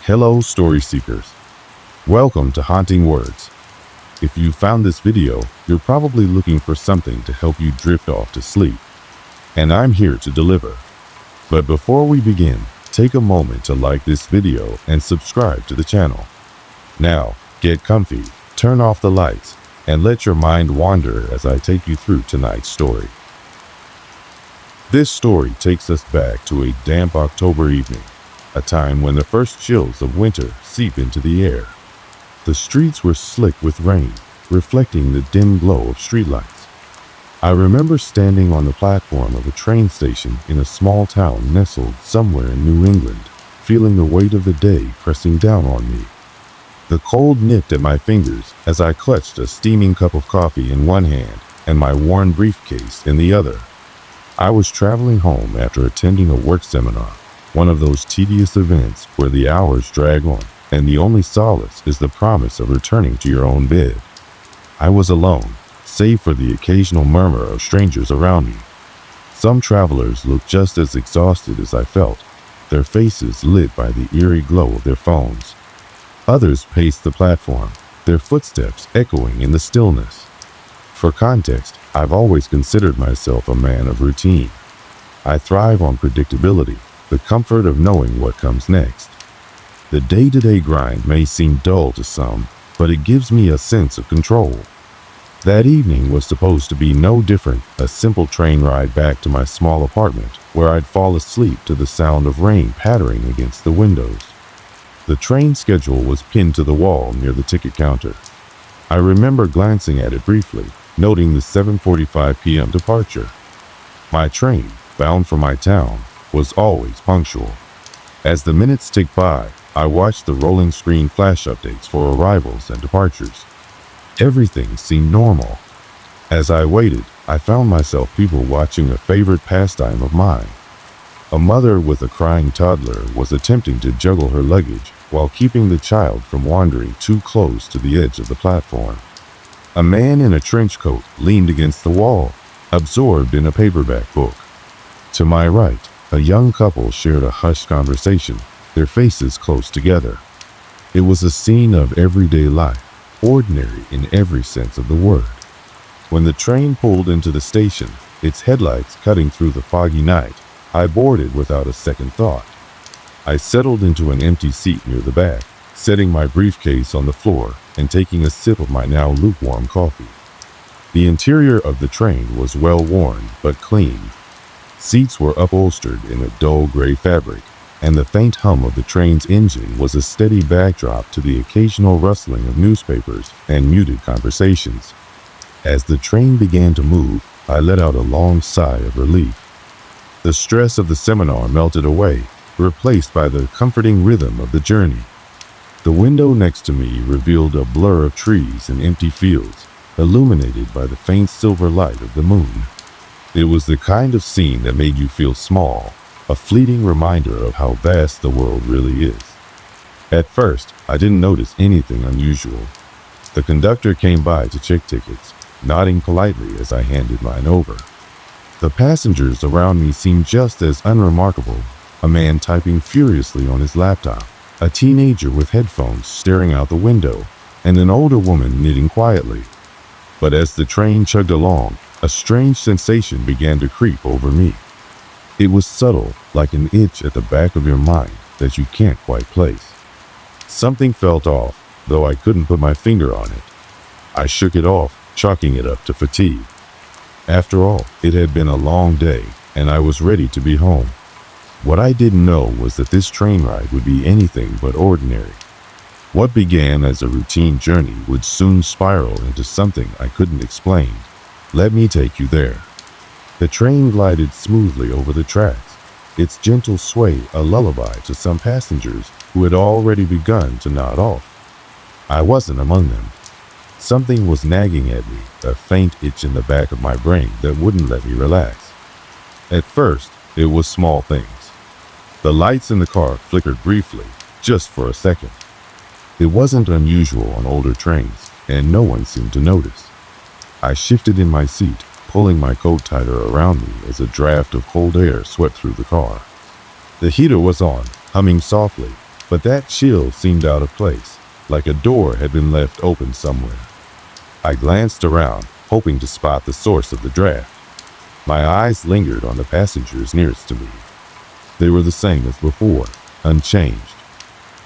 Hello, story seekers. Welcome to Haunting Words. If you found this video, you're probably looking for something to help you drift off to sleep. And I'm here to deliver. But before we begin, take a moment to like this video and subscribe to the channel. Now, get comfy, turn off the lights, and let your mind wander as I take you through tonight's story. This story takes us back to a damp October evening, a time when the first chills of winter seep into the air. The streets were slick with rain, reflecting the dim glow of streetlights. I remember standing on the platform of a train station in a small town nestled somewhere in New England, feeling the weight of the day pressing down on me. The cold nipped at my fingers as I clutched a steaming cup of coffee in one hand and my worn briefcase in the other. I was traveling home after attending a work seminar, one of those tedious events where the hours drag on and the only solace is the promise of returning to your own bed. I was alone, save for the occasional murmur of strangers around me. Some travelers looked just as exhausted as I felt, their faces lit by the eerie glow of their phones. Others paced the platform, their footsteps echoing in the stillness. For context, I've always considered myself a man of routine. I thrive on predictability, the comfort of knowing what comes next. The day-to-day grind may seem dull to some, but it gives me a sense of control. That evening was supposed to be no different, a simple train ride back to my small apartment, where I'd fall asleep to the sound of rain pattering against the windows. The train schedule was pinned to the wall near the ticket counter. I remember glancing at it briefly, noting the 7:45 p.m. departure. My train, bound for my town, was always punctual. As the minutes ticked by, I watched the rolling screen flash updates for arrivals and departures. Everything seemed normal. As I waited, I found myself people watching a favorite pastime of mine. A mother with a crying toddler was attempting to juggle her luggage while keeping the child from wandering too close to the edge of the platform. A man in a trench coat leaned against the wall, absorbed in a paperback book. To my right, a young couple shared a hushed conversation, their faces close together. It was a scene of everyday life, ordinary in every sense of the word. When the train pulled into the station, its headlights cutting through the foggy night, I boarded without a second thought. I settled into an empty seat near the back, setting my briefcase on the floor and taking a sip of my now lukewarm coffee. The interior of the train was well worn but clean. Seats were upholstered in a dull gray fabric, and the faint hum of the train's engine was a steady backdrop to the occasional rustling of newspapers and muted conversations. As the train began to move, I let out a long sigh of relief. The stress of the seminar melted away, replaced by the comforting rhythm of the journey. The window next to me revealed a blur of trees and empty fields, illuminated by the faint silver light of the moon. It was the kind of scene that made you feel small, a fleeting reminder of how vast the world really is. At first, I didn't notice anything unusual. The conductor came by to check tickets, nodding politely as I handed mine over. The passengers around me seemed just as unremarkable, a man typing furiously on his laptop, a teenager with headphones staring out the window, and an older woman knitting quietly. But as the train chugged along, a strange sensation began to creep over me. It was subtle, like an itch at the back of your mind that you can't quite place. Something felt off, though I couldn't put my finger on it. I shook it off, chalking it up to fatigue. After all, it had been a long day, and I was ready to be home. What I didn't know was that this train ride would be anything but ordinary. What began as a routine journey would soon spiral into something I couldn't explain. Let me take you there. The train glided smoothly over the tracks, its gentle sway a lullaby to some passengers who had already begun to nod off. I wasn't among them. Something was nagging at me, a faint itch in the back of my brain that wouldn't let me relax. At first, it was small things. The lights in the car flickered briefly, just for a second. It wasn't unusual on older trains, and no one seemed to notice. I shifted in my seat, pulling my coat tighter around me as a draft of cold air swept through the car. The heater was on, humming softly, but that chill seemed out of place, like a door had been left open somewhere. I glanced around, hoping to spot the source of the draft. My eyes lingered on the passengers nearest to me. They were the same as before, unchanged.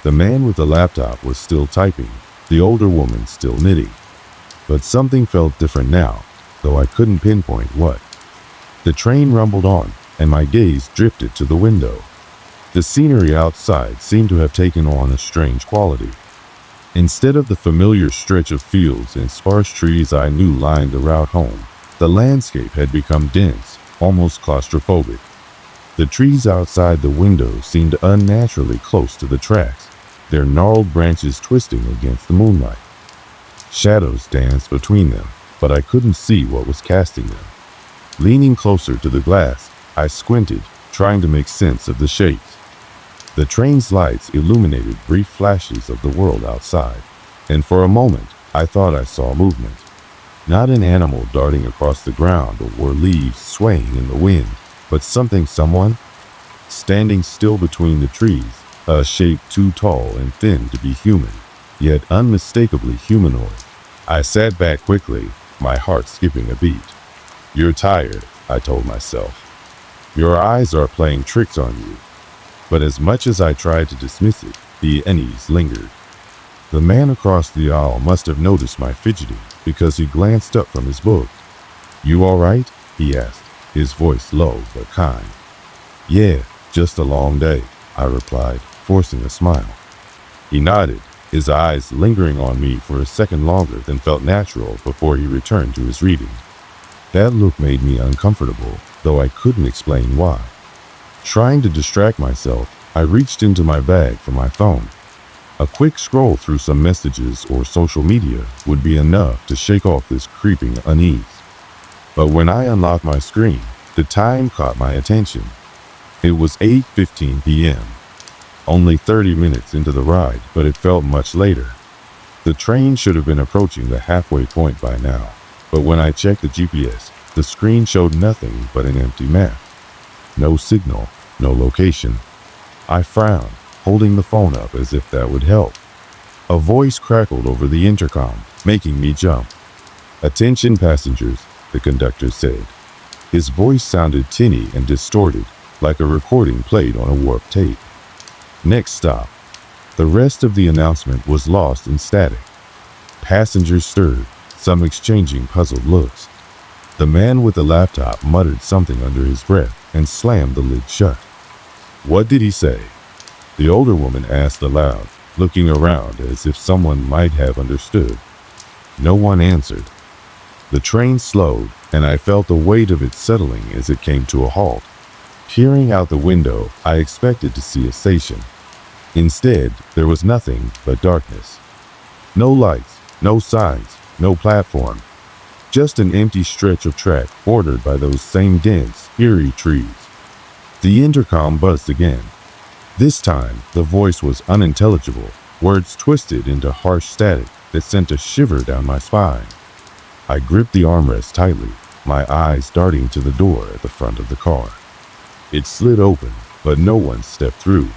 The man with the laptop was still typing, the older woman still knitting. But something felt different now, though I couldn't pinpoint what. The train rumbled on, and my gaze drifted to the window. The scenery outside seemed to have taken on a strange quality. Instead of the familiar stretch of fields and sparse trees I knew lined the route home, the landscape had become dense, almost claustrophobic. The trees outside the window seemed unnaturally close to the tracks, their gnarled branches twisting against the moonlight. Shadows danced between them, but I couldn't see what was casting them. Leaning closer to the glass, I squinted, trying to make sense of the shapes. The train's lights illuminated brief flashes of the world outside, and for a moment, I thought I saw movement. Not an animal darting across the ground or leaves swaying in the wind, but someone standing still between the trees, a shape too tall and thin to be human, yet unmistakably humanoid. I sat back quickly, my heart skipping a beat. "You're tired," I told myself. "Your eyes are playing tricks on you." But as much as I tried to dismiss it, the unease lingered. The man across the aisle must have noticed my fidgeting, because he glanced up from his book. "You all right?" he asked, his voice low but kind. "Yeah, just a long day," I replied, forcing a smile. He nodded, his eyes lingering on me for a second longer than felt natural before he returned to his reading. That look made me uncomfortable, though I couldn't explain why. Trying to distract myself, I reached into my bag for my phone. A quick scroll through some messages or social media would be enough to shake off this creeping unease. But when I unlocked my screen, the time caught my attention. It was 8:15 p.m. Only 30 minutes into the ride, but it felt much later. The train should have been approaching the halfway point by now, but when I checked the GPS, the screen showed nothing but an empty map. No signal, no location. I frowned, holding the phone up as if that would help. A voice crackled over the intercom, making me jump. "Attention passengers," the conductor said. His voice sounded tinny and distorted, like a recording played on a warped tape. "Next stop." The rest of the announcement was lost in static. Passengers stirred, some exchanging puzzled looks. The man with the laptop muttered something under his breath and slammed the lid shut. "What did he say?" the older woman asked aloud, looking around as if someone might have understood. No one answered. The train slowed, and I felt the weight of it settling as it came to a halt. Peering out the window, I expected to see a station. Instead, there was nothing but darkness. No lights, no signs, no platform. Just an empty stretch of track bordered by those same dense, eerie trees. The intercom buzzed again. This time, the voice was unintelligible, words twisted into harsh static that sent a shiver down my spine. I gripped the armrest tightly, my eyes darting to the door at the front of the car. It slid open, but no one stepped through.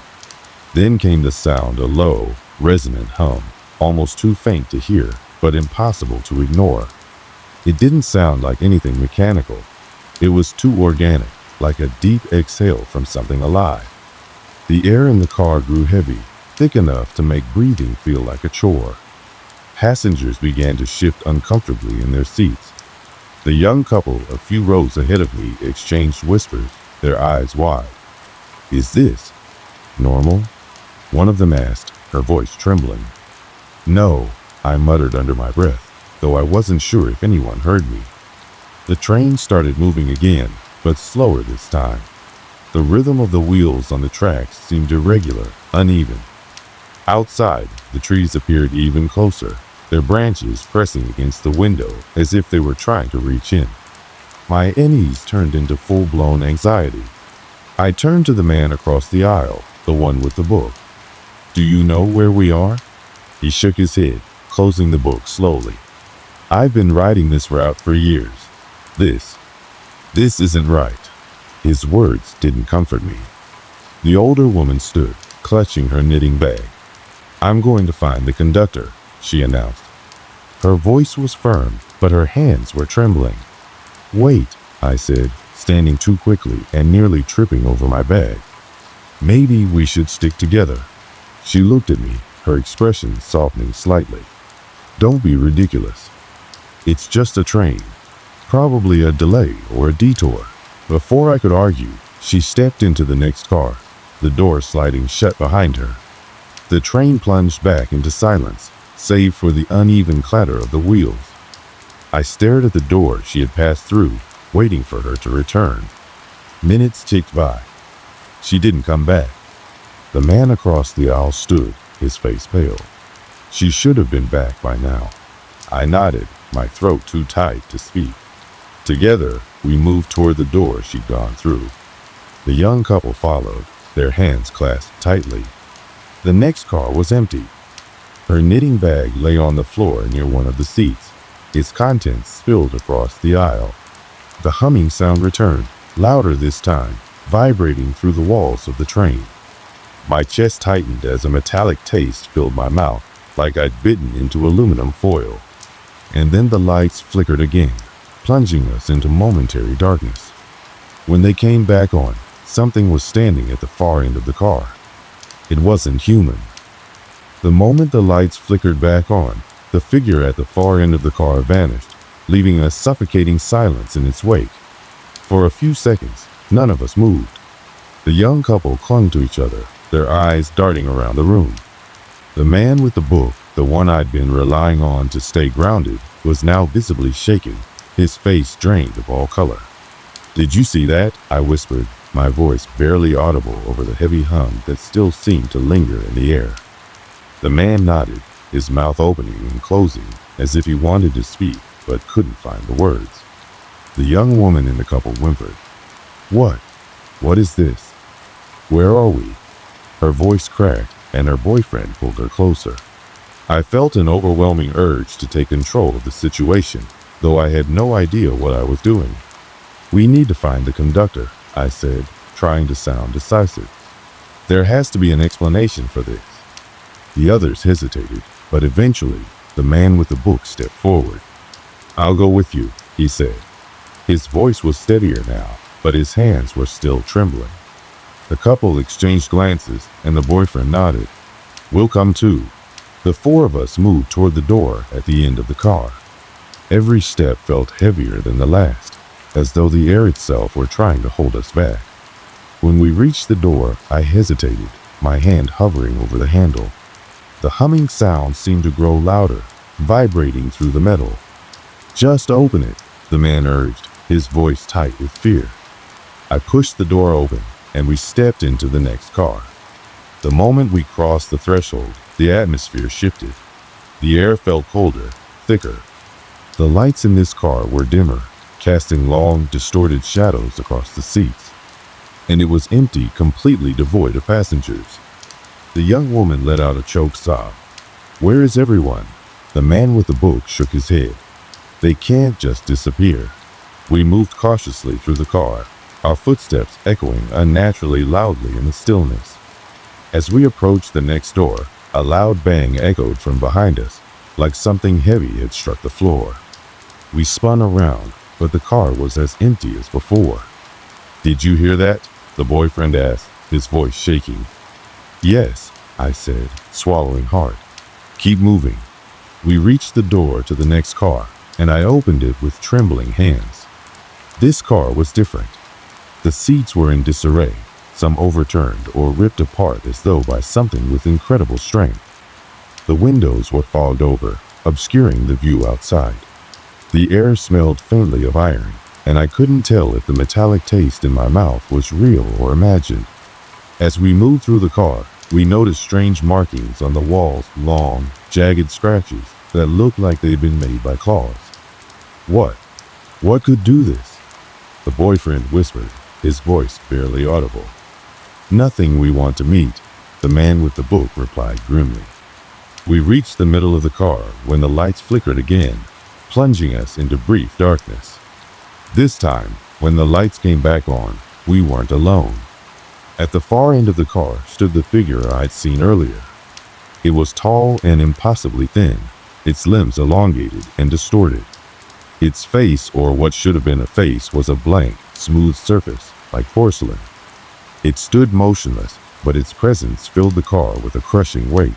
Then came the sound, a low, resonant hum, almost too faint to hear, but impossible to ignore. It didn't sound like anything mechanical. It was too organic, like a deep exhale from something alive. The air in the car grew heavy, thick enough to make breathing feel like a chore. Passengers began to shift uncomfortably in their seats. The young couple a few rows ahead of me exchanged whispers, their eyes wide. "Is this normal?" one of them asked, her voice trembling. "No," I muttered under my breath, though I wasn't sure if anyone heard me. The train started moving again, but slower this time. The rhythm of the wheels on the tracks seemed irregular, uneven. Outside, the trees appeared even closer, their branches pressing against the window as if they were trying to reach in. My unease turned into full-blown anxiety. I turned to the man across the aisle, the one with the book. "Do you know where we are?" He shook his head, closing the book slowly. "I've been riding this route for years. This isn't right." His words didn't comfort me. The older woman stood, clutching her knitting bag. "I'm going to find the conductor," she announced. Her voice was firm, but her hands were trembling. "Wait," I said, standing too quickly and nearly tripping over my bag. "Maybe we should stick together." She looked at me, her expression softening slightly. "Don't be ridiculous. It's just a train. Probably a delay or a detour." Before I could argue, she stepped into the next car, the door sliding shut behind her. The train plunged back into silence, save for the uneven clatter of the wheels. I stared at the door she had passed through, waiting for her to return. Minutes ticked by. She didn't come back. The man across the aisle stood, his face pale. She should have been back by now. I nodded, my throat too tight to speak. Together, we moved toward the door she'd gone through. The young couple followed, their hands clasped tightly. The next car was empty. Her knitting bag lay on the floor near one of the seats, its contents spilled across the aisle. The humming sound returned, louder this time, vibrating through the walls of the train. My chest tightened as a metallic taste filled my mouth, like I'd bitten into aluminum foil. And then the lights flickered again, plunging us into momentary darkness. When they came back on, something was standing at the far end of the car. It wasn't human. The moment the lights flickered back on, the figure at the far end of the car vanished, leaving a suffocating silence in its wake. For a few seconds, none of us moved. The young couple clung to each other, their eyes darting around the room. The man with the book, the one I'd been relying on to stay grounded, was now visibly shaking, his face drained of all color. "Did you see that?" I whispered, my voice barely audible over the heavy hum that still seemed to linger in the air. The man nodded, his mouth opening and closing as if he wanted to speak but couldn't find the words. The young woman in the couple whimpered. "What? What is this? Where are we?" Her voice cracked and her boyfriend pulled her closer. I felt an overwhelming urge to take control of the situation, though I had no idea what I was doing. "We need to find the conductor," I said, trying to sound decisive. "There has to be an explanation for this." The others hesitated, but eventually, the man with the book stepped forward. "I'll go with you," he said. His voice was steadier now, but his hands were still trembling. The couple exchanged glances, and the boyfriend nodded. "We'll come too." The four of us moved toward the door at the end of the car. Every step felt heavier than the last, as though the air itself were trying to hold us back. When we reached the door, I hesitated, my hand hovering over the handle. The humming sound seemed to grow louder, vibrating through the metal. "Just open it," the man urged, his voice tight with fear. I pushed the door open, and we stepped into the next car. The moment we crossed the threshold, the atmosphere shifted. The air felt colder, thicker. The lights in this car were dimmer, casting long, distorted shadows across the seats. And it was empty, completely devoid of passengers. The young woman let out a choked sob. "Where is everyone?" The man with the book shook his head. "They can't just disappear." We moved cautiously through the car, our footsteps echoing unnaturally loudly in the stillness. As we approached the next door, a loud bang echoed from behind us, like something heavy had struck the floor. We spun around, but the car was as empty as before. "Did you hear that?" the boyfriend asked, his voice shaking. "Yes," I said, swallowing hard. "Keep moving." We reached the door to the next car, and I opened it with trembling hands. This car was different. The seats were in disarray, some overturned or ripped apart as though by something with incredible strength. The windows were fogged over, obscuring the view outside. The air smelled faintly of iron, and I couldn't tell if the metallic taste in my mouth was real or imagined. As we moved through the car, we noticed strange markings on the walls, long, jagged scratches that looked like they'd been made by claws. What? What could do this? The boyfriend whispered, his voice barely audible. "Nothing we want to meet," the man with the book replied grimly. We reached the middle of the car when the lights flickered again, plunging us into brief darkness. This time, when the lights came back on, we weren't alone. At the far end of the car stood the figure I'd seen earlier. It was tall and impossibly thin, its limbs elongated and distorted. Its face, or what should have been a face, was a blank, smooth surface, like porcelain. It stood motionless, but its presence filled the car with a crushing weight.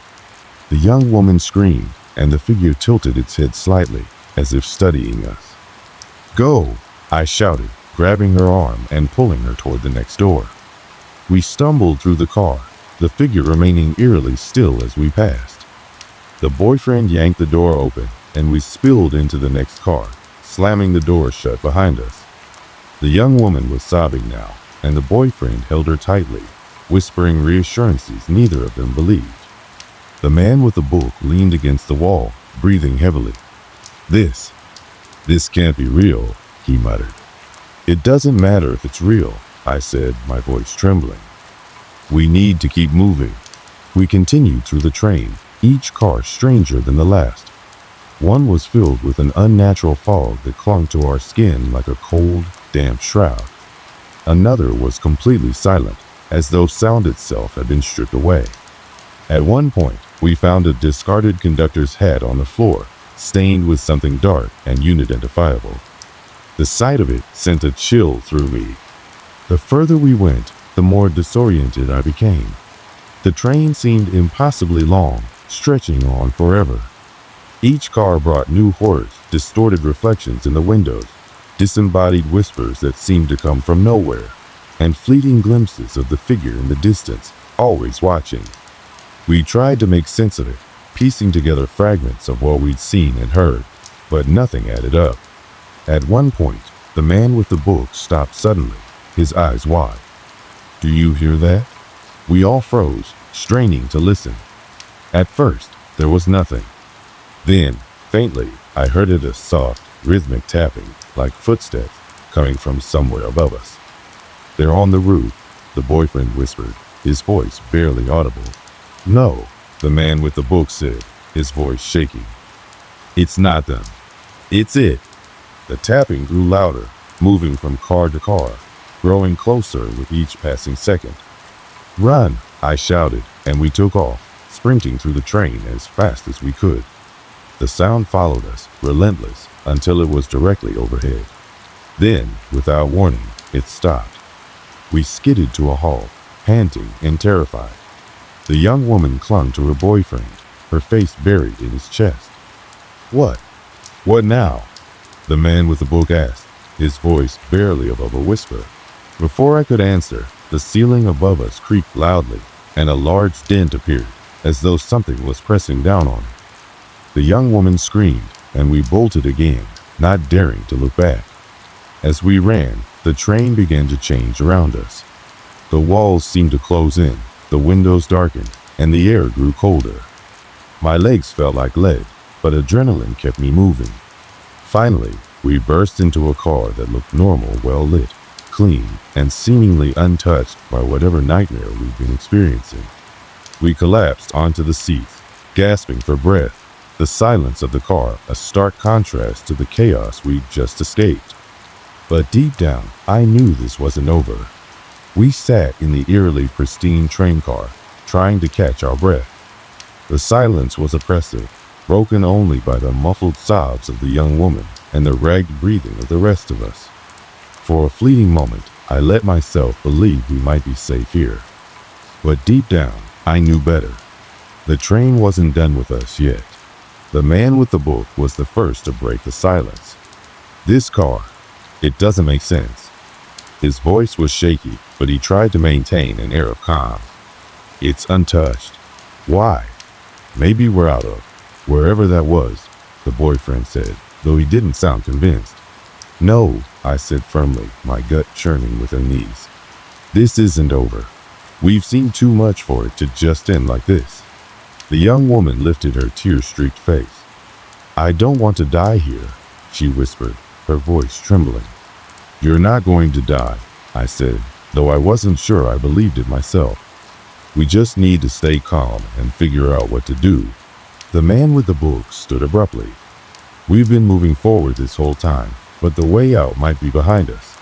The young woman screamed, and the figure tilted its head slightly, as if studying us. "Go!" I shouted, grabbing her arm and pulling her toward the next door. We stumbled through the car, the figure remaining eerily still as we passed. The boyfriend yanked the door open, and we spilled into the next car, slamming the door shut behind us. The young woman was sobbing now, and the boyfriend held her tightly, whispering reassurances neither of them believed. The man with the book leaned against the wall, breathing heavily. This can't be real," he muttered. "It doesn't matter if it's real," I said, my voice trembling. "We need to keep moving." We continued through the train, each car stranger than the last. One was filled with an unnatural fog that clung to our skin like a cold, damp shroud. Another was completely silent, as though sound itself had been stripped away. At one point, we found a discarded conductor's hat on the floor, stained with something dark and unidentifiable. The sight of it sent a chill through me. The further we went, the more disoriented I became. The train seemed impossibly long, stretching on forever. Each car brought new horrors, distorted reflections in the windows, disembodied whispers that seemed to come from nowhere, and fleeting glimpses of the figure in the distance, always watching. We tried to make sense of it, piecing together fragments of what we'd seen and heard, but nothing added up. At one point, the man with the book stopped suddenly, his eyes wide. "Do you hear that?" We all froze, straining to listen. At first, there was nothing. Then, faintly, I heard it, a soft, rhythmic tapping, like footsteps, coming from somewhere above us. "They're on the roof," the boyfriend whispered, his voice barely audible. "No," the man with the book said, his voice shaking. "It's not them. It's it." The tapping grew louder, moving from car to car, growing closer with each passing second. "Run!" I shouted, and we took off, sprinting through the train as fast as we could. The sound followed us, relentless, until it was directly overhead. Then, without warning, it stopped. We skidded to a halt, panting and terrified. The young woman clung to her boyfriend, her face buried in his chest. "What? What now?" the man with the book asked, his voice barely above a whisper. Before I could answer, the ceiling above us creaked loudly, and a large dent appeared, as though something was pressing down on it. The young woman screamed, and we bolted again, not daring to look back. As we ran, the train began to change around us. The walls seemed to close in, the windows darkened, and the air grew colder. My legs felt like lead, but adrenaline kept me moving. Finally, we burst into a car that looked normal, well lit, clean, and seemingly untouched by whatever nightmare we'd been experiencing. We collapsed onto the seats, gasping for breath, the silence of the car a stark contrast to the chaos we'd just escaped. But deep down, I knew this wasn't over. We sat in the eerily pristine train car, trying to catch our breath. The silence was oppressive, broken only by the muffled sobs of the young woman and the ragged breathing of the rest of us. For a fleeting moment, I let myself believe we might be safe here. But deep down, I knew better. The train wasn't done with us yet. The man with the book was the first to break the silence. "This car, it doesn't make sense." His voice was shaky, but he tried to maintain an air of calm. "It's untouched. Why? Maybe we're out of wherever that was," the boyfriend said, though he didn't sound convinced. "No," I said firmly, my gut churning with unease. "This isn't over. We've seen too much for it to just end like this." The young woman lifted her tear-streaked face. "I don't want to die here," she whispered, her voice trembling. "You're not going to die," I said, though I wasn't sure I believed it myself. "We just need to stay calm and figure out what to do." The man with the book stood abruptly. "We've been moving forward this whole time, but the way out might be behind us.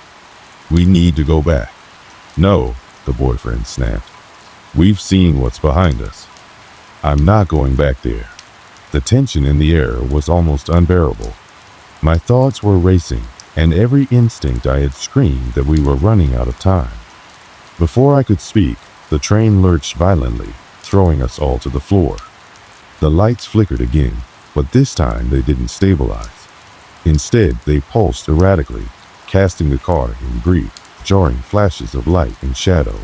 We need to go back." "No," the boyfriend snapped. "We've seen what's behind us. I'm not going back there." The tension in the air was almost unbearable. My thoughts were racing, and every instinct I had screamed that we were running out of time. Before I could speak, the train lurched violently, throwing us all to the floor. The lights flickered again, but this time they didn't stabilize. Instead, they pulsed erratically, casting the car in brief, jarring flashes of light and shadow.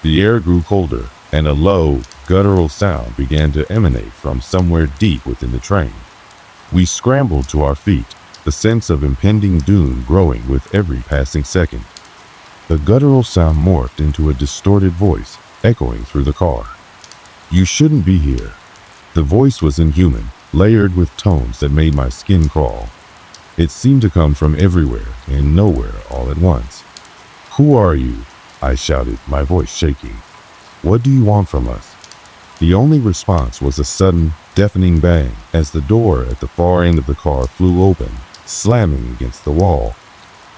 The air grew colder, and a low, guttural sound began to emanate from somewhere deep within the train. We scrambled to our feet, the sense of impending doom growing with every passing second. The guttural sound morphed into a distorted voice, echoing through the car. "You shouldn't be here." The voice was inhuman, layered with tones that made my skin crawl. It seemed to come from everywhere and nowhere all at once. "Who are you?" I shouted, my voice shaking. "What do you want from us?" The only response was a sudden, deafening bang as the door at the far end of the car flew open, slamming against the wall.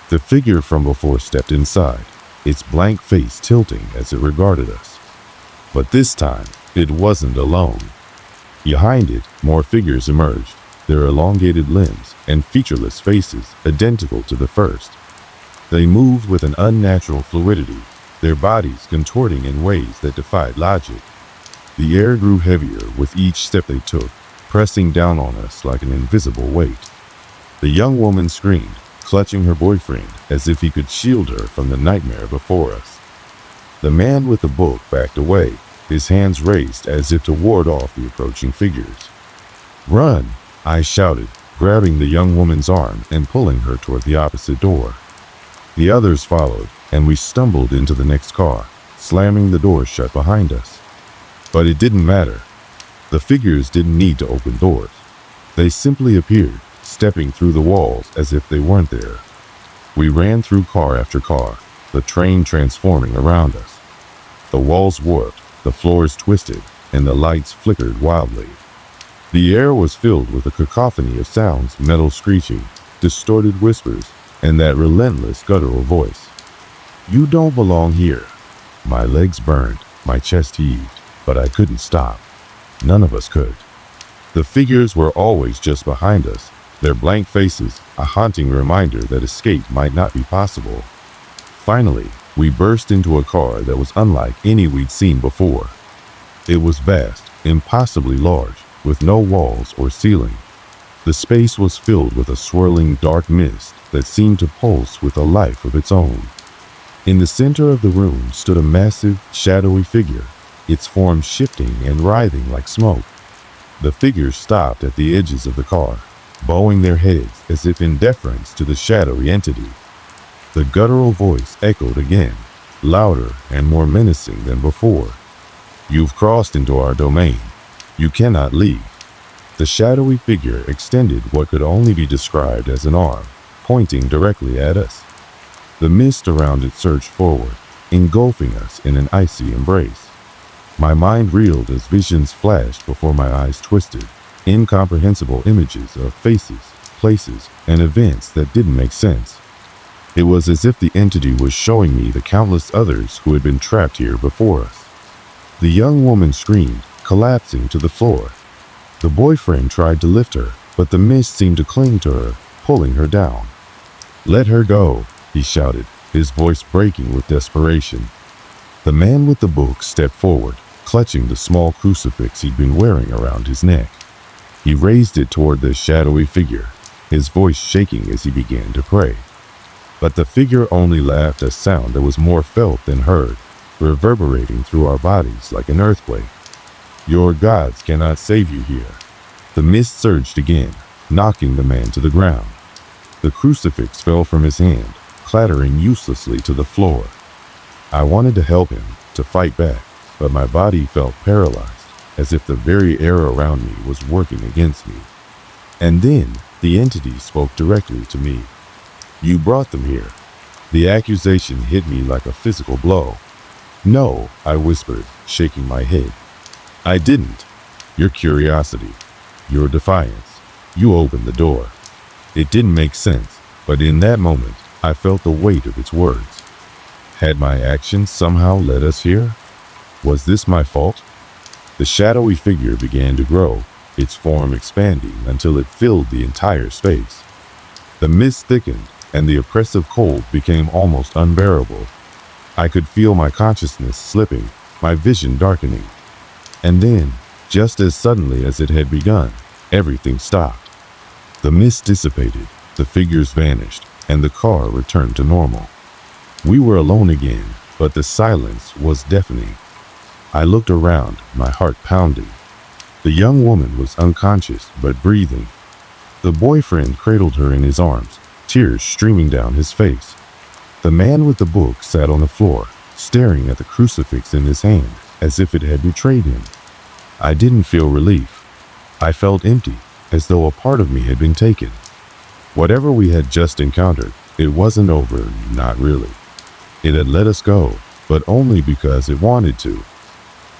The figure from before stepped inside, its blank face tilting as it regarded us. But this time, it wasn't alone. Behind it, more figures emerged, their elongated limbs and featureless faces identical to the first. They moved with an unnatural fluidity, their bodies contorting in ways that defied logic. The air grew heavier with each step they took, pressing down on us like an invisible weight. The young woman screamed, clutching her boyfriend as if he could shield her from the nightmare before us. The man with the book backed away, his hands raised as if to ward off the approaching figures. "Run!" I shouted, grabbing the young woman's arm and pulling her toward the opposite door. The others followed, and we stumbled into the next car, slamming the door shut behind us. But it didn't matter. The figures didn't need to open doors. They simply appeared, stepping through the walls as if they weren't there. We ran through car after car, the train transforming around us. The walls warped, the floors twisted, and the lights flickered wildly. The air was filled with a cacophony of sounds, metal screeching, distorted whispers, and that relentless guttural voice. "You don't belong here." My legs burned, my chest heaved, but I couldn't stop. None of us could. The figures were always just behind us, their blank faces a haunting reminder that escape might not be possible. Finally, we burst into a car that was unlike any we'd seen before. It was vast, impossibly large, with no walls or ceiling. The space was filled with a swirling dark mist that seemed to pulse with a life of its own. In the center of the room stood a massive, shadowy figure, its form shifting and writhing like smoke. The figures stopped at the edges of the car, bowing their heads as if in deference to the shadowy entity. The guttural voice echoed again, louder and more menacing than before. "You've crossed into our domain. You cannot leave." The shadowy figure extended what could only be described as an arm, pointing directly at us. The mist around it surged forward, engulfing us in an icy embrace. My mind reeled as visions flashed before my eyes twisted, incomprehensible images of faces, places, and events that didn't make sense. It was as if the entity was showing me the countless others who had been trapped here before us. The young woman screamed, collapsing to the floor. The boyfriend tried to lift her, but the mist seemed to cling to her, pulling her down. "Let her go," he shouted, his voice breaking with desperation. The man with the book stepped forward, clutching the small crucifix he'd been wearing around his neck. He raised it toward the shadowy figure, his voice shaking as he began to pray. But the figure only laughed a sound that was more felt than heard, reverberating through our bodies like an earthquake. "Your gods cannot save you here." The mist surged again, knocking the man to the ground. The crucifix fell from his hand, clattering uselessly to the floor. I wanted to help him, to fight back, but my body felt paralyzed, as if the very air around me was working against me. And then, the entity spoke directly to me. "You brought them here." The accusation hit me like a physical blow. "No," I whispered, shaking my head. "I didn't. Your curiosity, your defiance. You opened the door." It didn't make sense, but in that moment, I felt the weight of its words. Had my actions somehow led us here? Was this my fault? The shadowy figure began to grow, its form expanding until it filled the entire space. The mist thickened, and the oppressive cold became almost unbearable. I could feel my consciousness slipping, my vision darkening. And then, just as suddenly as it had begun, everything stopped. The mist dissipated, the figures vanished, and the car returned to normal. We were alone again, but the silence was deafening. I looked around, my heart pounding. The young woman was unconscious but breathing. The boyfriend cradled her in his arms, tears streaming down his face. The man with the book sat on the floor, staring at the crucifix in his hand, as if it had betrayed him. I didn't feel relief. I felt empty, as though a part of me had been taken. Whatever we had just encountered, it wasn't over, not really. It had let us go, but only because it wanted to.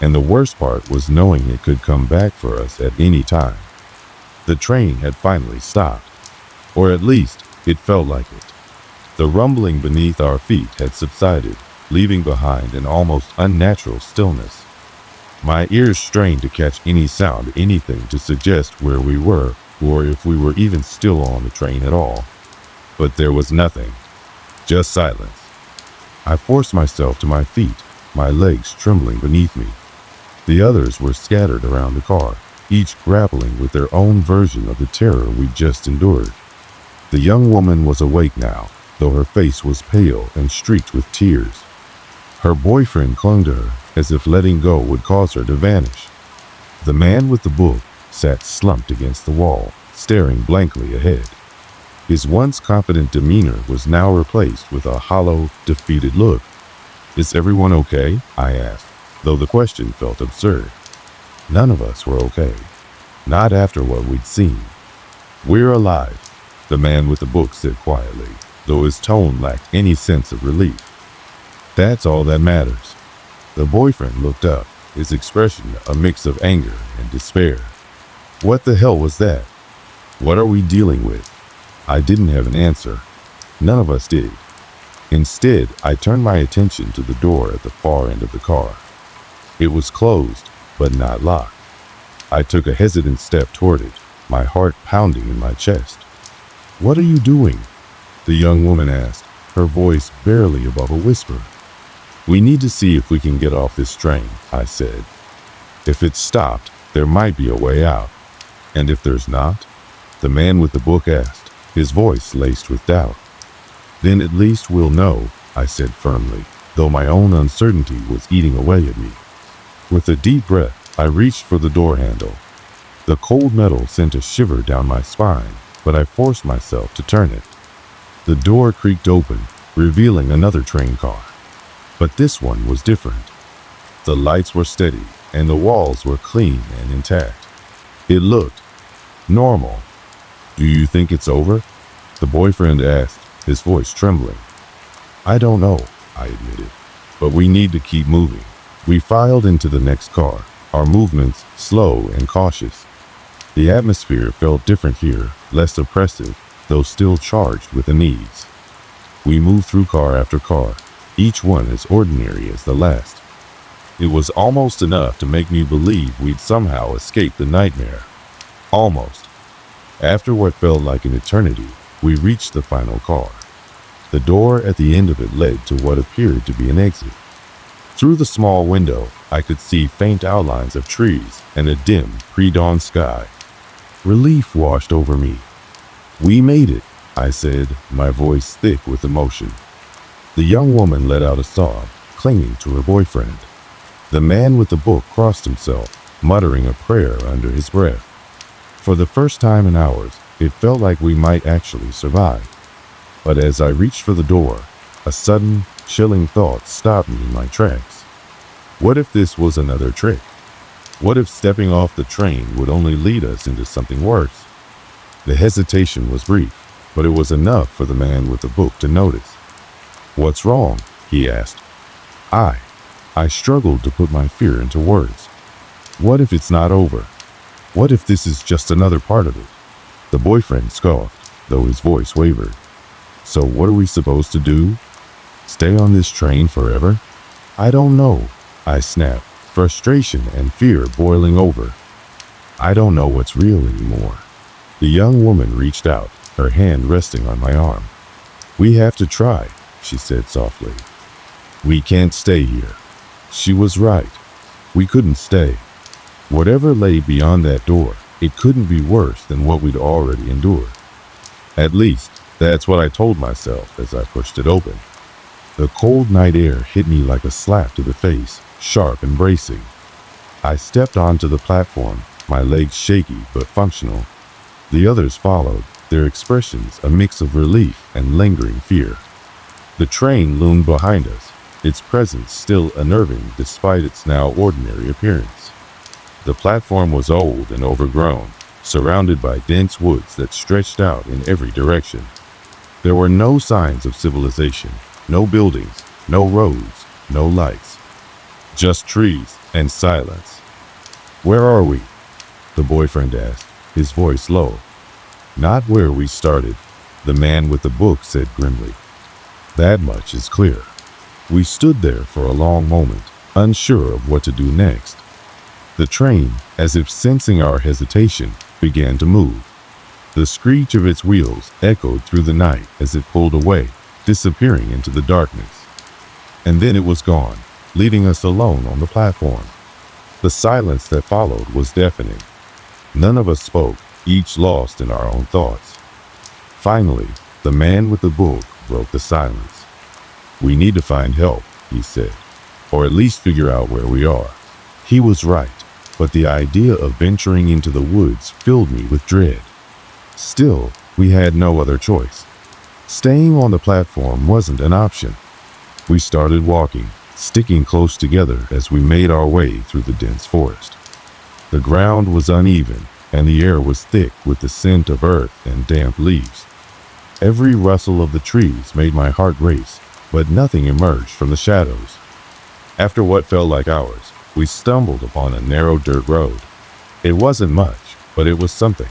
And the worst part was knowing it could come back for us at any time. The train had finally stopped, or at least it felt like it. The rumbling beneath our feet had subsided, leaving behind an almost unnatural stillness. My ears strained to catch any sound, anything to suggest where we were, or if we were even still on the train at all. But there was nothing, just silence. I forced myself to my feet, my legs trembling beneath me. The others were scattered around the car, each grappling with their own version of the terror we just endured. The young woman was awake now, though her face was pale and streaked with tears. Her boyfriend clung to her, as if letting go would cause her to vanish. The man with the book sat slumped against the wall, staring blankly ahead. His once confident demeanor was now replaced with a hollow, defeated look. "Is everyone okay?" I asked, though the question felt absurd. None of us were okay. Not after what we'd seen. "We're alive," the man with the book said quietly, though his tone lacked any sense of relief. "That's all that matters." The boyfriend looked up, his expression a mix of anger and despair. What the hell was that? What are we dealing with? I didn't have an answer. None of us did. Instead, I turned my attention to the door at the far end of the car. It was closed, but not locked. I took a hesitant step toward it, my heart pounding in my chest. "What are you doing?" the young woman asked, her voice barely above a whisper. "We need to see if we can get off this train," I said. "If it's stopped, there might be a way out. And if there's not?" the man with the book asked, his voice laced with doubt. "Then at least we'll know," I said firmly, though my own uncertainty was eating away at me. With a deep breath, I reached for the door handle. The cold metal sent a shiver down my spine, but I forced myself to turn it. The door creaked open, revealing another train car. But this one was different. The lights were steady, and the walls were clean and intact. It looked normal. "Do you think it's over?" the boyfriend asked, his voice trembling. "I don't know," I admitted, "but we need to keep moving." We filed into the next car, our movements slow and cautious. The atmosphere felt different here, less oppressive, though still charged with unease. We moved through car after car, each one as ordinary as the last. It was almost enough to make me believe we'd somehow escaped the nightmare. Almost. After what felt like an eternity, we reached the final car. The door at the end of it led to what appeared to be an exit. Through the small window, I could see faint outlines of trees and a dim, pre-dawn sky. Relief washed over me. "We made it," I said, my voice thick with emotion. The young woman let out a sob, clinging to her boyfriend. The man with the book crossed himself, muttering a prayer under his breath. For the first time in hours, it felt like we might actually survive. But as I reached for the door, a sudden, chilling thought stopped me in my tracks. What if this was another trick? What if stepping off the train would only lead us into something worse? The hesitation was brief, but it was enough for the man with the book to notice. "What's wrong?" he asked. I struggled to put my fear into words. What if it's not over? What if this is just another part of it? The boyfriend scoffed, though his voice wavered. "So what are we supposed to do?" Stay on this train forever? I don't know, I snapped, frustration and fear boiling over. I don't know what's real anymore. The young woman reached out, her hand resting on my arm. We have to try, she said softly. We can't stay here. She was right. We couldn't stay. Whatever lay beyond that door, it couldn't be worse than what we'd already endured. At least, that's what I told myself as I pushed it open. The cold night air hit me like a slap to the face, sharp and bracing. I stepped onto the platform, my legs shaky but functional. The others followed, their expressions a mix of relief and lingering fear. The train loomed behind us, its presence still unnerving despite its now ordinary appearance. The platform was old and overgrown, surrounded by dense woods that stretched out in every direction. There were no signs of civilization, no buildings, no roads, no lights. Just trees and silence. Where are we? The boyfriend asked, his voice low. Not where we started, the man with the book said grimly. That much is clear. We stood there for a long moment, unsure of what to do next. The train, as if sensing our hesitation, began to move. The screech of its wheels echoed through the night as it pulled away, disappearing into the darkness. And then it was gone, leaving us alone on the platform. The silence that followed was deafening. None of us spoke, each lost in our own thoughts. Finally, the man with the book broke the silence. We need to find help, he said, or at least figure out where we are. He was right, but the idea of venturing into the woods filled me with dread. Still, we had no other choice. Staying on the platform wasn't an option. We started walking, sticking close together as we made our way through the dense forest. The ground was uneven, and the air was thick with the scent of earth and damp leaves. Every rustle of the trees made my heart race, but nothing emerged from the shadows. After what felt like hours, we stumbled upon a narrow dirt road. It wasn't much, but it was something.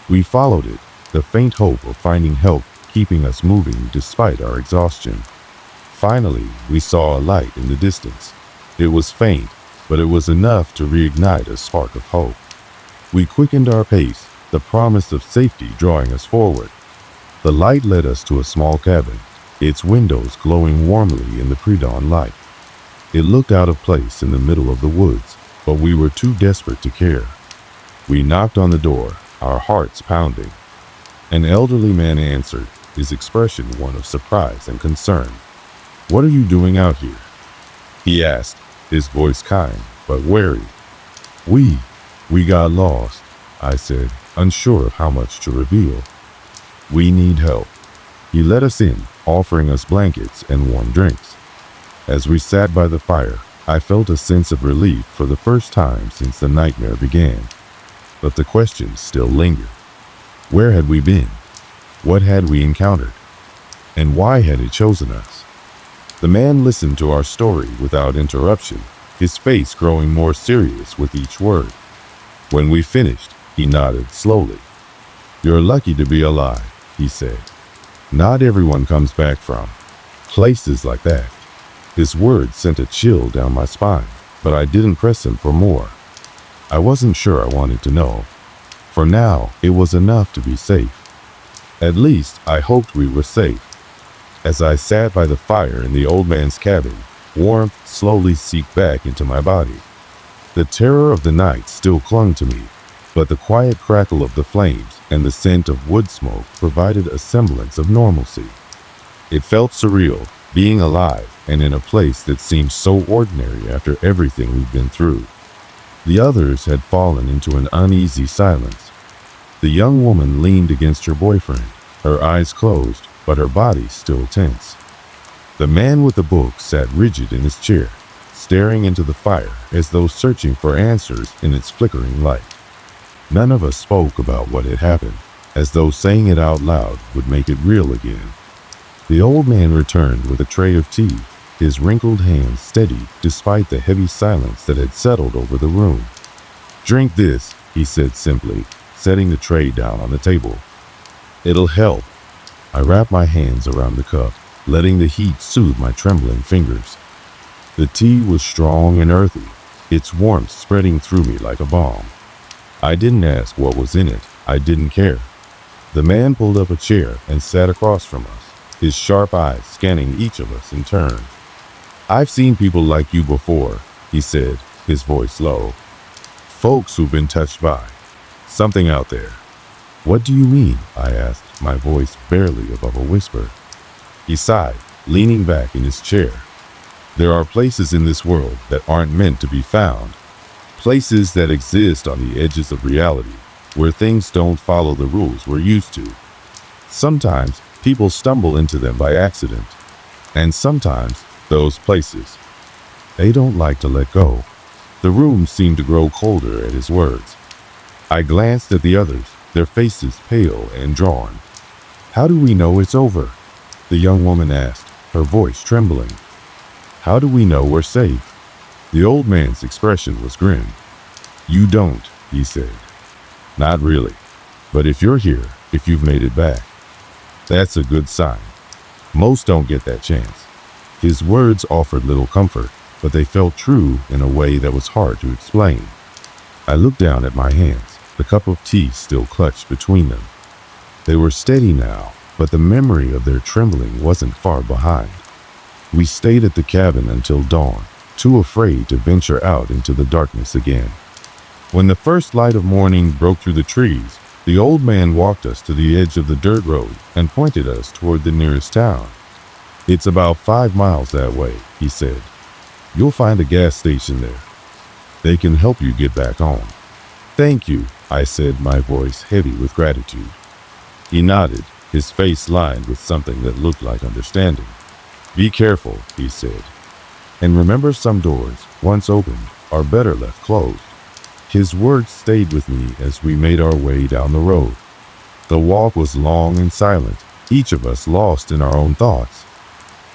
We followed it, the faint hope of finding help keeping us moving despite our exhaustion. Finally, we saw a light in the distance. It was faint, but it was enough to reignite a spark of hope. We quickened our pace, the promise of safety drawing us forward. The light led us to a small cabin, its windows glowing warmly in the pre-dawn light. It looked out of place in the middle of the woods, but we were too desperate to care. We knocked on the door, our hearts pounding. An elderly man answered, his expression one of surprise and concern. "What are you doing out here?" he asked, his voice kind but wary. We got lost," I said, unsure of how much to reveal. "We need help." He let us in, offering us blankets and warm drinks. As we sat by the fire, I felt a sense of relief for the first time since the nightmare began. But the questions still lingered. Where had we been? What had we encountered? And why had it chosen us? The man listened to our story without interruption, his face growing more serious with each word. When we finished, he nodded slowly. "You're lucky to be alive," he said. "Not everyone comes back from places like that." His words sent a chill down my spine, but I didn't press him for more. I wasn't sure I wanted to know. For now, it was enough to be safe. At least, I hoped we were safe. As I sat by the fire in the old man's cabin, warmth slowly seeped back into my body. The terror of the night still clung to me, but the quiet crackle of the flames and the scent of wood smoke provided a semblance of normalcy. It felt surreal, being alive and in a place that seemed so ordinary after everything we'd been through. The others had fallen into an uneasy silence. The young woman leaned against her boyfriend, her eyes closed, but her body still tense. The man with the book sat rigid in his chair, staring into the fire as though searching for answers in its flickering light. None of us spoke about what had happened, as though saying it out loud would make it real again. The old man returned with a tray of tea, his wrinkled hands steady despite the heavy silence that had settled over the room. "Drink this," he said simply, setting the tray down on the table. "It'll help." I wrapped my hands around the cup. letting the heat soothe my trembling fingers. The tea was strong and earthy, its warmth spreading through me like a balm. I didn't ask what was in it. I didn't care. The man pulled up a chair and sat across from us, his sharp eyes scanning each of us in turn. "I've seen people like you before," he said, his voice low. "Folks who've been touched by something out there." "What do you mean?" I asked, my voice barely above a whisper. He sighed, leaning back in his chair. "There are places in this world that aren't meant to be found. Places that exist on the edges of reality, where things don't follow the rules we're used to. Sometimes people stumble into them by accident, and sometimes those places, they don't like to let go." The room seemed to grow colder at his words. I glanced at the others, their faces pale and drawn. "How do we know it's over?" the young woman asked, her voice trembling. "How do we know we're safe?" The old man's expression was grim. "You don't," he said. "Not really. But if you're here, if you've made it back, that's a good sign. Most don't get that chance." His words offered little comfort, but they felt true in a way that was hard to explain. I looked down at my hands, the cup of tea still clutched between them. They were steady now, but the memory of their trembling wasn't far behind. We stayed at the cabin until dawn, too afraid to venture out into the darkness again. When the first light of morning broke through the trees, the old man walked us to the edge of the dirt road and pointed us toward the nearest town. "It's about 5 miles that way," he said. "You'll find a gas station there. They can help you get back home." "Thank you," I said, my voice heavy with gratitude. He nodded, his face lined with something that looked like understanding. "Be careful," he said. "And remember, some doors, once opened, are better left closed." His words stayed with me as we made our way down the road. The walk was long and silent, each of us lost in our own thoughts.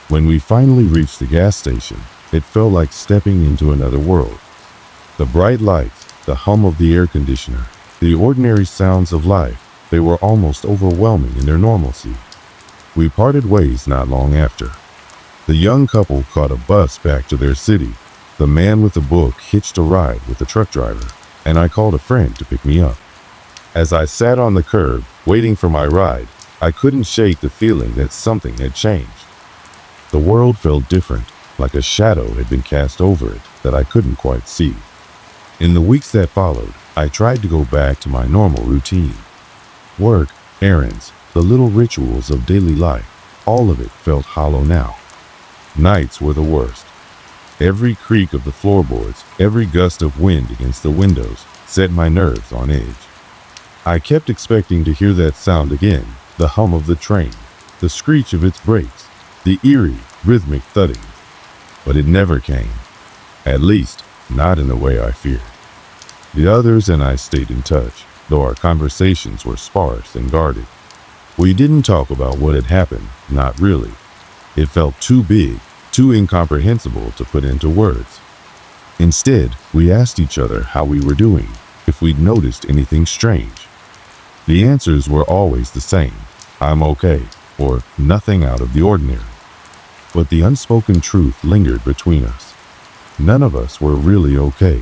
When we finally reached the gas station, it felt like stepping into another world. The bright lights, the hum of the air conditioner, the ordinary sounds of life, they were almost overwhelming in their normalcy. We parted ways not long after. The young couple caught a bus back to their city. The man with the book hitched a ride with the truck driver, and I called a friend to pick me up. As I sat on the curb, waiting for my ride, I couldn't shake the feeling that something had changed. The world felt different, like a shadow had been cast over it that I couldn't quite see. In the weeks that followed, I tried to go back to my normal routine. Work, errands, the little rituals of daily life, all of it felt hollow now. Nights were the worst. Every creak of the floorboards, every gust of wind against the windows set my nerves on edge. I kept expecting to hear that sound again, the hum of the train, the screech of its brakes, the eerie, rhythmic thudding. But it never came. At least, not in the way I feared. The others and I stayed in touch, though our conversations were sparse and guarded. We didn't talk about what had happened, not really. It felt too big, too incomprehensible to put into words. Instead, we asked each other how we were doing, if we'd noticed anything strange. The answers were always the same: "I'm okay," or "nothing out of the ordinary." But the unspoken truth lingered between us. None of us were really okay.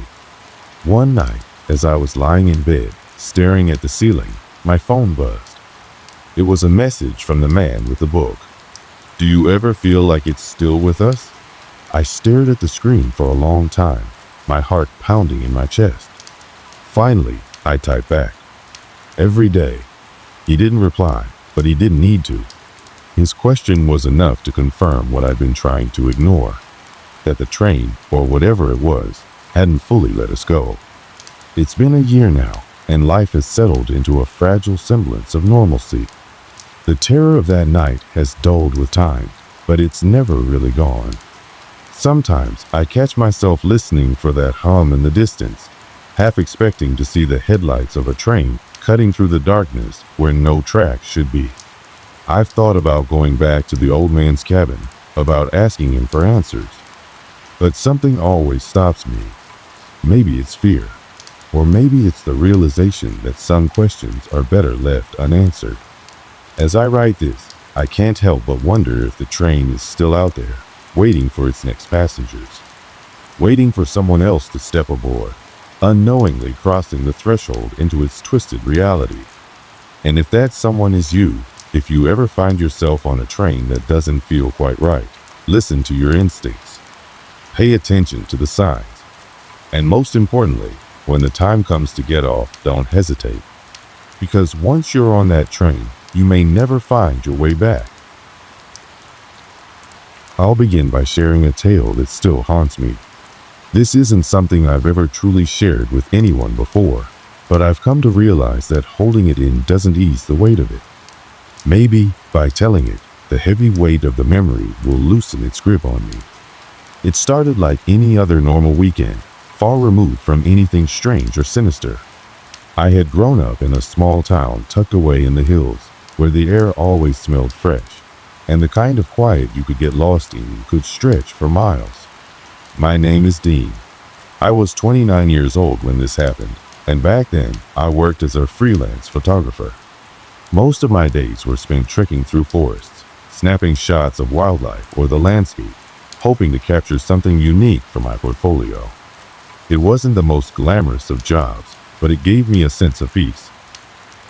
One night, as I was lying in bed, staring at the ceiling, my phone buzzed. It was a message from the man with the book. "Do you ever feel like it's still with us?" I stared at the screen for a long time, my heart pounding in my chest. Finally, I typed back, "Every day." He didn't reply, but he didn't need to. His question was enough to confirm what I'd been trying to ignore, that the train, or whatever it was, hadn't fully let us go. It's been a year now, and life has settled into a fragile semblance of normalcy. The terror of that night has dulled with time, but it's never really gone. Sometimes I catch myself listening for that hum in the distance, half expecting to see the headlights of a train cutting through the darkness where no track should be. I've thought about going back to the old man's cabin, about asking him for answers. But something always stops me. Maybe it's fear, or maybe it's the realization that some questions are better left unanswered. As I write this, I can't help but wonder if the train is still out there, waiting for its next passengers, waiting for someone else to step aboard, unknowingly crossing the threshold into its twisted reality. And if that someone is you, if you ever find yourself on a train that doesn't feel quite right, listen to your instincts. Pay attention to the signs. And most importantly, when the time comes to get off, don't hesitate. Because once you're on that train, you may never find your way back. I'll begin by sharing a tale that still haunts me. This isn't something I've ever truly shared with anyone before, but I've come to realize that holding it in doesn't ease the weight of it. Maybe, by telling it, the heavy weight of the memory will loosen its grip on me. It started like any other normal weekend, far removed from anything strange or sinister. I had grown up in a small town tucked away in the hills, where the air always smelled fresh, and the kind of quiet you could get lost in could stretch for miles. My name is Dean. I was 29 years old when this happened, and back then, I worked as a freelance photographer. Most of my days were spent trekking through forests, snapping shots of wildlife or the landscape, hoping to capture something unique for my portfolio. It wasn't the most glamorous of jobs, but it gave me a sense of peace.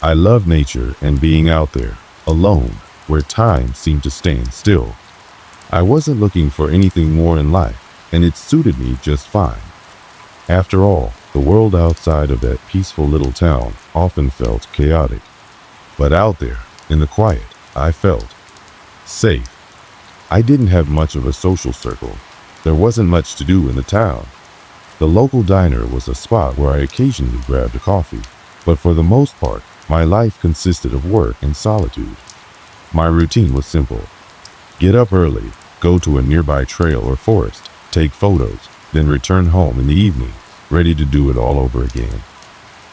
I love nature and being out there, alone, where time seemed to stand still. I wasn't looking for anything more in life, and it suited me just fine. After all, the world outside of that peaceful little town often felt chaotic. But out there, in the quiet, I felt safe. I didn't have much of a social circle. There wasn't much to do in the town. The local diner was a spot where I occasionally grabbed a coffee, but for the most part, my life consisted of work and solitude. My routine was simple. Get up early, go to a nearby trail or forest, take photos, then return home in the evening, ready to do it all over again.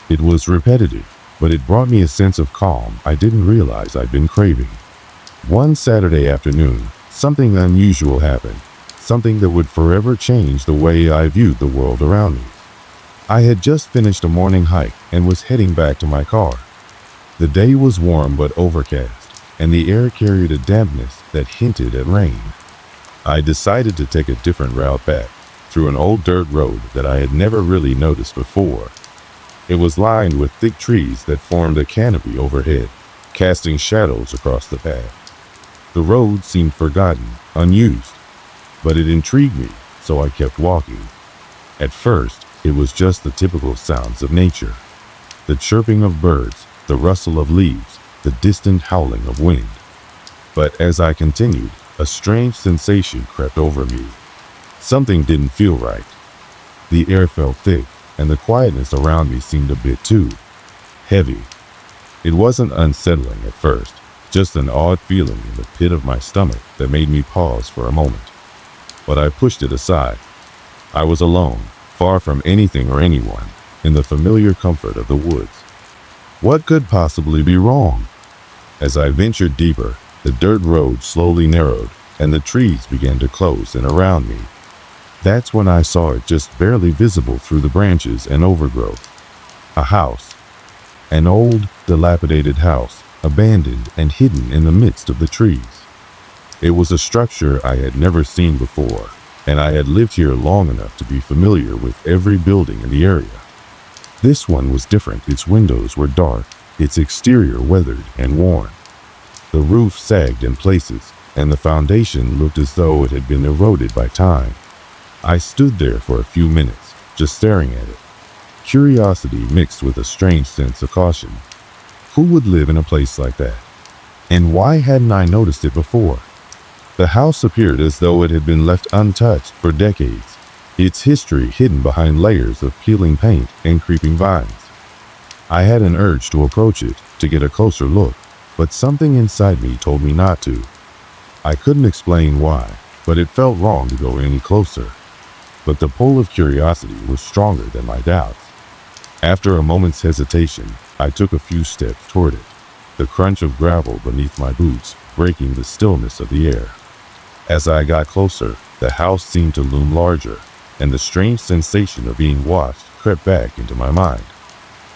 It was repetitive, but it brought me a sense of calm I didn't realize I'd been craving. One Saturday afternoon, something unusual happened, something that would forever change the way I viewed the world around me. I had just finished a morning hike and was heading back to my car. The day was warm but overcast, and the air carried a dampness that hinted at rain. I decided to take a different route back, through an old dirt road that I had never really noticed before. It was lined with thick trees that formed a canopy overhead, casting shadows across the path. The road seemed forgotten, unused, but it intrigued me, so I kept walking. At first, it was just the typical sounds of nature. The chirping of birds, the rustle of leaves, the distant howling of wind. But as I continued, a strange sensation crept over me. Something didn't feel right. The air felt thick, and the quietness around me seemed a bit too heavy. It wasn't unsettling at first, just an odd feeling in the pit of my stomach that made me pause for a moment. But I pushed it aside. I was alone, far from anything or anyone, in the familiar comfort of the woods. What could possibly be wrong? As I ventured deeper, the dirt road slowly narrowed, and the trees began to close in around me. That's when I saw it just barely visible through the branches and overgrowth. A house. An old, dilapidated house, abandoned and hidden in the midst of the trees. It was a structure I had never seen before, and I had lived here long enough to be familiar with every building in the area. This one was different. Its windows were dark, its exterior weathered and worn. The roof sagged in places, and the foundation looked as though it had been eroded by time. I stood there for a few minutes, just staring at it. Curiosity mixed with a strange sense of caution. Who would live in a place like that? And why hadn't I noticed it before? The house appeared as though it had been left untouched for decades, its history hidden behind layers of peeling paint and creeping vines. I had an urge to approach it, to get a closer look, but something inside me told me not to. I couldn't explain why, but it felt wrong to go any closer. But the pull of curiosity was stronger than my doubts. After a moment's hesitation, I took a few steps toward it, the crunch of gravel beneath my boots breaking the stillness of the air. As I got closer, the house seemed to loom larger, and the strange sensation of being watched crept back into my mind.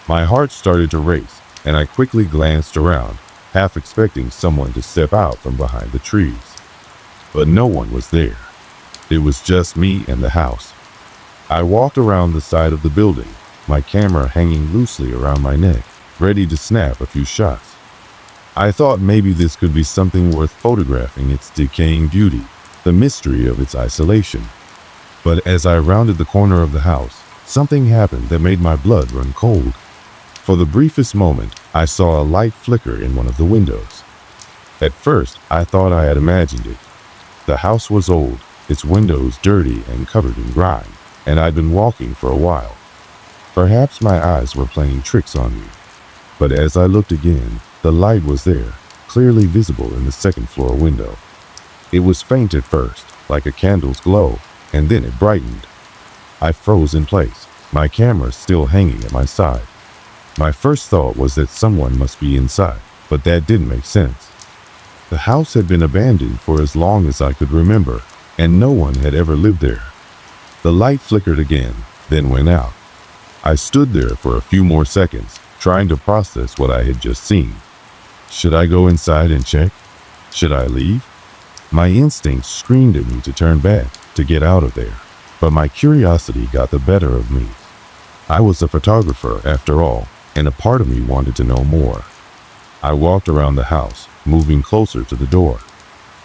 My heart started to race, and I quickly glanced around, half expecting someone to step out from behind the trees. But no one was there. It was just me and the house. I walked around the side of the building, my camera hanging loosely around my neck, ready to snap a few shots. I thought maybe this could be something worth photographing, its decaying beauty, the mystery of its isolation. But as I rounded the corner of the house, something happened that made my blood run cold. For the briefest moment, I saw a light flicker in one of the windows. At first, I thought I had imagined it. The house was old, its windows dirty and covered in grime, and I'd been walking for a while. Perhaps my eyes were playing tricks on me. But as I looked again, the light was there, clearly visible in the second-floor window. It was faint at first, like a candle's glow, and then it brightened. I froze in place, my camera still hanging at my side. My first thought was that someone must be inside, but that didn't make sense. The house had been abandoned for as long as I could remember, and no one had ever lived there. The light flickered again, then went out. I stood there for a few more seconds, trying to process what I had just seen. Should I go inside and check? Should I leave? My instincts screamed at me to turn back, to get out of there, but my curiosity got the better of me. I was a photographer, after all, and a part of me wanted to know more. I walked around the house, moving closer to the door.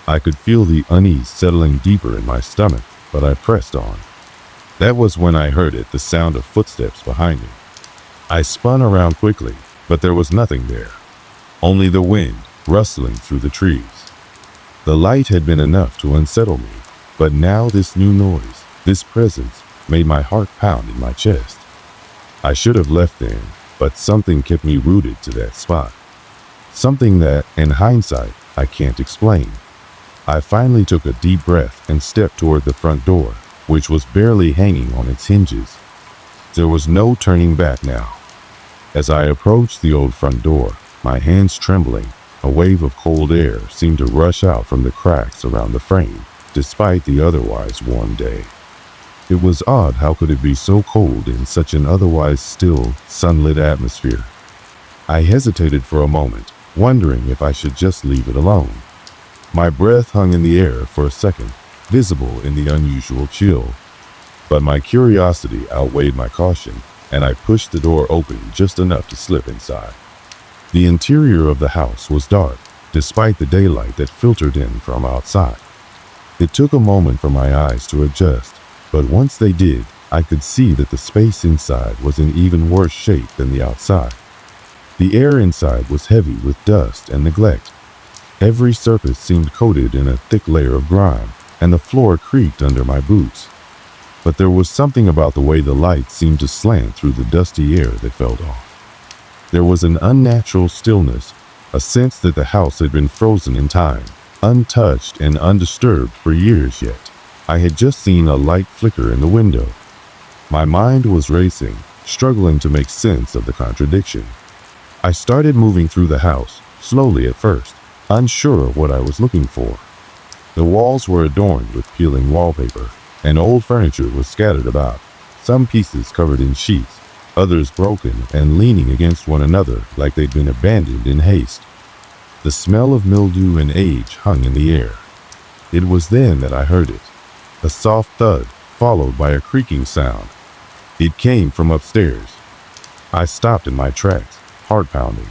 I could feel the unease settling deeper in my stomach, but I pressed on. That was when I heard it, the sound of footsteps behind me. I spun around quickly, but there was nothing there. Only the wind rustling through the trees. The light had been enough to unsettle me, but now this new noise, this presence, made my heart pound in my chest. I should have left then, but something kept me rooted to that spot. Something that, in hindsight, I can't explain. I finally took a deep breath and stepped toward the front door, which was barely hanging on its hinges. There was no turning back now. As I approached the old front door, my hands trembling, a wave of cold air seemed to rush out from the cracks around the frame, despite the otherwise warm day. It was odd how could it be so cold in such an otherwise still, sunlit atmosphere. I hesitated for a moment, wondering if I should just leave it alone. My breath hung in the air for a second, visible in the unusual chill. But my curiosity outweighed my caution, and I pushed the door open just enough to slip inside. The interior of the house was dark, despite the daylight that filtered in from outside. It took a moment for my eyes to adjust, but once they did, I could see that the space inside was in even worse shape than the outside. The air inside was heavy with dust and neglect. Every surface seemed coated in a thick layer of grime, and the floor creaked under my boots. But there was something about the way the light seemed to slant through the dusty air that felt off. There was an unnatural stillness, a sense that the house had been frozen in time, untouched and undisturbed for years yet. I had just seen a light flicker in the window. My mind was racing, struggling to make sense of the contradiction. I started moving through the house, slowly at first, unsure of what I was looking for. The walls were adorned with peeling wallpaper, and old furniture was scattered about, some pieces covered in sheets, others broken and leaning against one another like they'd been abandoned in haste. The smell of mildew and age hung in the air. It was then that I heard it, a soft thud followed by a creaking sound. It came from upstairs. I stopped in my tracks, heart pounding.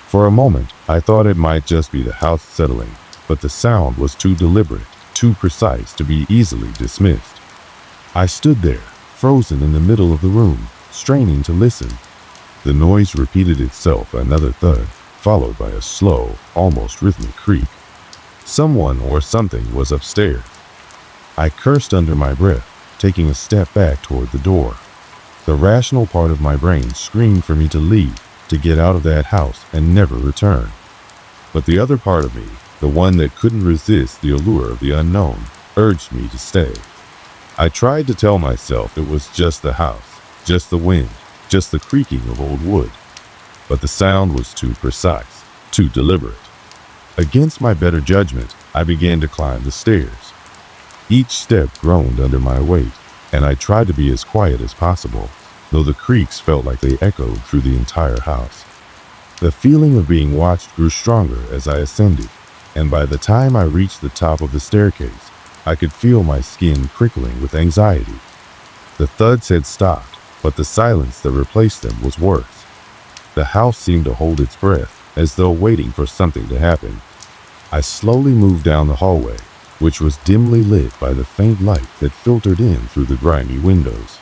For a moment, I thought it might just be the house settling, but the sound was too deliberate, too precise to be easily dismissed. I stood there, frozen in the middle of the room, straining to listen. The noise repeated itself, another thud, followed by a slow, almost rhythmic creak. Someone or something was upstairs. I cursed under my breath, taking a step back toward the door. The rational part of my brain screamed for me to leave, to get out of that house and never return. But the other part of me, the one that couldn't resist the allure of the unknown, urged me to stay. I tried to tell myself it was just the house, just the wind, just the creaking of old wood. But the sound was too precise, too deliberate. Against my better judgment, I began to climb the stairs. Each step groaned under my weight, and I tried to be as quiet as possible, though the creaks felt like they echoed through the entire house. The feeling of being watched grew stronger as I ascended, and by the time I reached the top of the staircase, I could feel my skin prickling with anxiety. The thuds had stopped, but the silence that replaced them was worse. The house seemed to hold its breath, as though waiting for something to happen. I slowly moved down the hallway, which was dimly lit by the faint light that filtered in through the grimy windows.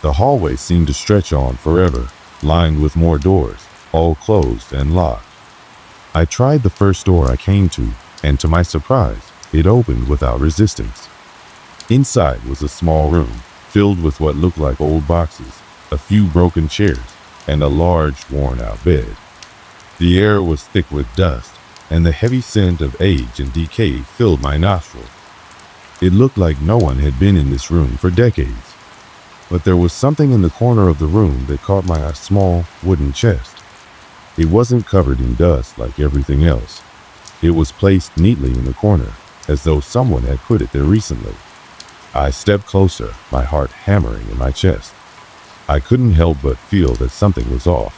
The hallway seemed to stretch on forever, lined with more doors, all closed and locked. I tried the first door I came to, and to my surprise, it opened without resistance. Inside was a small room, filled with what looked like old boxes, a few broken chairs, and a large, worn-out bed. The air was thick with dust, and the heavy scent of age and decay filled my nostrils. It looked like no one had been in this room for decades. But there was something in the corner of the room that caught my eye: a small, wooden chest. It wasn't covered in dust like everything else. It was placed neatly in the corner, as though someone had put it there recently. I stepped closer, my heart hammering in my chest. I couldn't help but feel that something was off.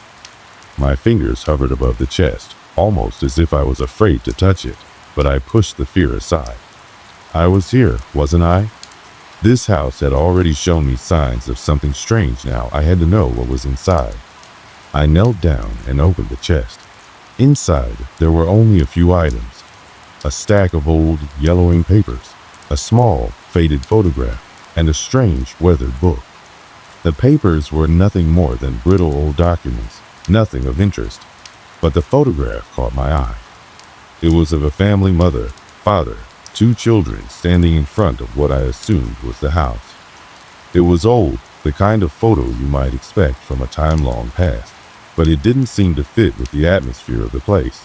My fingers hovered above the chest, almost as if I was afraid to touch it, but I pushed the fear aside. I was here, wasn't I? This house had already shown me signs of something strange. Now I had to know what was inside. I knelt down and opened the chest. Inside, there were only a few items: a stack of old, yellowing papers, a small, faded photograph, and a strange, weathered book. The papers were nothing more than brittle old documents, nothing of interest, but the photograph caught my eye. It was of a family: mother, father, 2 children standing in front of what I assumed was the house. It was old, the kind of photo you might expect from a time long past, but it didn't seem to fit with the atmosphere of the place.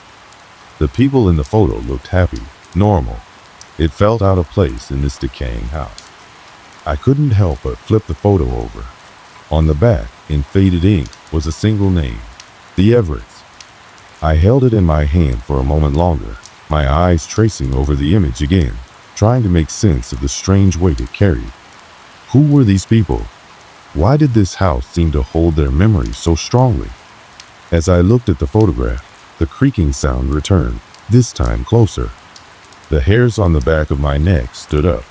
The people in the photo looked happy, normal. It felt out of place in this decaying house. I couldn't help but flip the photo over. On the back, in faded ink, was a single name: the Everetts. I held it in my hand for a moment longer, my eyes tracing over the image again, trying to make sense of the strange weight it carried. Who were these people? Why did this house seem to hold their memories so strongly? As I looked at the photograph, the creaking sound returned, this time closer. The hairs on the back of my neck stood up.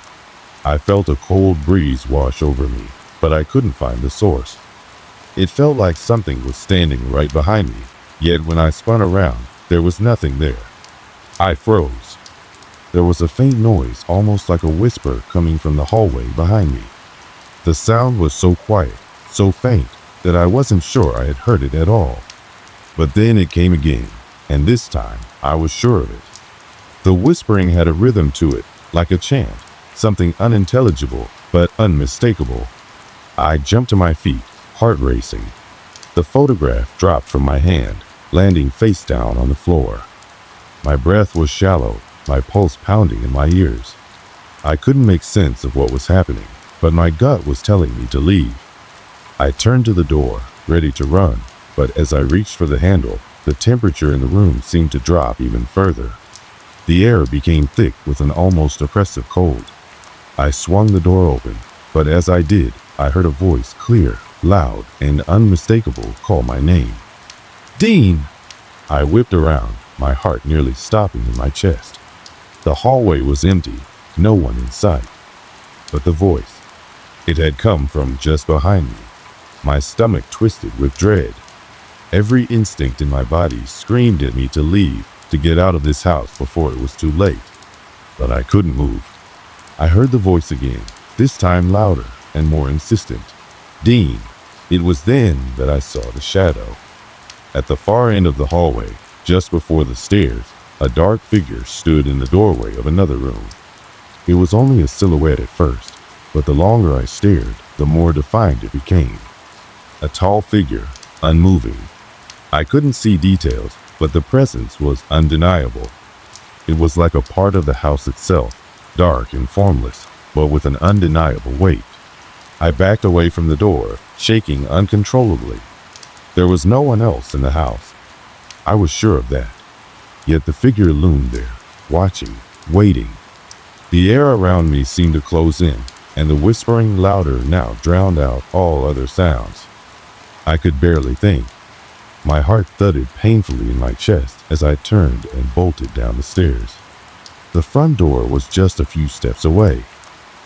I felt a cold breeze wash over me, but I couldn't find the source. It felt like something was standing right behind me, yet when I spun around, there was nothing there. I froze. There was a faint noise, almost like a whisper, coming from the hallway behind me. The sound was so quiet, so faint, that I wasn't sure I had heard it at all. But then it came again, and this time I was sure of it. The whispering had a rhythm to it, like a chant, something unintelligible but unmistakable. I jumped to my feet, heart racing. The photograph dropped from my hand, landing face down on the floor. My breath was shallow, my pulse pounding in my ears. I couldn't make sense of what was happening, but my gut was telling me to leave. I turned to the door, ready to run, but as I reached for the handle, the temperature in the room seemed to drop even further. The air became thick with an almost oppressive cold. I swung the door open, but as I did, I heard a voice, clear, loud, and unmistakable, call my name. "Dean!" I whipped around, my heart nearly stopping in my chest. The hallway was empty, no one in sight. But the voice, it had come from just behind me. My stomach twisted with dread. Every instinct in my body screamed at me to leave, to get out of this house before it was too late. But I couldn't move. I heard the voice again, this time louder and more insistent. "Dean." It was then that I saw the shadow. At the far end of the hallway, just before the stairs, a dark figure stood in the doorway of another room. It was only a silhouette at first, but the longer I stared, the more defined it became. A tall figure, unmoving. I couldn't see details, but the presence was undeniable. It was like a part of the house itself, dark and formless, but with an undeniable weight. I backed away from the door, shaking uncontrollably. There was no one else in the house. I was sure of that. Yet the figure loomed there, watching, waiting. The air around me seemed to close in, and the whispering louder now drowned out all other sounds. I could barely think. My heart thudded painfully in my chest as I turned and bolted down the stairs. The front door was just a few steps away.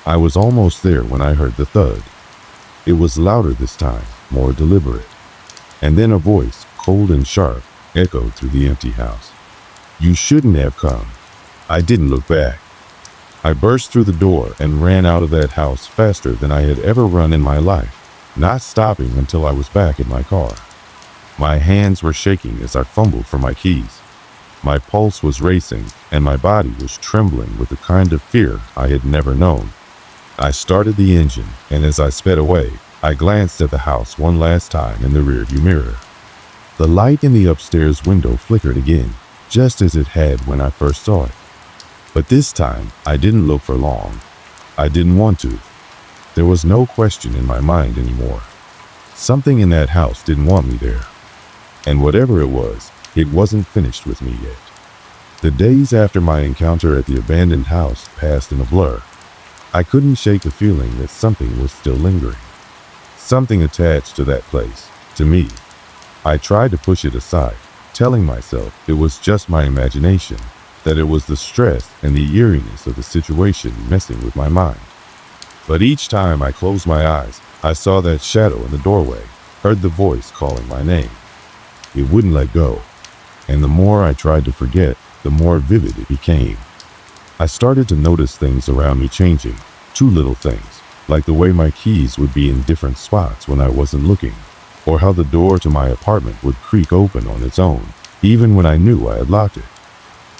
I was almost there when I heard the thud. It was louder this time, more deliberate. And then a voice, cold and sharp, echoed through the empty house. "You shouldn't have come." I didn't look back. I burst through the door and ran out of that house faster than I had ever run in my life, not stopping until I was back in my car. My hands were shaking as I fumbled for my keys. My pulse was racing, and my body was trembling with the kind of fear I had never known. I started the engine, and as I sped away, I glanced at the house one last time in the rearview mirror. The light in the upstairs window flickered again, just as it had when I first saw it. But this time, I didn't look for long. I didn't want to. There was no question in my mind anymore. Something in that house didn't want me there. And whatever it was, it wasn't finished with me yet. The days after my encounter at the abandoned house passed in a blur. I couldn't shake the feeling that something was still lingering. Something attached to that place, to me. I tried to push it aside, telling myself it was just my imagination, that it was the stress and the eeriness of the situation messing with my mind. But each time I closed my eyes, I saw that shadow in the doorway, heard the voice calling my name. It wouldn't let go, and the more I tried to forget, the more vivid it became. I started to notice things around me changing, two little things, like the way my keys would be in different spots when I wasn't looking, or how the door to my apartment would creak open on its own, even when I knew I had locked it.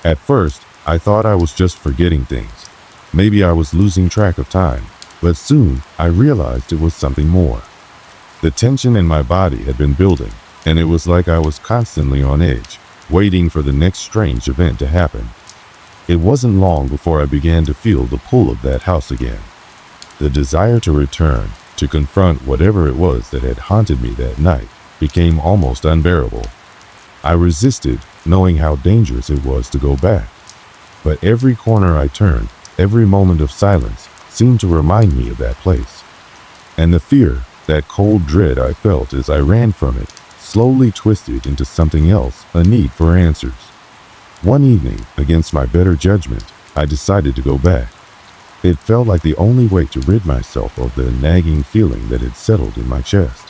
At first, I thought I was just forgetting things. Maybe I was losing track of time, but soon I realized it was something more. The tension in my body had been building, and it was like I was constantly on edge, waiting for the next strange event to happen. It wasn't long before I began to feel the pull of that house again. The desire to return, to confront whatever it was that had haunted me that night, became almost unbearable. I resisted, knowing how dangerous it was to go back. But every corner I turned, every moment of silence, seemed to remind me of that place. And the fear, that cold dread I felt as I ran from it, slowly twisted into something else, a need for answers. One evening, against my better judgment, I decided to go back. It felt like the only way to rid myself of the nagging feeling that had settled in my chest.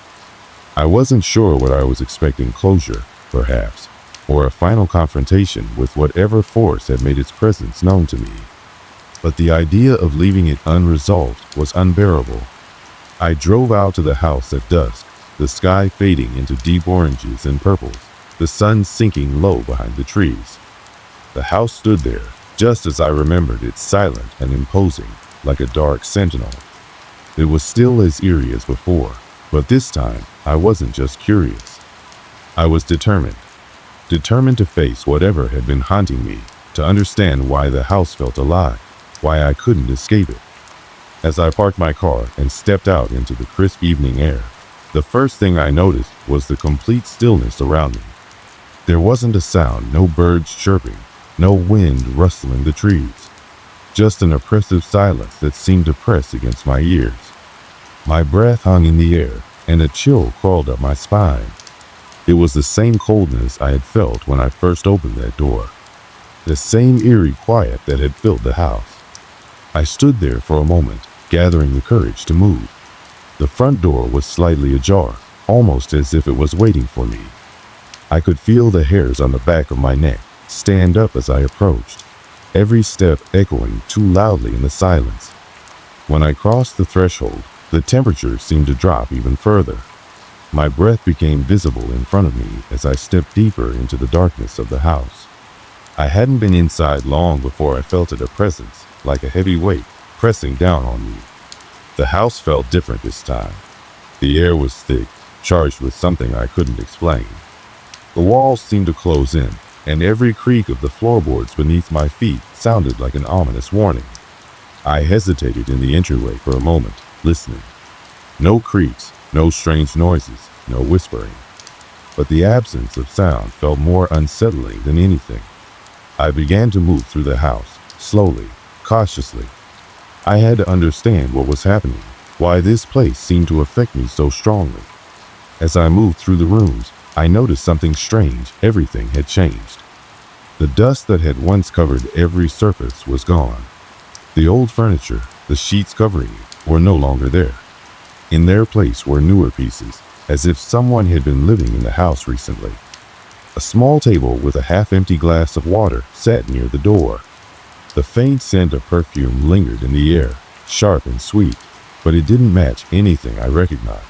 I wasn't sure what I was expecting: closure, perhaps, or a final confrontation with whatever force had made its presence known to me. But the idea of leaving it unresolved was unbearable. I drove out to the house at dusk, the sky fading into deep oranges and purples, the sun sinking low behind the trees. The house stood there, just as I remembered it, silent and imposing, like a dark sentinel. It was still as eerie as before, but this time I wasn't just curious. I was determined to face whatever had been haunting me, to understand why the house felt alive, why I couldn't escape it. As I parked my car and stepped out into the crisp evening air, the first thing I noticed was the complete stillness around me. There wasn't a sound, no birds chirping, no wind rustling the trees, just an oppressive silence that seemed to press against my ears. My breath hung in the air, and a chill crawled up my spine. It was the same coldness I had felt when I first opened that door, the same eerie quiet that had filled the house. I stood there for a moment, gathering the courage to move. The front door was slightly ajar, almost as if it was waiting for me. I could feel the hairs on the back of my neck stand up as I approached, every step echoing too loudly in the silence. When I crossed the threshold, the temperature seemed to drop even further. My breath became visible in front of me as I stepped deeper into the darkness of the house. I hadn't been inside long before I felt a presence, like a heavy weight, pressing down on me. The house felt different this time. The air was thick, charged with something I couldn't explain. The walls seemed to close in, and every creak of the floorboards beneath my feet sounded like an ominous warning. I hesitated in the entryway for a moment, listening. No creaks, no strange noises, no whispering. But the absence of sound felt more unsettling than anything. I began to move through the house, slowly, cautiously. I had to understand what was happening, why this place seemed to affect me so strongly. As I moved through the rooms, I noticed something strange. Everything had changed. The dust that had once covered every surface was gone. The old furniture, the sheets covering it, were no longer there. In their place were newer pieces, as if someone had been living in the house recently. A small table with a half-empty glass of water sat near the door. The faint scent of perfume lingered in the air, sharp and sweet, but it didn't match anything I recognized.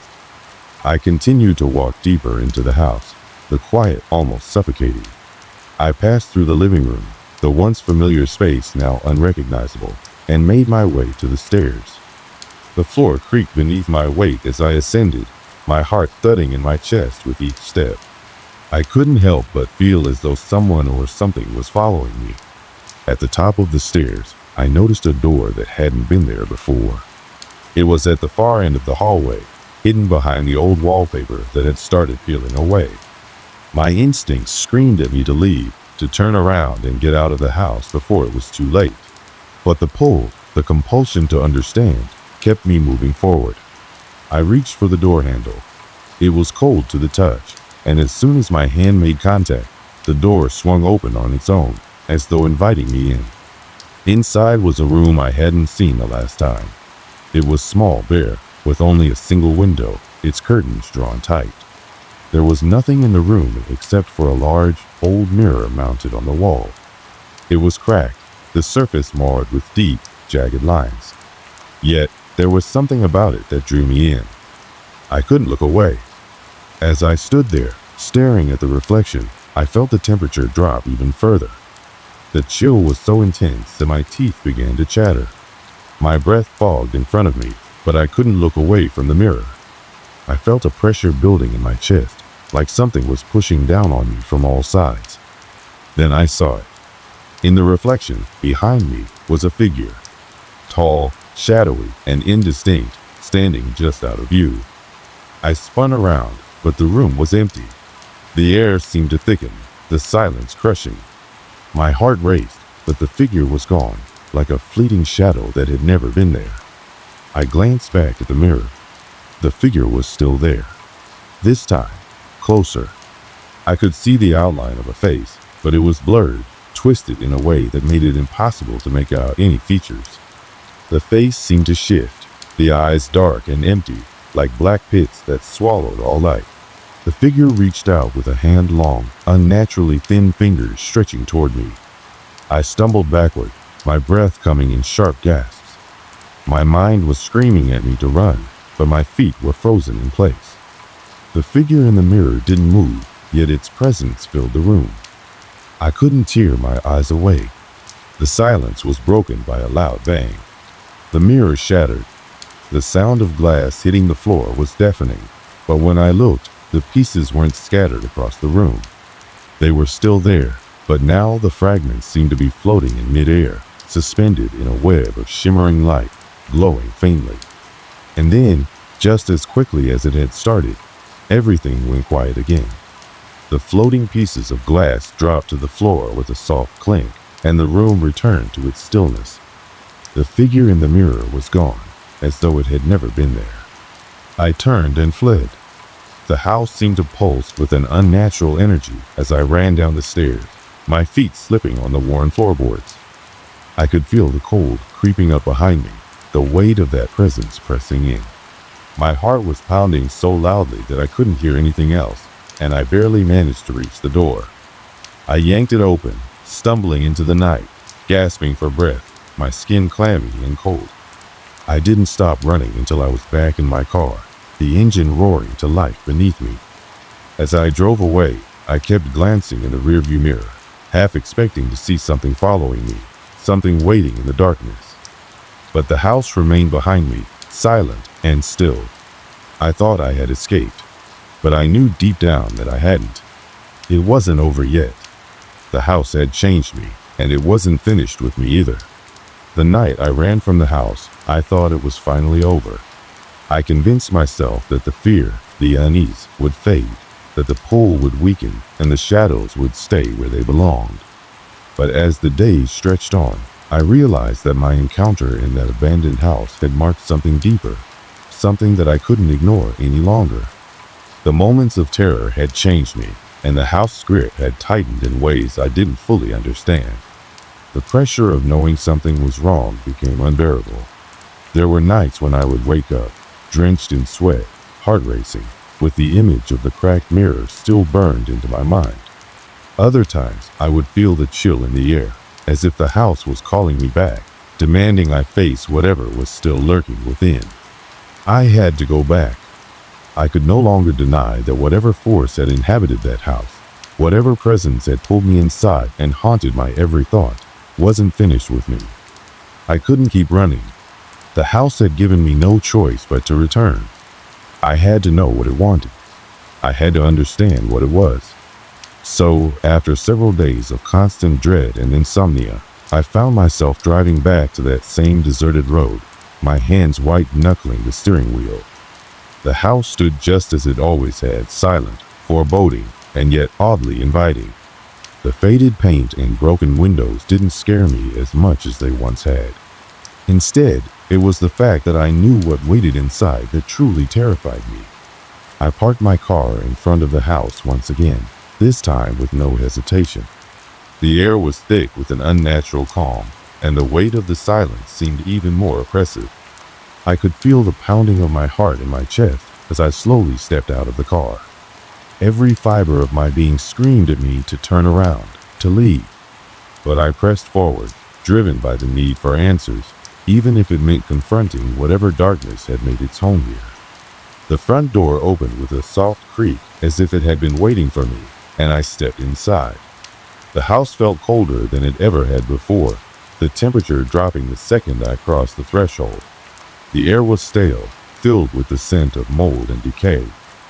I continued to walk deeper into the house, the quiet almost suffocating. I passed through the living room, the once familiar space now unrecognizable, and made my way to the stairs. The floor creaked beneath my weight as I ascended, my heart thudding in my chest with each step. I couldn't help but feel as though someone or something was following me. At the top of the stairs, I noticed a door that hadn't been there before. It was at the far end of the hallway, hidden behind the old wallpaper that had started peeling away. My instincts screamed at me to leave, to turn around and get out of the house before it was too late. But the pull, the compulsion to understand, kept me moving forward. I reached for the door handle. It was cold to the touch, and as soon as my hand made contact, the door swung open on its own, as though inviting me in. Inside was a room I hadn't seen the last time. It was small, bare, with only a single window, its curtains drawn tight. There was nothing in the room except for a large, old mirror mounted on the wall. It was cracked, the surface marred with deep, jagged lines. Yet, there was something about it that drew me in. I couldn't look away. As I stood there, staring at the reflection, I felt the temperature drop even further. The chill was so intense that my teeth began to chatter. My breath fogged in front of me, but I couldn't look away from the mirror. I felt a pressure building in my chest, like something was pushing down on me from all sides. Then I saw it. In the reflection, behind me, was a figure. Tall, shadowy, and indistinct, standing just out of view. I spun around, but the room was empty. The air seemed to thicken, the silence crushing. My heart raced, but the figure was gone, like a fleeting shadow that had never been there. I glanced back at the mirror. The figure was still there. This time, closer. I could see the outline of a face, but it was blurred, twisted in a way that made it impossible to make out any features. The face seemed to shift, the eyes dark and empty, like black pits that swallowed all light. The figure reached out with a hand-long, unnaturally thin fingers stretching toward me. I stumbled backward, my breath coming in sharp gasps. My mind was screaming at me to run, but my feet were frozen in place. The figure in the mirror didn't move, yet its presence filled the room. I couldn't tear my eyes away. The silence was broken by a loud bang. The mirror shattered. The sound of glass hitting the floor was deafening, but when I looked, the pieces weren't scattered across the room. They were still there, but now the fragments seemed to be floating in midair, suspended in a web of shimmering light, glowing faintly. And then, just as quickly as it had started, everything went quiet again. The floating pieces of glass dropped to the floor with a soft clink, and the room returned to its stillness. The figure in the mirror was gone, as though it had never been there. I turned and fled. The house seemed to pulse with an unnatural energy as I ran down the stairs, my feet slipping on the worn floorboards. I could feel the cold creeping up behind me, the weight of that presence pressing in. My heart was pounding so loudly that I couldn't hear anything else, and I barely managed to reach the door. I yanked it open, stumbling into the night, gasping for breath, my skin clammy and cold. I didn't stop running until I was back in my car, the engine roaring to life beneath me. As I drove away, I kept glancing in the rearview mirror, half expecting to see something following me, something waiting in the darkness. But the house remained behind me, silent and still. I thought I had escaped, but I knew deep down that I hadn't. It wasn't over yet. The house had changed me, and it wasn't finished with me either. The night I ran from the house, I thought it was finally over. I convinced myself that the fear, the unease, would fade, that the pull would weaken, and the shadows would stay where they belonged. But as the days stretched on, I realized that my encounter in that abandoned house had marked something deeper, something that I couldn't ignore any longer. The moments of terror had changed me, and the house grip had tightened in ways I didn't fully understand. The pressure of knowing something was wrong became unbearable. There were nights when I would wake up, drenched in sweat, heart racing, with the image of the cracked mirror still burned into my mind. Other times, I would feel the chill in the air, as if the house was calling me back, demanding I face whatever was still lurking within. I had to go back. I could no longer deny that whatever force had inhabited that house, whatever presence had pulled me inside and haunted my every thought, wasn't finished with me. I couldn't keep running. The house had given me no choice but to return. I had to know what it wanted. I had to understand what it was. So, after several days of constant dread and insomnia, I found myself driving back to that same deserted road, my hands white-knuckling the steering wheel. The house stood just as it always had, silent, foreboding, and yet oddly inviting. The faded paint and broken windows didn't scare me as much as they once had. Instead, it was the fact that I knew what waited inside that truly terrified me. I parked my car in front of the house once again, this time with no hesitation. The air was thick with an unnatural calm, and the weight of the silence seemed even more oppressive. I could feel the pounding of my heart in my chest as I slowly stepped out of the car. Every fiber of my being screamed at me to turn around, to leave. But I pressed forward, driven by the need for answers, even if it meant confronting whatever darkness had made its home here. The front door opened with a soft creak as if it had been waiting for me, and I stepped inside. The house felt colder than it ever had before, the temperature dropping the second I crossed the threshold. The air was stale, filled with the scent of mold and decay,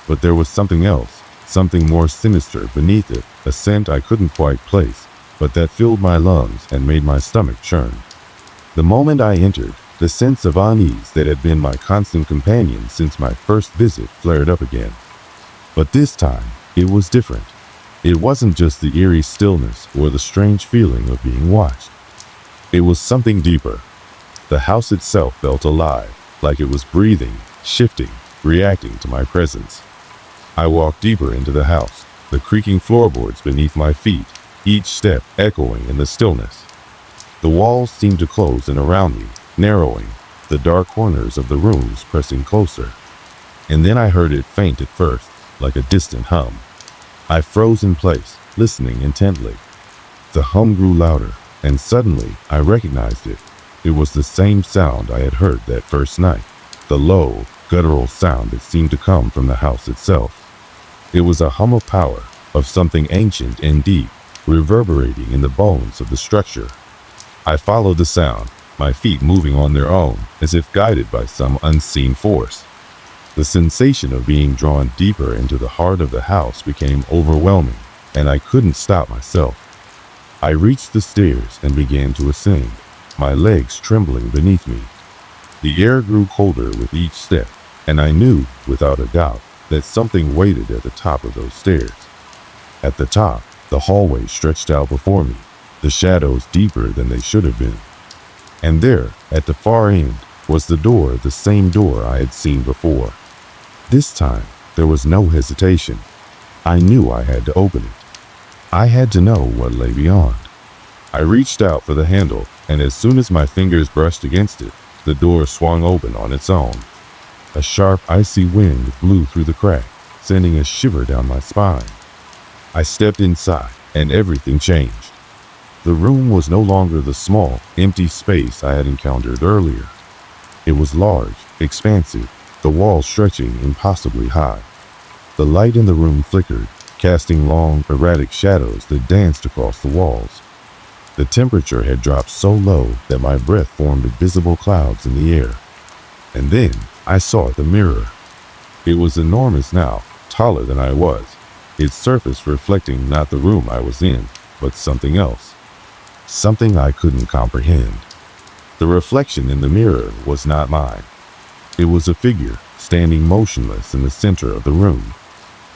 but there was something else, something more sinister beneath it, a scent I couldn't quite place, but that filled my lungs and made my stomach churn. The moment I entered, the sense of unease that had been my constant companion since my first visit flared up again. But this time, it was different. It wasn't just the eerie stillness or the strange feeling of being watched. It was something deeper. The house itself felt alive, like it was breathing, shifting, reacting to my presence. I walked deeper into the house, the creaking floorboards beneath my feet, each step echoing in the stillness. The walls seemed to close in around me, narrowing, the dark corners of the rooms pressing closer. And then I heard it faint at first, like a distant hum. I froze in place, listening intently. The hum grew louder, and suddenly I recognized it. It was the same sound I had heard that first night, the low, guttural sound that seemed to come from the house itself. It was a hum of power, of something ancient and deep, reverberating in the bones of the structure. I followed the sound, my feet moving on their own, as if guided by some unseen force. The sensation of being drawn deeper into the heart of the house became overwhelming, and I couldn't stop myself. I reached the stairs and began to ascend, my legs trembling beneath me. The air grew colder with each step, and I knew, without a doubt, that something waited at the top of those stairs. At the top, the hallway stretched out before me, the shadows deeper than they should have been. And there, at the far end, was the door, the same door I had seen before. This time, there was no hesitation. I knew I had to open it. I had to know what lay beyond. I reached out for the handle, and as soon as my fingers brushed against it, the door swung open on its own. A sharp, icy wind blew through the crack, sending a shiver down my spine. I stepped inside, and everything changed. The room was no longer the small, empty space I had encountered earlier. It was large, expansive, the walls stretching impossibly high. The light in the room flickered, casting long, erratic shadows that danced across the walls. The temperature had dropped so low that my breath formed invisible clouds in the air. And then I saw the mirror. It was enormous now, taller than I was, its surface reflecting not the room I was in, but something else. Something I couldn't comprehend. The reflection in the mirror was not mine. It was a figure, standing motionless in the center of the room.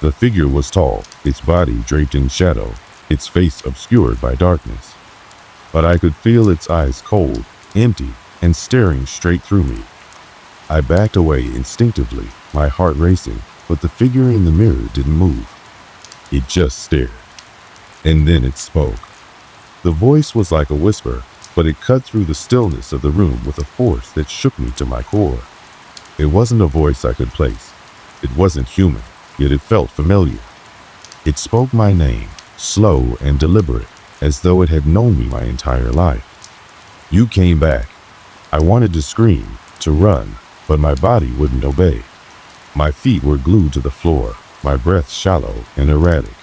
The figure was tall, its body draped in shadow, its face obscured by darkness. But I could feel its eyes cold, empty, and staring straight through me. I backed away instinctively, my heart racing, but the figure in the mirror didn't move. It just stared. And then it spoke. The voice was like a whisper, but it cut through the stillness of the room with a force that shook me to my core. It wasn't a voice I could place. It wasn't human, yet it felt familiar. It spoke my name, slow and deliberate, as though it had known me my entire life. "You came back." I wanted to scream, to run, but my body wouldn't obey. My feet were glued to the floor, my breath shallow and erratic.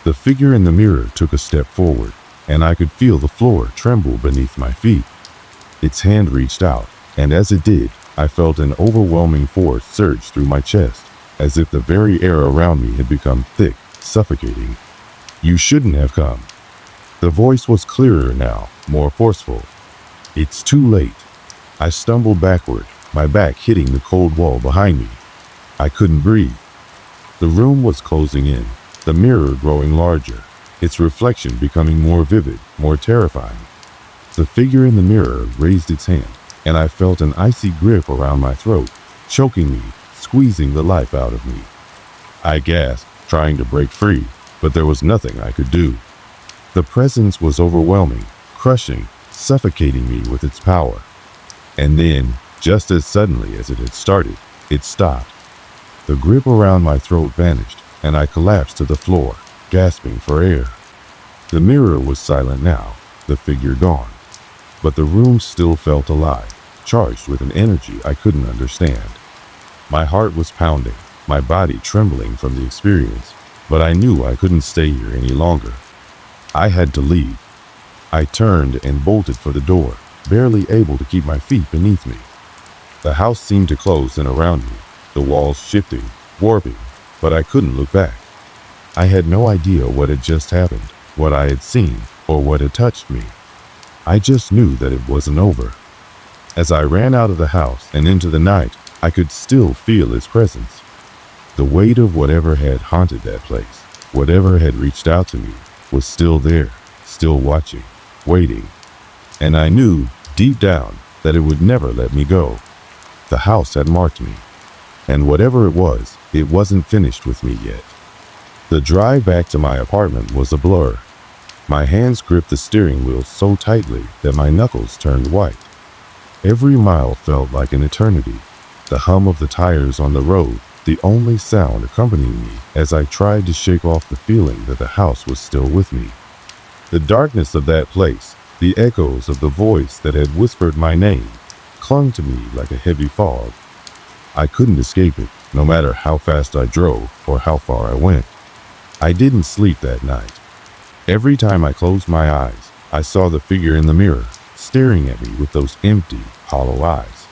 The figure in the mirror took a step forward, and I could feel the floor tremble beneath my feet. Its hand reached out, and as it did, I felt an overwhelming force surge through my chest, as if the very air around me had become thick, suffocating. "You shouldn't have come." The voice was clearer now, more forceful. "It's too late." I stumbled backward, my back hitting the cold wall behind me. I couldn't breathe. The room was closing in, the mirror growing larger, its reflection becoming more vivid, more terrifying. The figure in the mirror raised its hand, and I felt an icy grip around my throat, choking me, squeezing the life out of me. I gasped, trying to break free, but there was nothing I could do. The presence was overwhelming, crushing, suffocating me with its power. And then, just as suddenly as it had started, it stopped. The grip around my throat vanished, and I collapsed to the floor, gasping for air. The mirror was silent now, the figure gone. But the room still felt alive, charged with an energy I couldn't understand. My heart was pounding, my body trembling from the experience, but I knew I couldn't stay here any longer. I had to leave. I turned and bolted for the door, barely able to keep my feet beneath me. The house seemed to close in around me, the walls shifting, warping, but I couldn't look back. I had no idea what had just happened, what I had seen, or what had touched me. I just knew that it wasn't over. As I ran out of the house and into the night, I could still feel its presence. The weight of whatever had haunted that place, whatever had reached out to me, was still there, still watching, waiting. And I knew, deep down, that it would never let me go. The house had marked me. And whatever it wasn't finished with me yet. The drive back to my apartment was a blur. My hands gripped the steering wheel so tightly that my knuckles turned white. Every mile felt like an eternity. The hum of the tires on the road, the only sound accompanying me as I tried to shake off the feeling that the house was still with me. The darkness of that place, the echoes of the voice that had whispered my name, clung to me like a heavy fog. I couldn't escape it, no matter how fast I drove or how far I went. I didn't sleep that night. Every time I closed my eyes, I saw the figure in the mirror, staring at me with those empty, hollow eyes.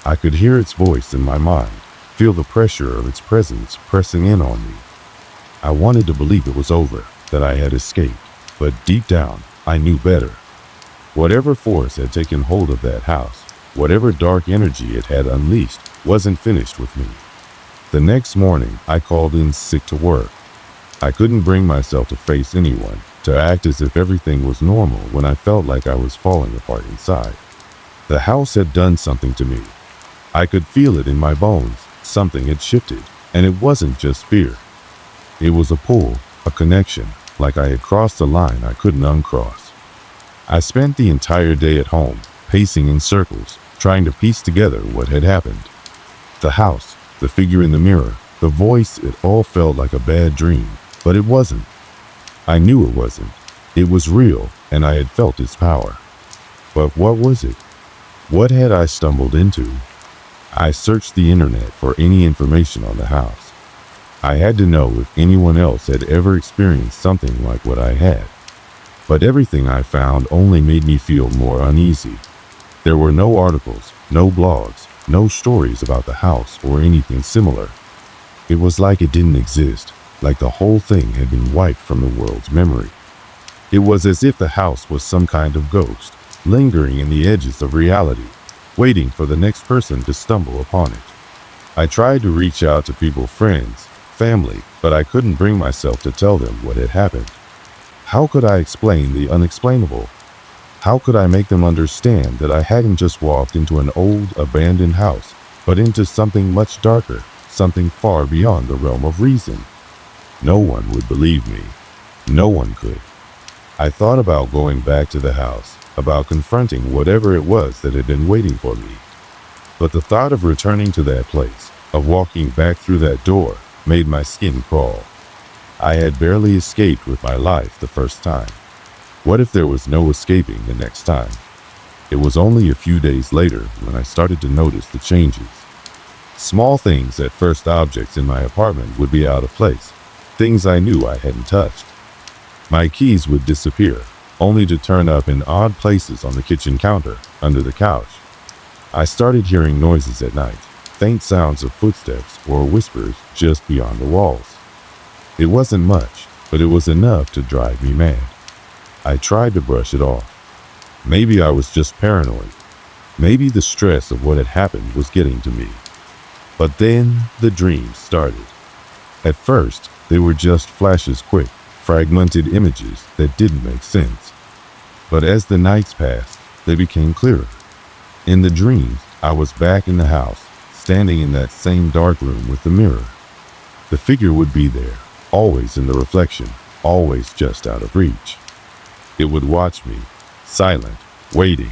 I could hear its voice in my mind, feel the pressure of its presence pressing in on me. I wanted to believe it was over, that I had escaped, but deep down, I knew better. Whatever force had taken hold of that house, whatever dark energy it had unleashed, wasn't finished with me. The next morning, I called in sick to work. I couldn't bring myself to face anyone, to act as if everything was normal when I felt like I was falling apart inside. The house had done something to me. I could feel it in my bones. Something had shifted, and it wasn't just fear. It was a pull, a connection, like I had crossed a line I couldn't uncross. I spent the entire day at home, pacing in circles, trying to piece together what had happened. The house, the figure in the mirror, the voice, it all felt like a bad dream, but it wasn't. I knew it wasn't. It was real, and I had felt its power. But what was it? What had I stumbled into? I searched the internet for any information on the house. I had to know if anyone else had ever experienced something like what I had. But everything I found only made me feel more uneasy. There were no articles, no blogs, no stories about the house or anything similar. It was like it didn't exist, like the whole thing had been wiped from the world's memory. It was as if the house was some kind of ghost, lingering in the edges of reality, waiting for the next person to stumble upon it. I tried to reach out to people, friends, family, but I couldn't bring myself to tell them what had happened. How could I explain the unexplainable? How could I make them understand that I hadn't just walked into an old, abandoned house, but into something much darker, something far beyond the realm of reason. No one would believe me. No one could. I thought about going back to the house, about confronting whatever it was that had been waiting for me. But the thought of returning to that place, of walking back through that door, made my skin crawl. I had barely escaped with my life the first time. What if there was no escaping the next time? It was only a few days later when I started to notice the changes. Small things at first, objects in my apartment would be out of place, things I knew I hadn't touched. My keys would disappear, only to turn up in odd places on the kitchen counter, under the couch. I started hearing noises at night, faint sounds of footsteps or whispers just beyond the walls. It wasn't much, but it was enough to drive me mad. I tried to brush it off. Maybe I was just paranoid. Maybe the stress of what had happened was getting to me. But then the dreams started. At first, they were just flashes, quick, fragmented images that didn't make sense. But as the nights passed, they became clearer. In the dreams, I was back in the house, standing in that same dark room with the mirror. The figure would be there, always in the reflection, always just out of reach. It would watch me, silent, waiting.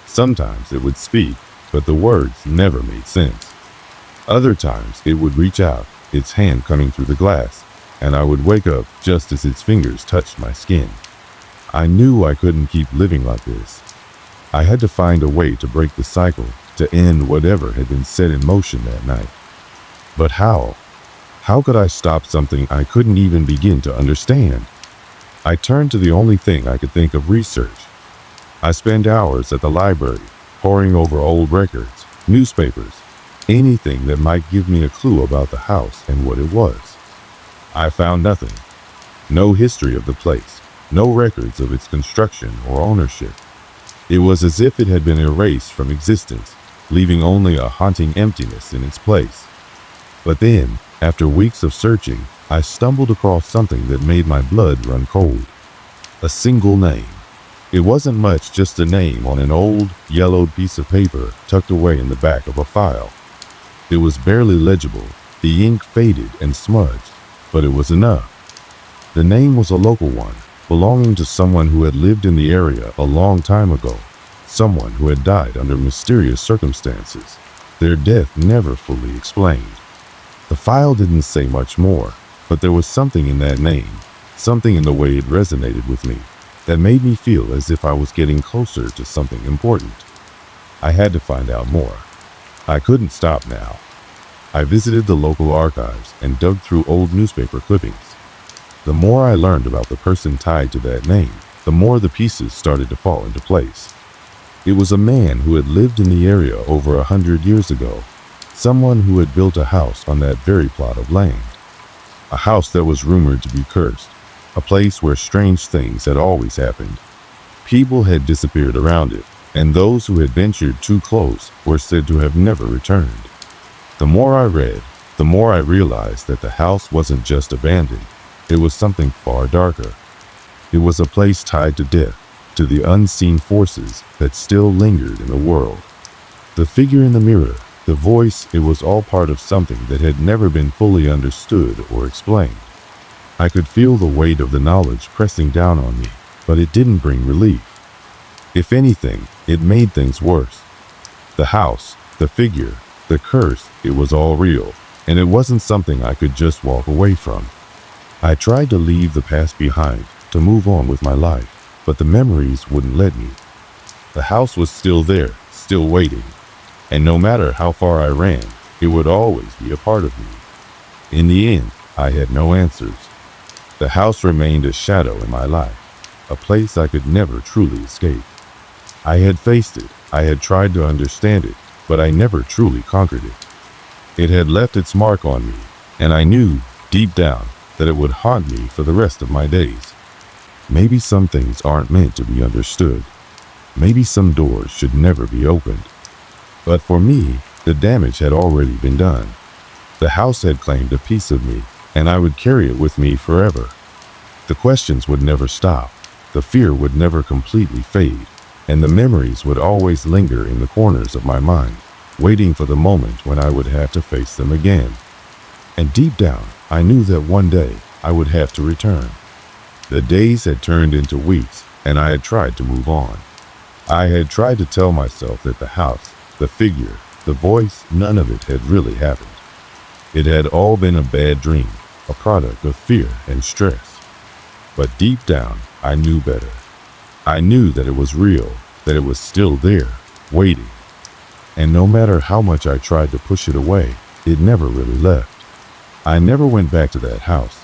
Sometimes it would speak, but the words never made sense. Other times it would reach out, its hand coming through the glass, and I would wake up just as its fingers touched my skin. I knew I couldn't keep living like this. I had to find a way to break the cycle, to end whatever had been set in motion that night. But how? How could I stop something I couldn't even begin to understand? I turned to the only thing I could think of: research. I spent hours at the library, poring over old records, newspapers, anything that might give me a clue about the house and what it was. I found nothing. No history of the place, no records of its construction or ownership. It was as if it had been erased from existence, leaving only a haunting emptiness in its place. But then, after weeks of searching, I stumbled across something that made my blood run cold. A single name. It wasn't much, just a name on an old, yellowed piece of paper tucked away in the back of a file. It was barely legible, the ink faded and smudged, but it was enough. The name was a local one, belonging to someone who had lived in the area a long time ago, someone who had died under mysterious circumstances, their death never fully explained. The file didn't say much more, but there was something in that name, something in the way it resonated with me, that made me feel as if I was getting closer to something important. I had to find out more. I couldn't stop now. I visited the local archives and dug through old newspaper clippings. The more I learned about the person tied to that name, the more the pieces started to fall into place. It was a man who had lived in the area over 100 years ago, someone who had built a house on that very plot of land. A house that was rumored to be cursed, a place where strange things had always happened. People had disappeared around it, and those who had ventured too close were said to have never returned. The more I read, the more I realized that the house wasn't just abandoned. It was something far darker. It was a place tied to death, to the unseen forces that still lingered in the world. The figure in the mirror, the voice, it was all part of something that had never been fully understood or explained. I could feel the weight of the knowledge pressing down on me, but it didn't bring relief. If anything, it made things worse. The house, the figure, the curse, it was all real, and it wasn't something I could just walk away from. I tried to leave the past behind, to move on with my life, but the memories wouldn't let me. The house was still there, still waiting, and no matter how far I ran, it would always be a part of me. In the end, I had no answers. The house remained a shadow in my life, a place I could never truly escape. I had faced it, I had tried to understand it, but I never truly conquered it. It had left its mark on me, and I knew, deep down, that it would haunt me for the rest of my days. Maybe some things aren't meant to be understood. Maybe some doors should never be opened. But for me, the damage had already been done. The house had claimed a piece of me, and I would carry it with me forever. The questions would never stop, the fear would never completely fade, and the memories would always linger in the corners of my mind. waiting for the moment when I would have to face them again. And deep down, I knew that one day I would have to return. The days had turned into weeks, and I had tried to move on. I had tried to tell myself that the house, the figure, the voice, none of it had really happened. It had all been a bad dream, a product of fear and stress. But deep down, I knew better. I knew that it was real, that it was still there, waiting. And no matter how much I tried to push it away, it never really left. I never went back to that house.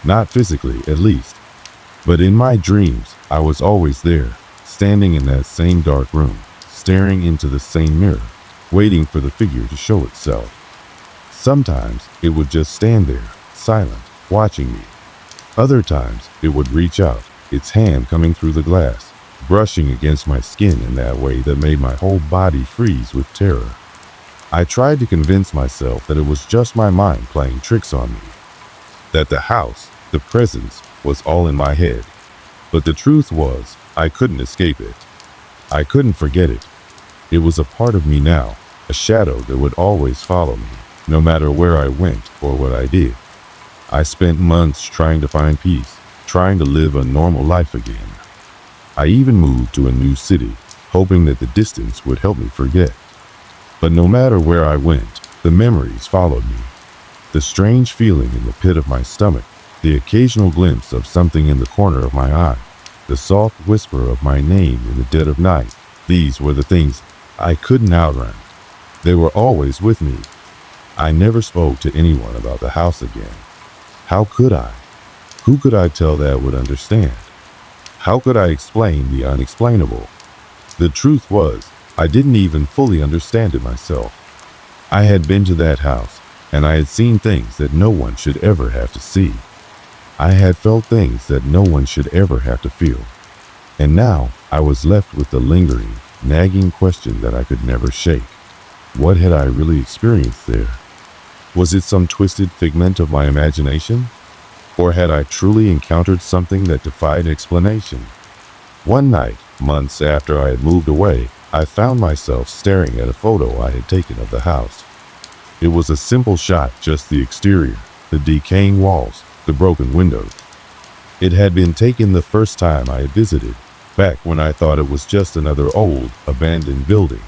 Not physically, at least. But in my dreams, I was always there, standing in that same dark room, staring into the same mirror, waiting for the figure to show itself. Sometimes it would just stand there, silent, watching me. Other times it would reach out, its hand coming through the glass, brushing against my skin in that way that made my whole body freeze with terror. I tried to convince myself that it was just my mind playing tricks on me, that the house, the presence, was all in my head. But the truth was, I couldn't escape it. I couldn't forget it. It was a part of me now, a shadow that would always follow me, no matter where I went or what I did. I spent months trying to find peace, trying to live a normal life again. I even moved to a new city, hoping that the distance would help me forget. But no matter where I went, the memories followed me. The strange feeling in the pit of my stomach, the occasional glimpse of something in the corner of my eye, the soft whisper of my name in the dead of night, these were the things I couldn't outrun. They were always with me. I never spoke to anyone about the house again. How could I? Who could I tell that would understand? How could I explain the unexplainable? The truth was, I didn't even fully understand it myself. I had been to that house, and I had seen things that no one should ever have to see. I had felt things that no one should ever have to feel. And now I was left with the lingering, nagging question that I could never shake. What had I really experienced there? Was it some twisted figment of my imagination? Or had I truly encountered something that defied explanation? One night, months after I had moved away, I found myself staring at a photo I had taken of the house. It was a simple shot, just the exterior, the decaying walls, the broken windows. It had been taken the first time I had visited, back when I thought it was just another old, abandoned building.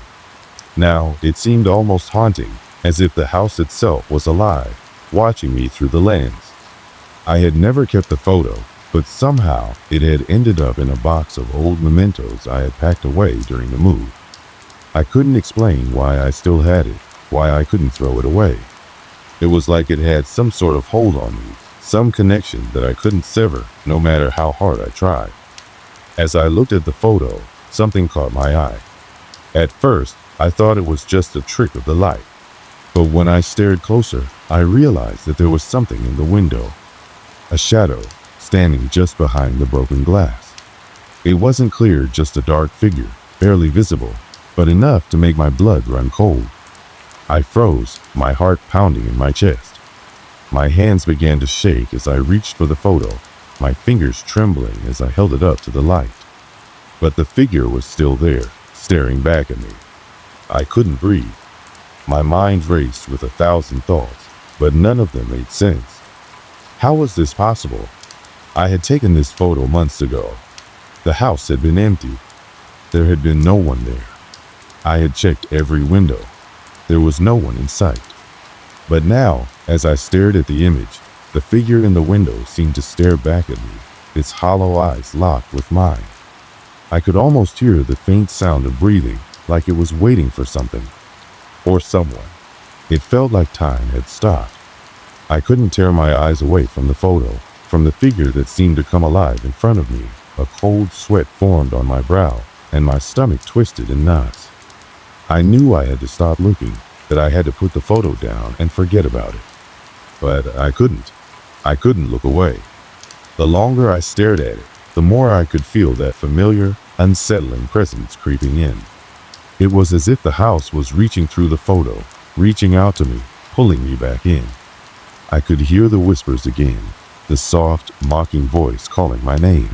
Now, it seemed almost haunting, as if the house itself was alive, watching me through the lens. I had never kept the photo, but somehow it had ended up in a box of old mementos I had packed away during the move. I couldn't explain why I still had it, why I couldn't throw it away. It was like it had some sort of hold on me, some connection that I couldn't sever, no matter how hard I tried. As I looked at the photo, something caught my eye. At first, I thought it was just a trick of the light. But when I stared closer, I realized that there was something in the window. A shadow, standing just behind the broken glass. It wasn't clear, just a dark figure, barely visible, but enough to make my blood run cold. I froze, my heart pounding in my chest. My hands began to shake as I reached for the photo, my fingers trembling as I held it up to the light. But the figure was still there, staring back at me. I couldn't breathe. My mind raced with 1,000 thoughts, but none of them made sense. How was this possible? I had taken this photo months ago. The house had been empty. There had been no one there. I had checked every window. There was no one in sight. But now, as I stared at the image, the figure in the window seemed to stare back at me, its hollow eyes locked with mine. I could almost hear the faint sound of breathing, like it was waiting for something. Or someone. It felt like time had stopped. I couldn't tear my eyes away from the photo, from the figure that seemed to come alive in front of me. A cold sweat formed on my brow, and my stomach twisted in knots. I knew I had to stop looking, that I had to put the photo down and forget about it. But I couldn't. I couldn't look away. The longer I stared at it, the more I could feel that familiar, unsettling presence creeping in. It was as if the house was reaching through the photo, reaching out to me, pulling me back in. I could hear the whispers again, the soft, mocking voice calling my name.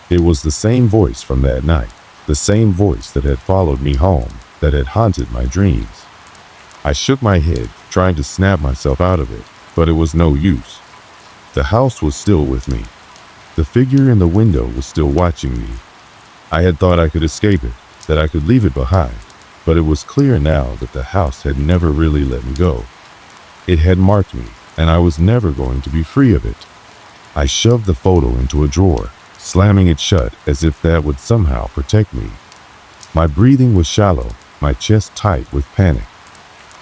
It was the same voice from that night, the same voice that had followed me home, that had haunted my dreams. I shook my head, trying to snap myself out of it, but it was no use. The house was still with me. The figure in the window was still watching me. I had thought I could escape it, that I could leave it behind, but it was clear now that the house had never really let me go. It had marked me, and I was never going to be free of it. I shoved the photo into a drawer, slamming it shut as if that would somehow protect me. My breathing was shallow, my chest tight with panic.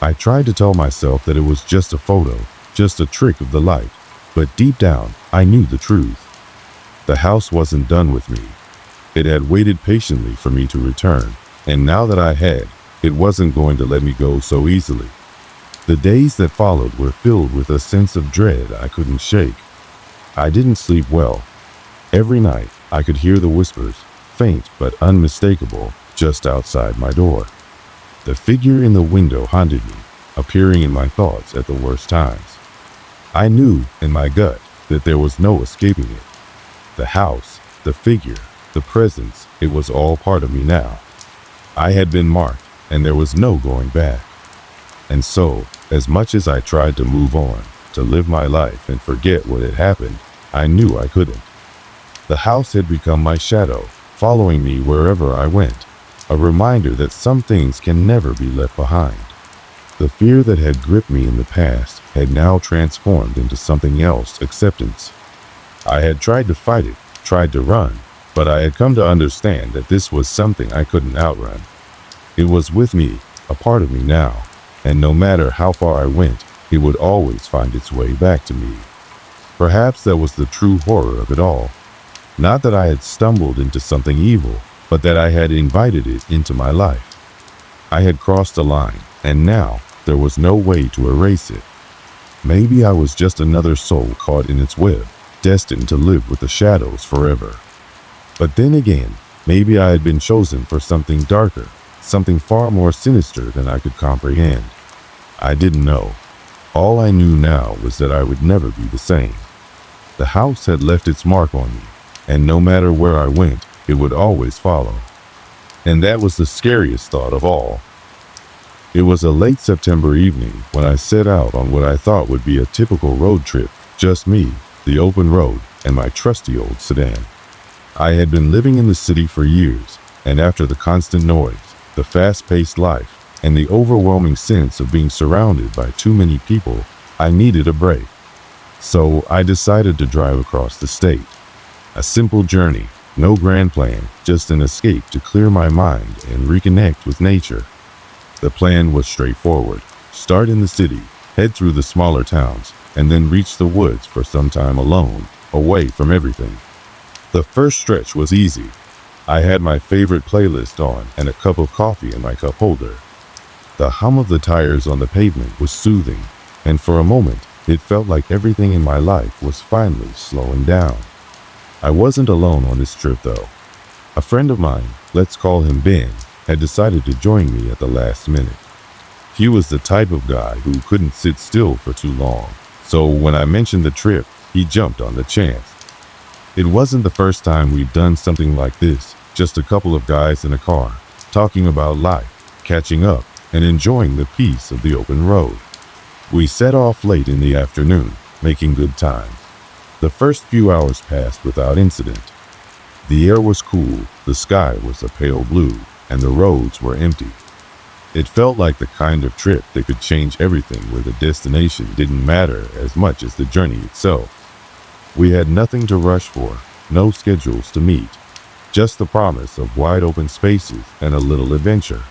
I tried to tell myself that it was just a photo, just a trick of the light, but deep down, I knew the truth. The house wasn't done with me. It had waited patiently for me to return, and now that I had, it wasn't going to let me go so easily. The days that followed were filled with a sense of dread I couldn't shake. I didn't sleep well. Every night, I could hear the whispers, faint but unmistakable, just outside my door. The figure in the window haunted me, appearing in my thoughts at the worst times. I knew, in my gut, that there was no escaping it. The house, the figure, the presence, it was all part of me now. I had been marked, and there was no going back. And so, as much as I tried to move on, to live my life and forget what had happened, I knew I couldn't. The house had become my shadow, following me wherever I went, a reminder that some things can never be left behind. The fear that had gripped me in the past had now transformed into something else, acceptance. I had tried to fight it, tried to run, but I had come to understand that this was something I couldn't outrun. It was with me, a part of me now, and no matter how far I went, it would always find its way back to me. Perhaps that was the true horror of it all. Not that I had stumbled into something evil, but that I had invited it into my life. I had crossed a line, and now there was no way to erase it. Maybe I was just another soul caught in its web, destined to live with the shadows forever. But then again, maybe I had been chosen for something darker, something far more sinister than I could comprehend. I didn't know. All I knew now was that I would never be the same. The house had left its mark on me, and no matter where I went, it would always follow. And that was the scariest thought of all. It was a late September evening when I set out on what I thought would be a typical road trip, just me, the open road, and my trusty old sedan. I had been living in the city for years, and after the constant noise, the fast-paced life, and the overwhelming sense of being surrounded by too many people, I needed a break. So I decided to drive across the state. A simple journey, no grand plan, just an escape to clear my mind and reconnect with nature. The plan was straightforward. Start in the city, head through the smaller towns, and then reach the woods for some time alone, away from everything. The first stretch was easy. I had my favorite playlist on and a cup of coffee in my cup holder. The hum of the tires on the pavement was soothing, and for a moment, it felt like everything in my life was finally slowing down. I wasn't alone on this trip though. A friend of mine, let's call him Ben, had decided to join me at the last minute. He was the type of guy who couldn't sit still for too long, so when I mentioned the trip, he jumped on the chance. It wasn't the first time we'd done something like this, just a couple of guys in a car, talking about life, catching up, and enjoying the peace of the open road. We set off late in the afternoon, making good time. The first few hours passed without incident. The air was cool, the sky was a pale blue, and the roads were empty. It felt like the kind of trip that could change everything where the destination didn't matter as much as the journey itself. We had nothing to rush for, no schedules to meet, just the promise of wide open spaces and a little adventure.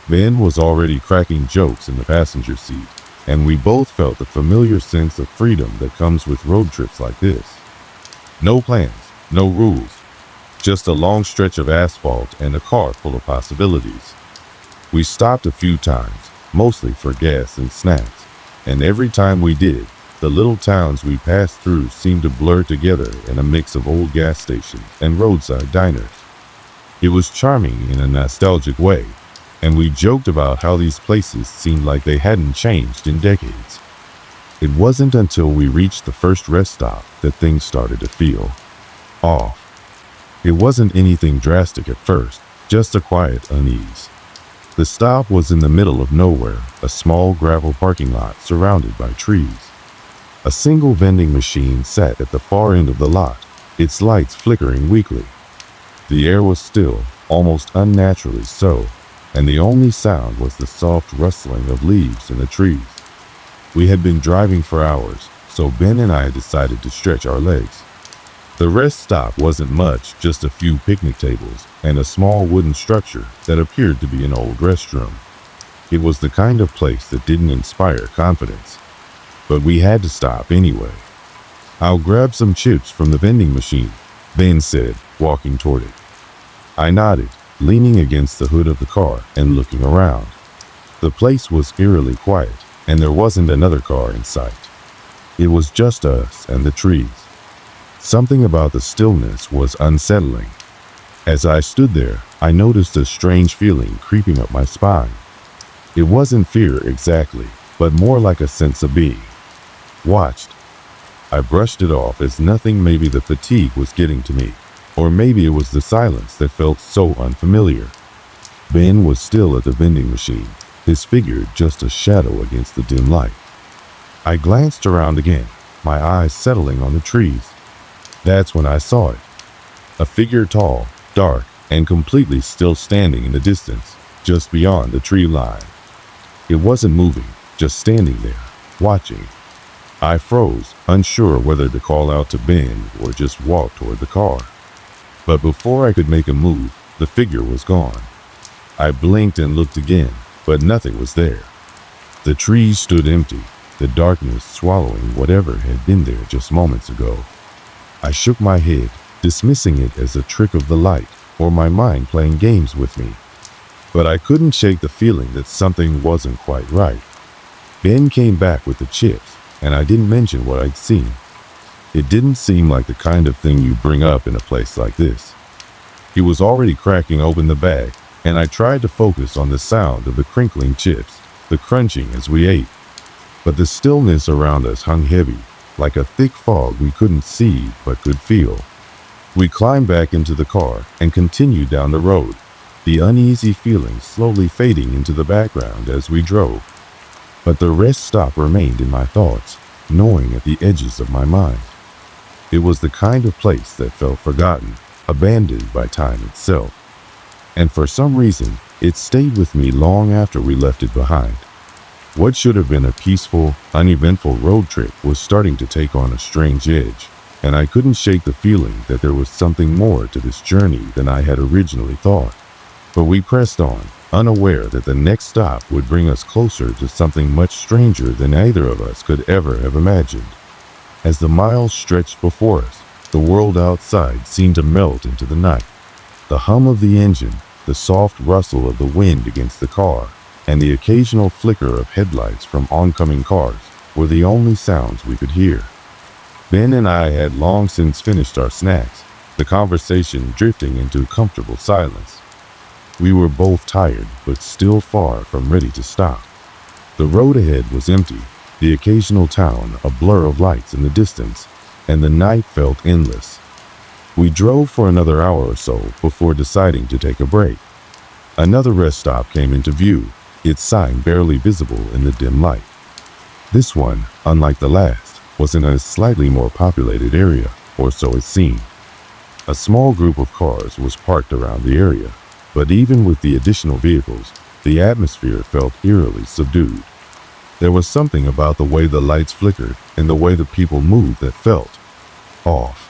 Ben was already cracking jokes in the passenger seat, and we both felt the familiar sense of freedom that comes with road trips like this. No plans, no rules, just a long stretch of asphalt and a car full of possibilities. We stopped a few times, mostly for gas and snacks, and every time we did, the little towns we passed through seemed to blur together in a mix of old gas stations and roadside diners. It was charming in a nostalgic way, and we joked about how these places seemed like they hadn't changed in decades. It wasn't until we reached the first rest stop that things started to feel off. It wasn't anything drastic at first, just a quiet unease. The stop was in the middle of nowhere, a small gravel parking lot surrounded by trees. A single vending machine sat at the far end of the lot, its lights flickering weakly. The air was still, almost unnaturally so, and the only sound was the soft rustling of leaves in the trees. We had been driving for hours, so Ben and I decided to stretch our legs. The rest stop wasn't much, just a few picnic tables and a small wooden structure that appeared to be an old restroom. It was the kind of place that didn't inspire confidence. But we had to stop anyway. "I'll grab some chips from the vending machine," Ben said, walking toward it. I nodded, leaning against the hood of the car and looking around. The place was eerily quiet, and there wasn't another car in sight. It was just us and the trees. Something about the stillness was unsettling. As I stood there, I noticed a strange feeling creeping up my spine. It wasn't fear exactly, but more like a sense of being watched. I brushed it off as nothing. Maybe the fatigue was getting to me, or maybe it was the silence that felt so unfamiliar. Ben was still at the vending machine, his figure just a shadow against the dim light. I glanced around again, my eyes settling on the trees. That's when I saw it. A figure tall, dark, and completely still standing in the distance, just beyond the tree line. It wasn't moving, just standing there, watching. I froze, unsure whether to call out to Ben or just walk toward the car. But before I could make a move, the figure was gone. I blinked and looked again, but nothing was there. The trees stood empty, the darkness swallowing whatever had been there just moments ago. I shook my head, dismissing it as a trick of the light or my mind playing games with me. But I couldn't shake the feeling that something wasn't quite right. Ben came back with the chips, and I didn't mention what I'd seen. It didn't seem like the kind of thing you bring up in a place like this. He was already cracking open the bag, and I tried to focus on the sound of the crinkling chips, the crunching as we ate. But the stillness around us hung heavy, like a thick fog we couldn't see but could feel. We climbed back into the car and continued down the road, the uneasy feeling slowly fading into the background as we drove. But the rest stop remained in my thoughts, gnawing at the edges of my mind. It was the kind of place that felt forgotten, abandoned by time itself. And for some reason, it stayed with me long after we left it behind. What should have been a peaceful, uneventful road trip was starting to take on a strange edge, and I couldn't shake the feeling that there was something more to this journey than I had originally thought. But we pressed on, unaware that the next stop would bring us closer to something much stranger than either of us could ever have imagined. As the miles stretched before us, the world outside seemed to melt into the night. The hum of the engine, the soft rustle of the wind against the car, and the occasional flicker of headlights from oncoming cars were the only sounds we could hear. Ben and I had long since finished our snacks, the conversation drifting into comfortable silence. We were both tired, but still far from ready to stop. The road ahead was empty, the occasional town a blur of lights in the distance, and the night felt endless. We drove for another hour or so before deciding to take a break. Another rest stop came into view, its sign barely visible in the dim light. This one, unlike the last, was in a slightly more populated area, or so it seemed. A small group of cars was parked around the area, but even with the additional vehicles, the atmosphere felt eerily subdued. There was something about the way the lights flickered and the way the people moved that felt off.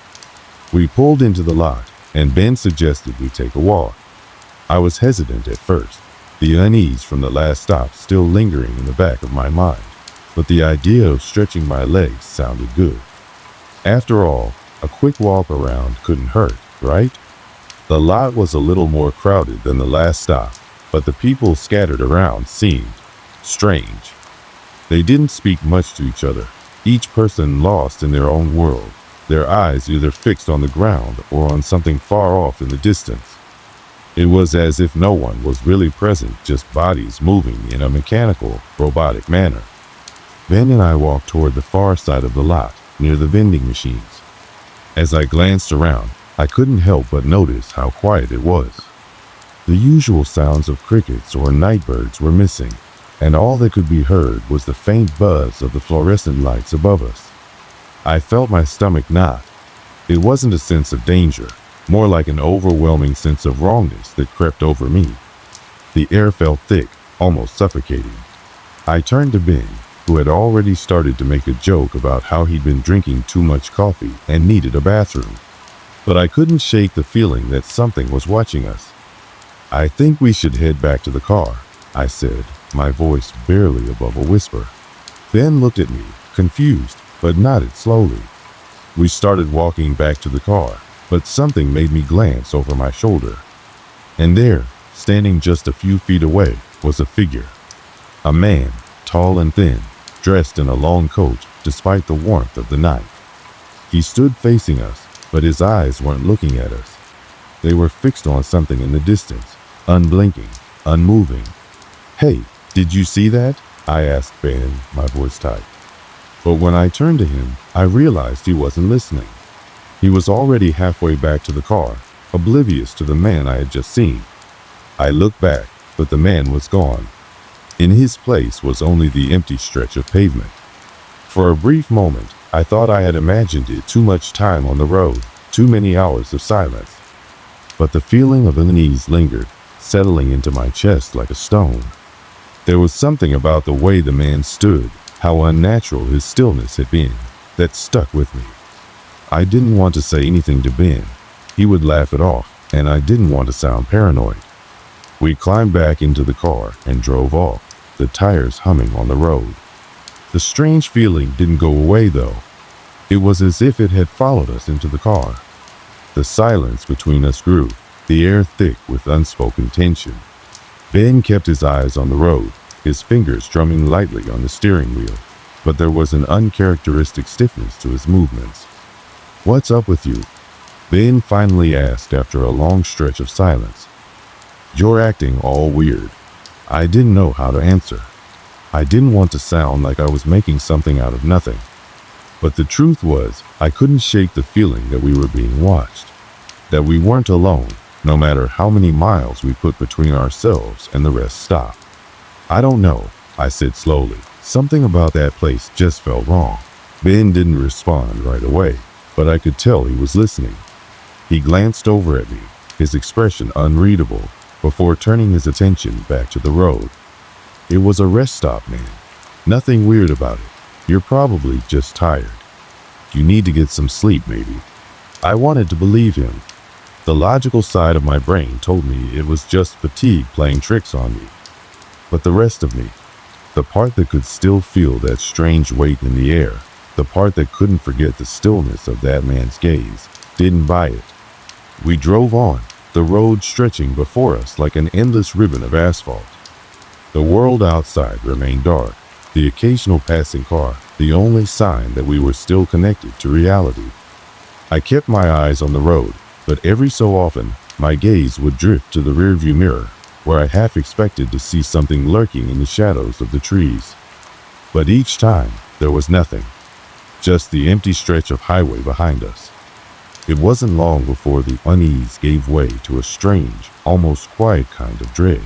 We pulled into the lot, and Ben suggested we take a walk. I was hesitant at first, the unease from the last stop still lingering in the back of my mind, but the idea of stretching my legs sounded good. After all, a quick walk around couldn't hurt, right? The lot was a little more crowded than the last stop, but the people scattered around seemed strange. They didn't speak much to each other, each person lost in their own world, their eyes either fixed on the ground or on something far off in the distance. It was as if no one was really present, just bodies moving in a mechanical, robotic manner. Ben and I walked toward the far side of the lot, near the vending machines. As I glanced around, I couldn't help but notice how quiet it was. The usual sounds of crickets or night birds were missing, and all that could be heard was the faint buzz of the fluorescent lights above us. I felt my stomach knot. It wasn't a sense of danger, more like an overwhelming sense of wrongness that crept over me. The air felt thick, almost suffocating. I turned to Ben, who had already started to make a joke about how he'd been drinking too much coffee and needed a bathroom. But I couldn't shake the feeling that something was watching us. "I think we should head back to the car," I said, my voice barely above a whisper. Ben looked at me, confused, but nodded slowly. We started walking back to the car, but something made me glance over my shoulder. And there, standing just a few feet away, was a figure. A man, tall and thin, dressed in a long coat despite the warmth of the night. He stood facing us, but his eyes weren't looking at us. They were fixed on something in the distance, unblinking, unmoving. "Hey, did you see that?" I asked Ben, my voice tight. But when I turned to him, I realized he wasn't listening. He was already halfway back to the car, oblivious to the man I had just seen. I looked back, but the man was gone. In his place was only the empty stretch of pavement. For a brief moment, I thought I had imagined it too much time on the road, too many hours of silence. But the feeling of unease lingered, settling into my chest like a stone. There was something about the way the man stood, how unnatural his stillness had been, that stuck with me. I didn't want to say anything to Ben. He would laugh it off, and I didn't want to sound paranoid. We climbed back into the car and drove off, the tires humming on the road. The strange feeling didn't go away though. It was as if it had followed us into the car. The silence between us grew, the air thick with unspoken tension. Ben kept his eyes on the road, his fingers drumming lightly on the steering wheel, but there was an uncharacteristic stiffness to his movements. "What's up with you?" Ben finally asked after a long stretch of silence. "You're acting all weird." I didn't know how to answer. I didn't want to sound like I was making something out of nothing. But the truth was, I couldn't shake the feeling that we were being watched. That we weren't alone, no matter how many miles we put between ourselves and the rest stopped. "I don't know," I said slowly. Something about that place just felt wrong. Ben didn't respond right away, but I could tell he was listening. He glanced over at me, his expression unreadable, before turning his attention back to the road. "It was a rest stop, man. Nothing weird about it. You're probably just tired. You need to get some sleep, maybe." I wanted to believe him. The logical side of my brain told me it was just fatigue playing tricks on me. But the rest of me, the part that could still feel that strange weight in the air, the part that couldn't forget the stillness of that man's gaze, didn't buy it. We drove on, the road stretching before us like an endless ribbon of asphalt. The world outside remained dark, the occasional passing car the only sign that we were still connected to reality. I kept my eyes on the road, but every so often, my gaze would drift to the rearview mirror, where I half expected to see something lurking in the shadows of the trees. But each time, there was nothing, just the empty stretch of highway behind us. It wasn't long before the unease gave way to a strange, almost quiet kind of dread.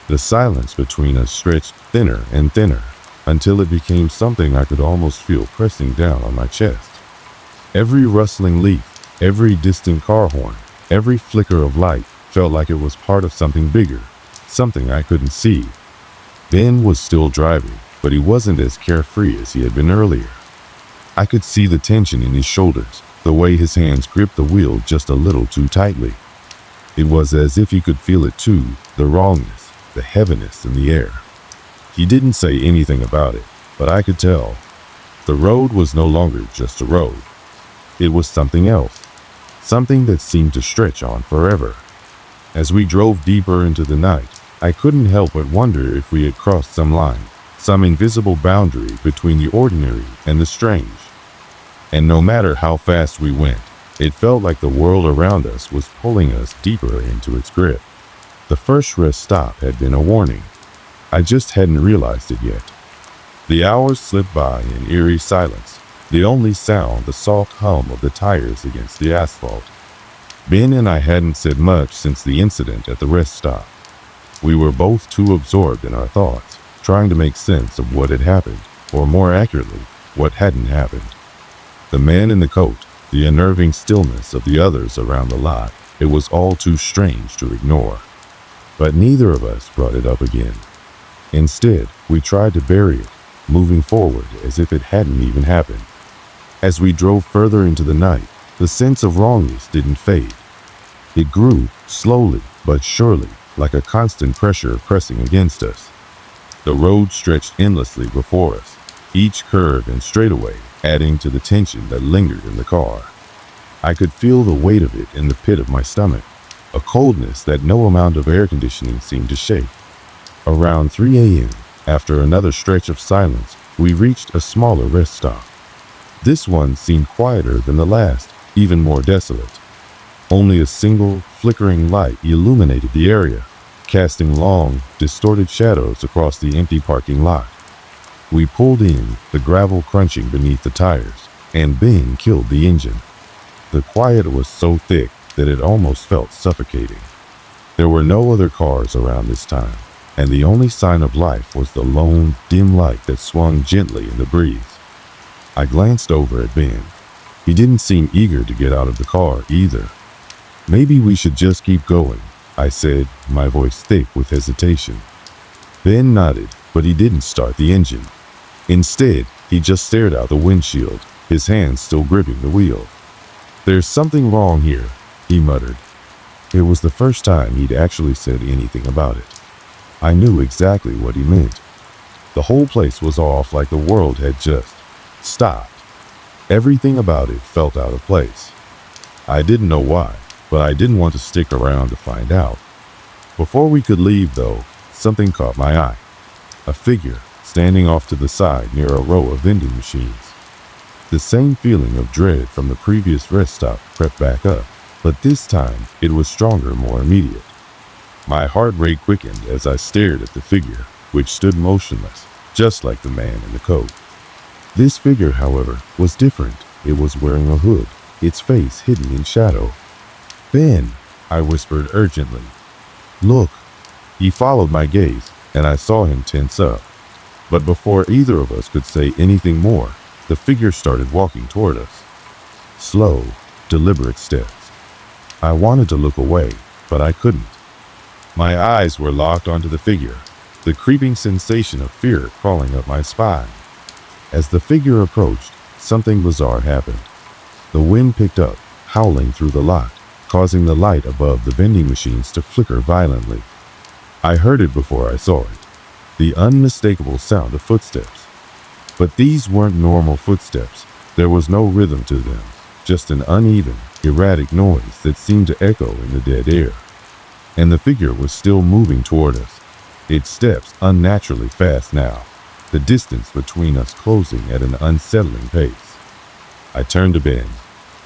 The silence between us stretched thinner and thinner, until it became something I could almost feel pressing down on my chest. Every rustling leaf, every distant car horn, every flicker of light felt like it was part of something bigger, something I couldn't see. Ben was still driving, but he wasn't as carefree as he had been earlier. I could see the tension in his shoulders, the way his hands gripped the wheel just a little too tightly. It was as if he could feel it too, the wrongness, the heaviness in the air. He didn't say anything about it, but I could tell. The road was no longer just a road. It was something else, something that seemed to stretch on forever. As we drove deeper into the night, I couldn't help but wonder if we had crossed some line, some invisible boundary between the ordinary and the strange. And no matter how fast we went, it felt like the world around us was pulling us deeper into its grip. The first rest stop had been a warning. I just hadn't realized it yet. The hours slipped by in eerie silence, the only sound the soft hum of the tires against the asphalt. Ben and I hadn't said much since the incident at the rest stop. We were both too absorbed in our thoughts, trying to make sense of what had happened, or more accurately, what hadn't happened. The man in the coat, the unnerving stillness of the others around the lot, it was all too strange to ignore. But neither of us brought it up again. Instead, we tried to bury it, moving forward as if it hadn't even happened. As we drove further into the night, the sense of wrongness didn't fade. It grew, slowly but surely, like a constant pressure pressing against us. The road stretched endlessly before us, each curve and straightaway adding to the tension that lingered in the car. I could feel the weight of it in the pit of my stomach, a coldness that no amount of air conditioning seemed to shake. Around 3 a.m., after another stretch of silence, we reached a smaller rest stop. This one seemed quieter than the last, even more desolate. Only a single, flickering light illuminated the area, casting long, distorted shadows across the empty parking lot. We pulled in, the gravel crunching beneath the tires, and Ben killed the engine. The quiet was so thick that it almost felt suffocating. There were no other cars around this time, and the only sign of life was the lone, dim light that swung gently in the breeze. I glanced over at Ben. He didn't seem eager to get out of the car either. "Maybe we should just keep going," I said, my voice thick with hesitation. Ben nodded, but he didn't start the engine. Instead, he just stared out the windshield, his hands still gripping the wheel. "There's something wrong here," he muttered. It was the first time he'd actually said anything about it. I knew exactly what he meant. The whole place was off, like the world had just stopped. Everything about it felt out of place. I didn't know why, but I didn't want to stick around to find out. Before we could leave, though, something caught my eye. A figure standing off to the side near a row of vending machines. The same feeling of dread from the previous rest stop crept back up, but this time it was stronger, more immediate. My heart rate quickened as I stared at the figure, which stood motionless, just like the man in the coat. This figure, however, was different. It was wearing a hood, its face hidden in shadow. "Ben," I whispered urgently. "Look." He followed my gaze, and I saw him tense up. But before either of us could say anything more, the figure started walking toward us. Slow, deliberate steps. I wanted to look away, but I couldn't. My eyes were locked onto the figure, the creeping sensation of fear crawling up my spine. As the figure approached, something bizarre happened. The wind picked up, howling through the lot, causing the light above the vending machines to flicker violently. I heard it before I saw it, the unmistakable sound of footsteps. But these weren't normal footsteps. There was no rhythm to them, just an uneven, erratic noise that seemed to echo in the dead air. And the figure was still moving toward us, its steps unnaturally fast now, the distance between us closing at an unsettling pace. I turned to Ben.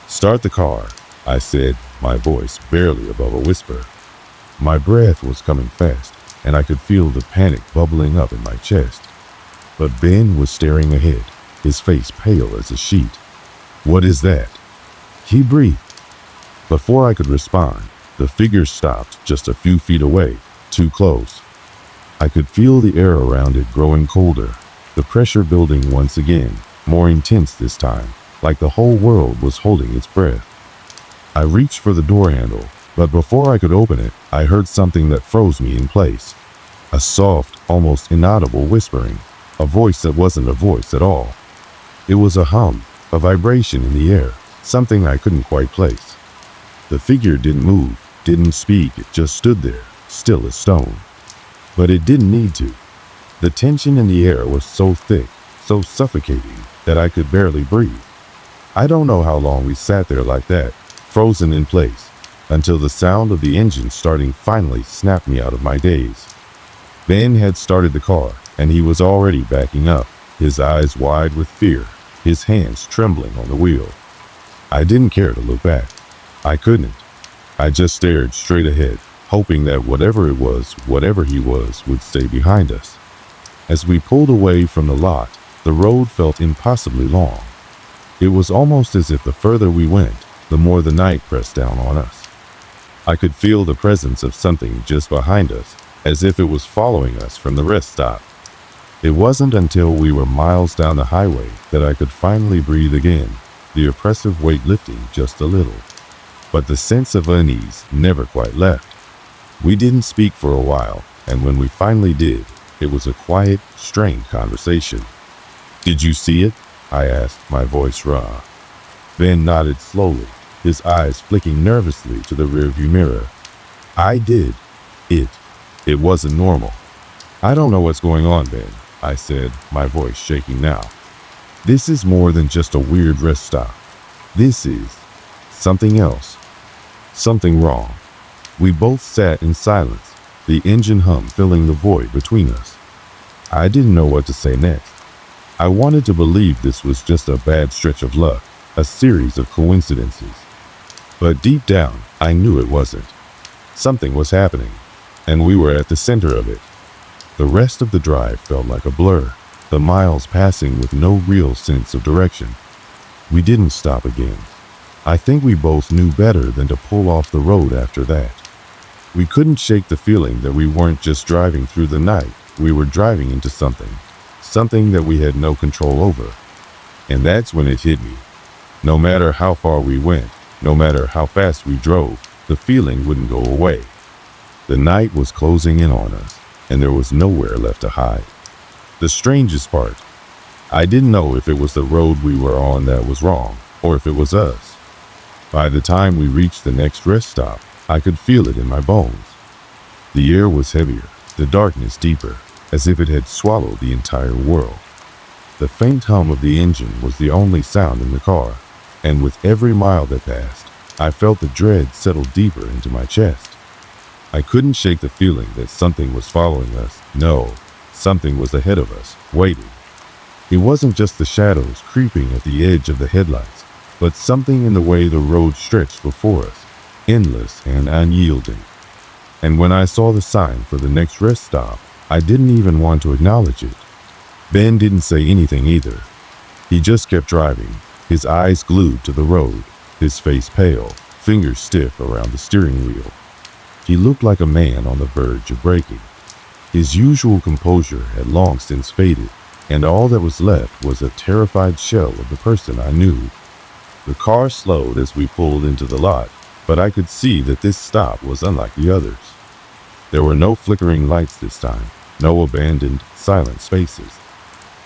"Start the car," I said, my voice barely above a whisper. My breath was coming fast, and I could feel the panic bubbling up in my chest. But Ben was staring ahead, his face pale as a sheet. "What is that?" he breathed. Before I could respond, the figure stopped just a few feet away, too close. I could feel the air around it growing colder, the pressure building once again, more intense this time, like the whole world was holding its breath. I reached for the door handle, but before I could open it, I heard something that froze me in place. A soft, almost inaudible whispering, a voice that wasn't a voice at all. It was a hum, a vibration in the air, something I couldn't quite place. The figure didn't move, didn't speak, it just stood there, still as stone. But it didn't need to. The tension in the air was so thick, so suffocating, that I could barely breathe. I don't know how long we sat there like that, frozen in place, until the sound of the engine starting finally snapped me out of my daze. Ben had started the car, and he was already backing up, his eyes wide with fear, his hands trembling on the wheel. I didn't care to look back. I couldn't. I just stared straight ahead, hoping that whatever it was, whatever he was, would stay behind us. As we pulled away from the lot, the road felt impossibly long. It was almost as if the further we went, the more the night pressed down on us. I could feel the presence of something just behind us, as if it was following us from the rest stop. It wasn't until we were miles down the highway that I could finally breathe again, the oppressive weight lifting just a little. But the sense of unease never quite left. We didn't speak for a while, and when we finally did, it was a quiet, strained conversation. "Did you see it?" I asked, my voice raw. Ben nodded slowly, his eyes flicking nervously to the rearview mirror. "I did. It wasn't normal." "I don't know what's going on, Ben," I said, my voice shaking now. "This is more than just a weird rest stop. This is something else. Something wrong." We both sat in silence, the engine hum filling the void between us. I didn't know what to say next. I wanted to believe this was just a bad stretch of luck, a series of coincidences. But deep down, I knew it wasn't. Something was happening, and we were at the center of it. The rest of the drive felt like a blur, the miles passing with no real sense of direction. We didn't stop again. I think we both knew better than to pull off the road after that. We couldn't shake the feeling that we weren't just driving through the night, we were driving into something that we had no control over. And that's when it hit me. No matter how far we went, no matter how fast we drove, the feeling wouldn't go away. The night was closing in on us, and there was nowhere left to hide. The strangest part, I didn't know if it was the road we were on that was wrong, or if it was us. By the time we reached the next rest stop, I could feel it in my bones. The air was heavier, the darkness deeper, as if it had swallowed the entire world. The faint hum of the engine was the only sound in the car, and with every mile that passed, I felt the dread settle deeper into my chest. I couldn't shake the feeling that something was following us. No, something was ahead of us, waiting. It wasn't just the shadows creeping at the edge of the headlights, but something in the way the road stretched before us, endless and unyielding. And when I saw the sign for the next rest stop, I didn't even want to acknowledge it. Ben didn't say anything either. He just kept driving, his eyes glued to the road, his face pale, fingers stiff around the steering wheel. He looked like a man on the verge of breaking. His usual composure had long since faded, and all that was left was a terrified shell of the person I knew. The car slowed as we pulled into the lot, but I could see that this stop was unlike the others. There were no flickering lights this time, no abandoned, silent spaces.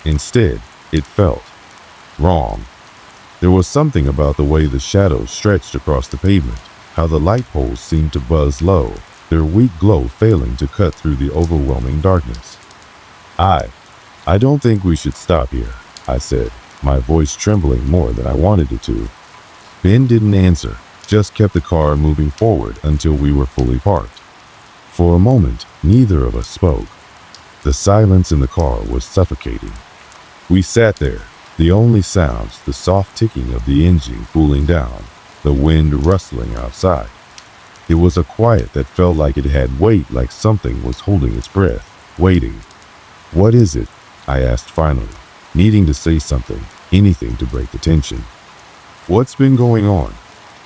Instead, it felt wrong. There was something about the way the shadows stretched across the pavement, how the light poles seemed to buzz low, their weak glow failing to cut through the overwhelming darkness. I don't think we should stop here," I said, my voice trembling more than I wanted it to. Ben didn't answer, just kept the car moving forward until we were fully parked. For a moment, neither of us spoke. The silence in the car was suffocating. We sat there, the only sounds the soft ticking of the engine cooling down, the wind rustling outside. It was a quiet that felt like it had weight, like something was holding its breath, waiting. "What is it?" I asked finally, needing to say something, anything to break the tension. "What's been going on?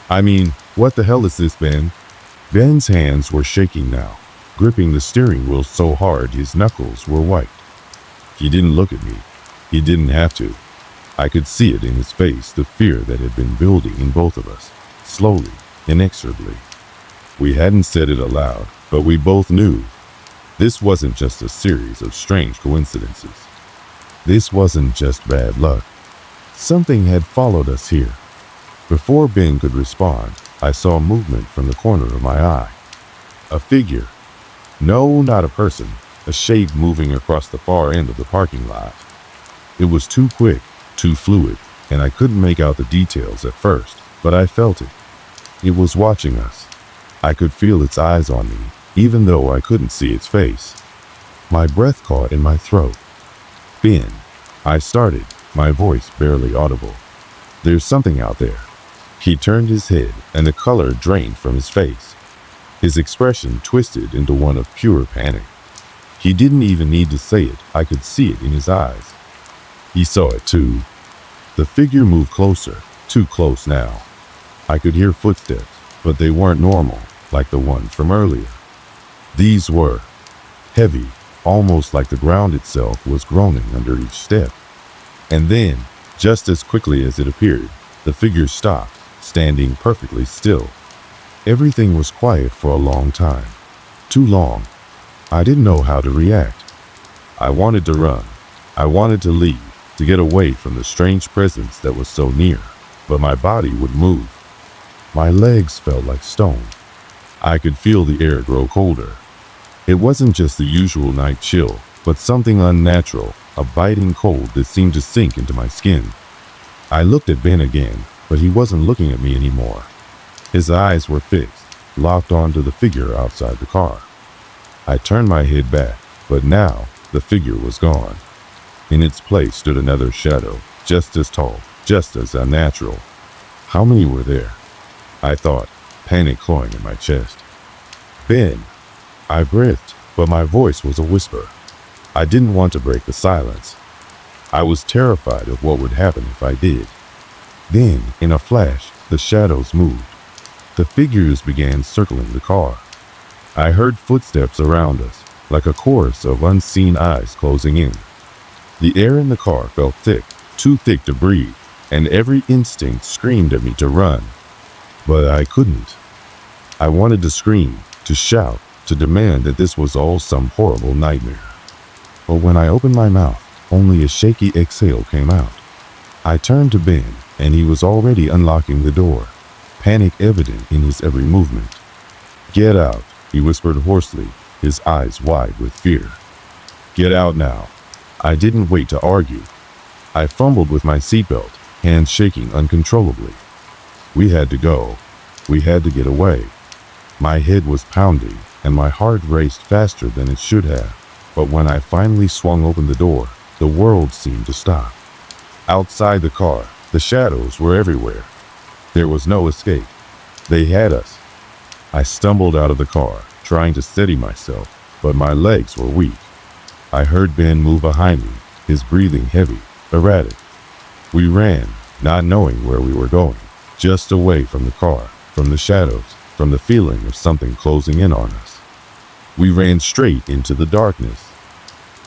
I mean, what the hell is this, Ben?" Ben's hands were shaking now, gripping the steering wheel so hard his knuckles were white. He didn't look at me. He didn't have to. I could see it in his face, the fear that had been building in both of us, slowly, inexorably. We hadn't said it aloud, but we both knew. This wasn't just a series of strange coincidences. This wasn't just bad luck. Something had followed us here. Before Ben could respond, I saw movement from the corner of my eye. A figure. No, not a person. A shape moving across the far end of the parking lot. It was too quick, too fluid, and I couldn't make out the details at first, but I felt it. It was watching us. I could feel its eyes on me, even though I couldn't see its face. My breath caught in my throat. "Ben," I started, my voice barely audible. "There's something out there." He turned his head, and the color drained from his face. His expression twisted into one of pure panic. He didn't even need to say it. I could see it in his eyes. He saw it too. The figure moved closer, too close now. I could hear footsteps, but they weren't normal. like the ones from earlier. These were heavy, almost like the ground itself was groaning under each step. And then, just as quickly as it appeared, the figure stopped, standing perfectly still. Everything was quiet for a long time. Too long. I didn't know how to react. I wanted to run. I wanted to leave, to get away from the strange presence that was so near, but my body would move. My legs felt like stone. I could feel the air grow colder. It wasn't just the usual night chill, but something unnatural, a biting cold that seemed to sink into my skin. I looked at Ben again, but he wasn't looking at me anymore. His eyes were fixed, locked onto the figure outside the car. I turned my head back, but now the figure was gone. In its place stood another shadow, just as tall, just as unnatural. How many were there? I thought, panic clawing in my chest. Ben! I breathed, but my voice was a whisper. I didn't want to break the silence. I was terrified of what would happen if I did. Then, in a flash, the shadows moved. The figures began circling the car. I heard footsteps around us, like a chorus of unseen eyes closing in. The air in the car felt thick, too thick to breathe, and every instinct screamed at me to run. But I couldn't. I wanted to scream, to shout, to demand that this was all some horrible nightmare. But when I opened my mouth, only a shaky exhale came out. I turned to Ben, and he was already unlocking the door, panic evident in his every movement. "Get out," he whispered hoarsely, his eyes wide with fear. "Get out now." I didn't wait to argue. I fumbled with my seatbelt, hands shaking uncontrollably. We had to go. We had to get away. My head was pounding, and my heart raced faster than it should have. But when I finally swung open the door, the world seemed to stop. Outside the car, the shadows were everywhere. There was no escape. They had us. I stumbled out of the car, trying to steady myself, but my legs were weak. I heard Ben move behind me, his breathing heavy, erratic. We ran, not knowing where we were going, just away from the car, from the shadows, from the feeling of something closing in on us. We ran straight into the darkness.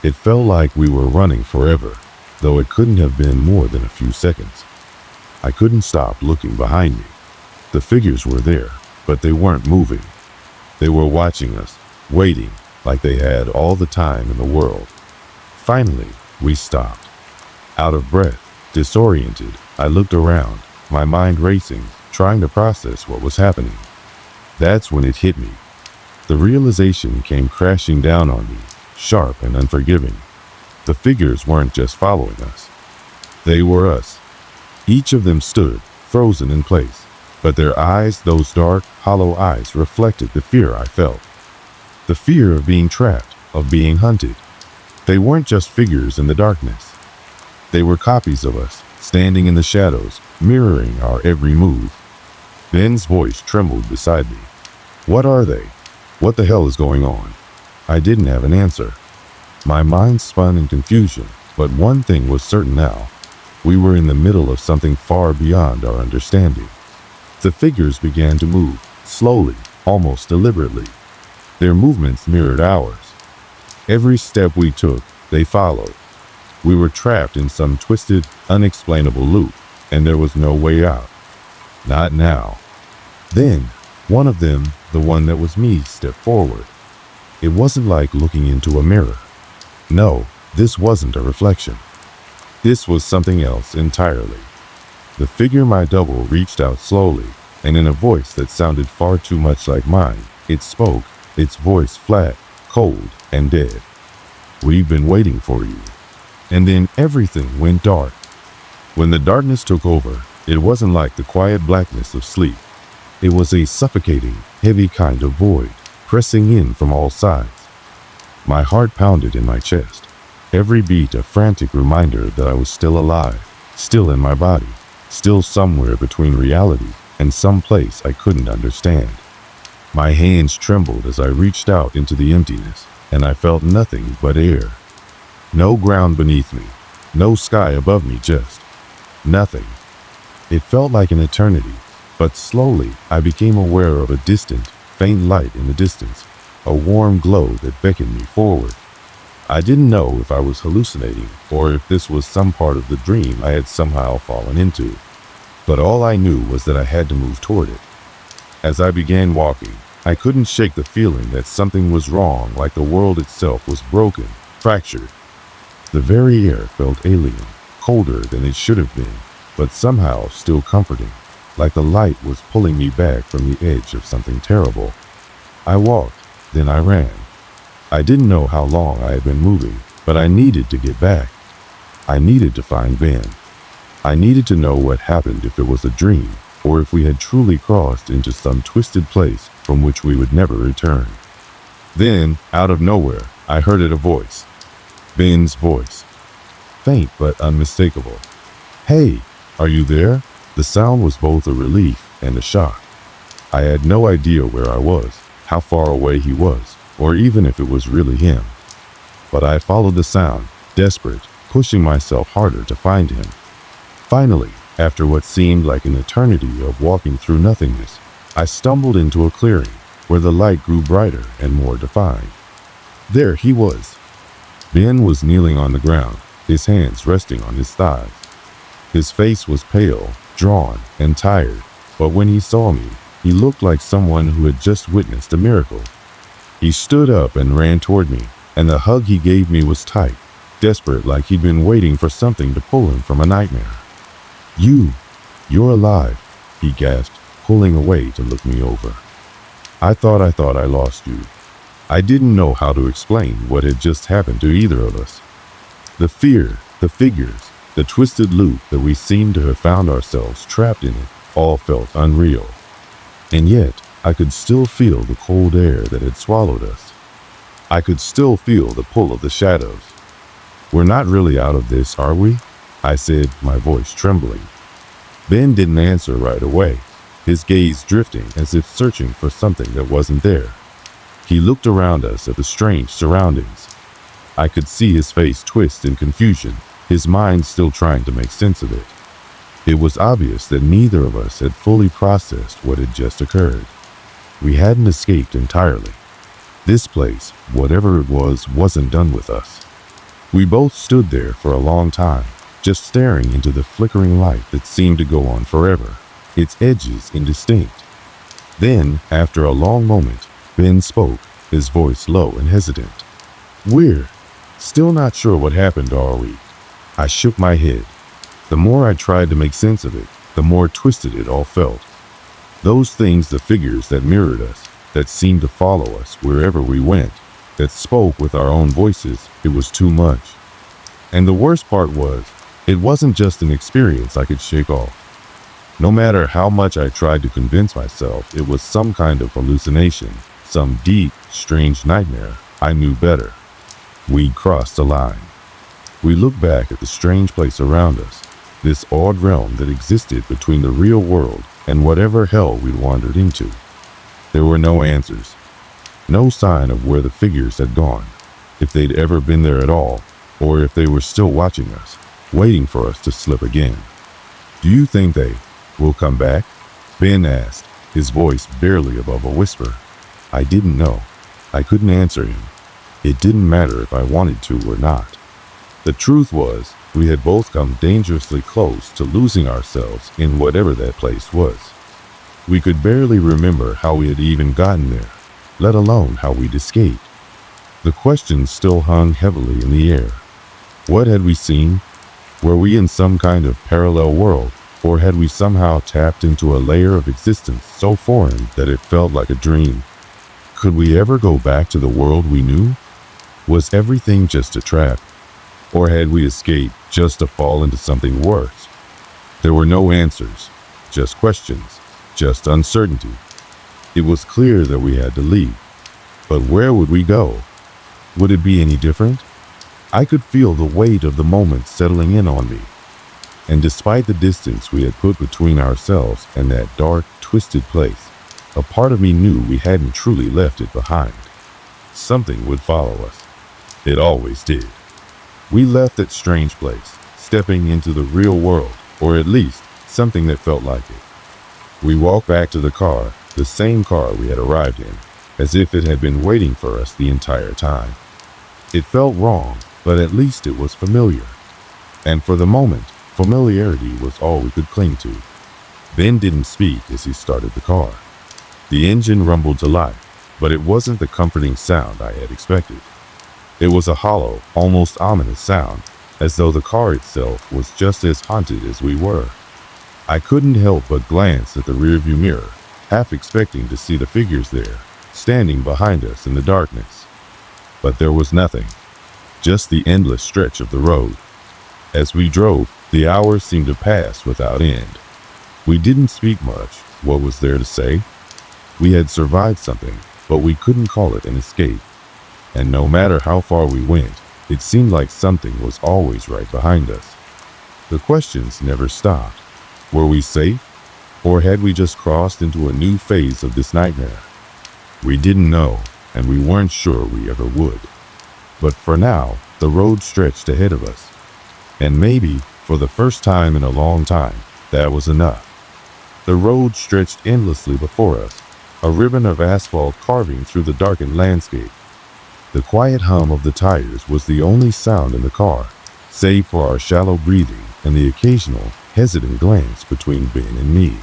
It felt like we were running forever, though it couldn't have been more than a few seconds. I couldn't stop looking behind me. The figures were there, but they weren't moving. They were watching us, waiting, like they had all the time in the world. Finally, we stopped. Out of breath, disoriented, I looked around, my mind racing, trying to process what was happening. That's when it hit me. The realization came crashing down on me, sharp and unforgiving. The figures weren't just following us. They were us. Each of them stood, frozen in place, but their eyes, those dark, hollow eyes, reflected the fear I felt. The fear of being trapped, of being hunted. They weren't just figures in the darkness. They were copies of us, standing in the shadows, mirroring our every move. Ben's voice trembled beside me. "What are they? What the hell is going on?" I didn't have an answer. My mind spun in confusion, but one thing was certain now. We were in the middle of something far beyond our understanding. The figures began to move, slowly, almost deliberately. Their movements mirrored ours. Every step we took, they followed. We were trapped in some twisted, unexplainable loop, and there was no way out. Not now. Then, one of them, the one that was me, stepped forward. It wasn't like looking into a mirror. No, this wasn't a reflection. This was something else entirely. The figure my double reached out slowly, and in a voice that sounded far too much like mine, it spoke, its voice flat, cold, and dead. "We've been waiting for you." And then everything went dark. When the darkness took over, it wasn't like the quiet blackness of sleep. It was a suffocating, heavy kind of void, pressing in from all sides. My heart pounded in my chest, every beat a frantic reminder that I was still alive, still in my body, still somewhere between reality and some place I couldn't understand. My hands trembled as I reached out into the emptiness, and I felt nothing but air. No ground beneath me, no sky above me, just nothing. It felt like an eternity, but slowly I became aware of a distant, faint light in the distance, a warm glow that beckoned me forward. I didn't know if I was hallucinating or if this was some part of the dream I had somehow fallen into, but all I knew was that I had to move toward it. As I began walking, I couldn't shake the feeling that something was wrong, like the world itself was broken, fractured. The very air felt alien, colder than it should have been, but somehow still comforting, like the light was pulling me back from the edge of something terrible. I walked, then I ran. I didn't know how long I had been moving, but I needed to get back. I needed to find Ben. I needed to know what happened, if it was a dream, or if we had truly crossed into some twisted place from which we would never return. Then, out of nowhere, I heard a voice. Ben's voice. Faint but unmistakable. "Hey, are you there?" The sound was both a relief and a shock. I had no idea where I was, how far away he was, or even if it was really him. But I followed the sound, desperate, pushing myself harder to find him. Finally, after what seemed like an eternity of walking through nothingness, I stumbled into a clearing where the light grew brighter and more defined. There he was. Ben was kneeling on the ground, his hands resting on his thighs. His face was pale, drawn, and tired, but when he saw me, he looked like someone who had just witnessed a miracle. He stood up and ran toward me, and the hug he gave me was tight, desperate, like he'd been waiting for something to pull him from a nightmare. You're alive," he gasped, pulling away to look me over. I thought I lost you." I didn't know how to explain what had just happened to either of us. The fear, the figures, the twisted loop that we seemed to have found ourselves trapped in it, all felt unreal. And yet, I could still feel the cold air that had swallowed us. I could still feel the pull of the shadows. "We're not really out of this, are we?" I said, my voice trembling. Ben didn't answer right away, his gaze drifting as if searching for something that wasn't there. He looked around us at the strange surroundings. I could see his face twist in confusion, his mind still trying to make sense of it. It was obvious that neither of us had fully processed what had just occurred. We hadn't escaped entirely. This place, whatever it was, wasn't done with us. We both stood there for a long time, just staring into the flickering light that seemed to go on forever, its edges indistinct. Then, after a long moment, Ben spoke, his voice low and hesitant. "We're still not sure what happened, are we?" I shook my head. The more I tried to make sense of it, the more twisted it all felt. Those things, the figures that mirrored us, that seemed to follow us wherever we went, that spoke with our own voices, it was too much. And the worst part was, it wasn't just an experience I could shake off. No matter how much I tried to convince myself it was some kind of hallucination, some deep, strange nightmare, I knew better. We'd crossed a line. We looked back at the strange place around us, this odd realm that existed between the real world and whatever hell we'd wandered into. There were no answers, no sign of where the figures had gone, if they'd ever been there at all, or if they were still watching us, waiting for us to slip again. "Do you think they will come back?" Ben asked, his voice barely above a whisper. I didn't know. I couldn't answer him. It didn't matter if I wanted to or not. The truth was, we had both come dangerously close to losing ourselves in whatever that place was. We could barely remember how we had even gotten there, let alone how we'd escaped. The questions still hung heavily in the air. What had we seen? Were we in some kind of parallel world, or had we somehow tapped into a layer of existence so foreign that it felt like a dream? Could we ever go back to the world we knew? Was everything just a trap? Or had we escaped just to fall into something worse? There were no answers, just questions, just uncertainty. It was clear that we had to leave. But where would we go? Would it be any different? I could feel the weight of the moment settling in on me. And despite the distance we had put between ourselves and that dark, twisted place, a part of me knew we hadn't truly left it behind. Something would follow us. It always did. We left that strange place, stepping into the real world, or at least something that felt like it. We walked back to the car, the same car we had arrived in, as if it had been waiting for us the entire time. It felt wrong, but at least it was familiar. And for the moment, familiarity was all we could cling to. Ben didn't speak as he started the car. The engine rumbled to life, but it wasn't the comforting sound I had expected. It was a hollow, almost ominous sound, as though the car itself was just as haunted as we were. I couldn't help but glance at the rearview mirror, half expecting to see the figures there, standing behind us in the darkness. But there was nothing, just the endless stretch of the road. As we drove, the hours seemed to pass without end. We didn't speak much. What was there to say? We had survived something, but we couldn't call it an escape. And no matter how far we went, it seemed like something was always right behind us. The questions never stopped. Were we safe? Or had we just crossed into a new phase of this nightmare? We didn't know, and we weren't sure we ever would. But for now, the road stretched ahead of us. And maybe, for the first time in a long time, that was enough. The road stretched endlessly before us, a ribbon of asphalt carving through the darkened landscape. The quiet hum of the tires was the only sound in the car, save for our shallow breathing and the occasional, hesitant glance between Ben and me.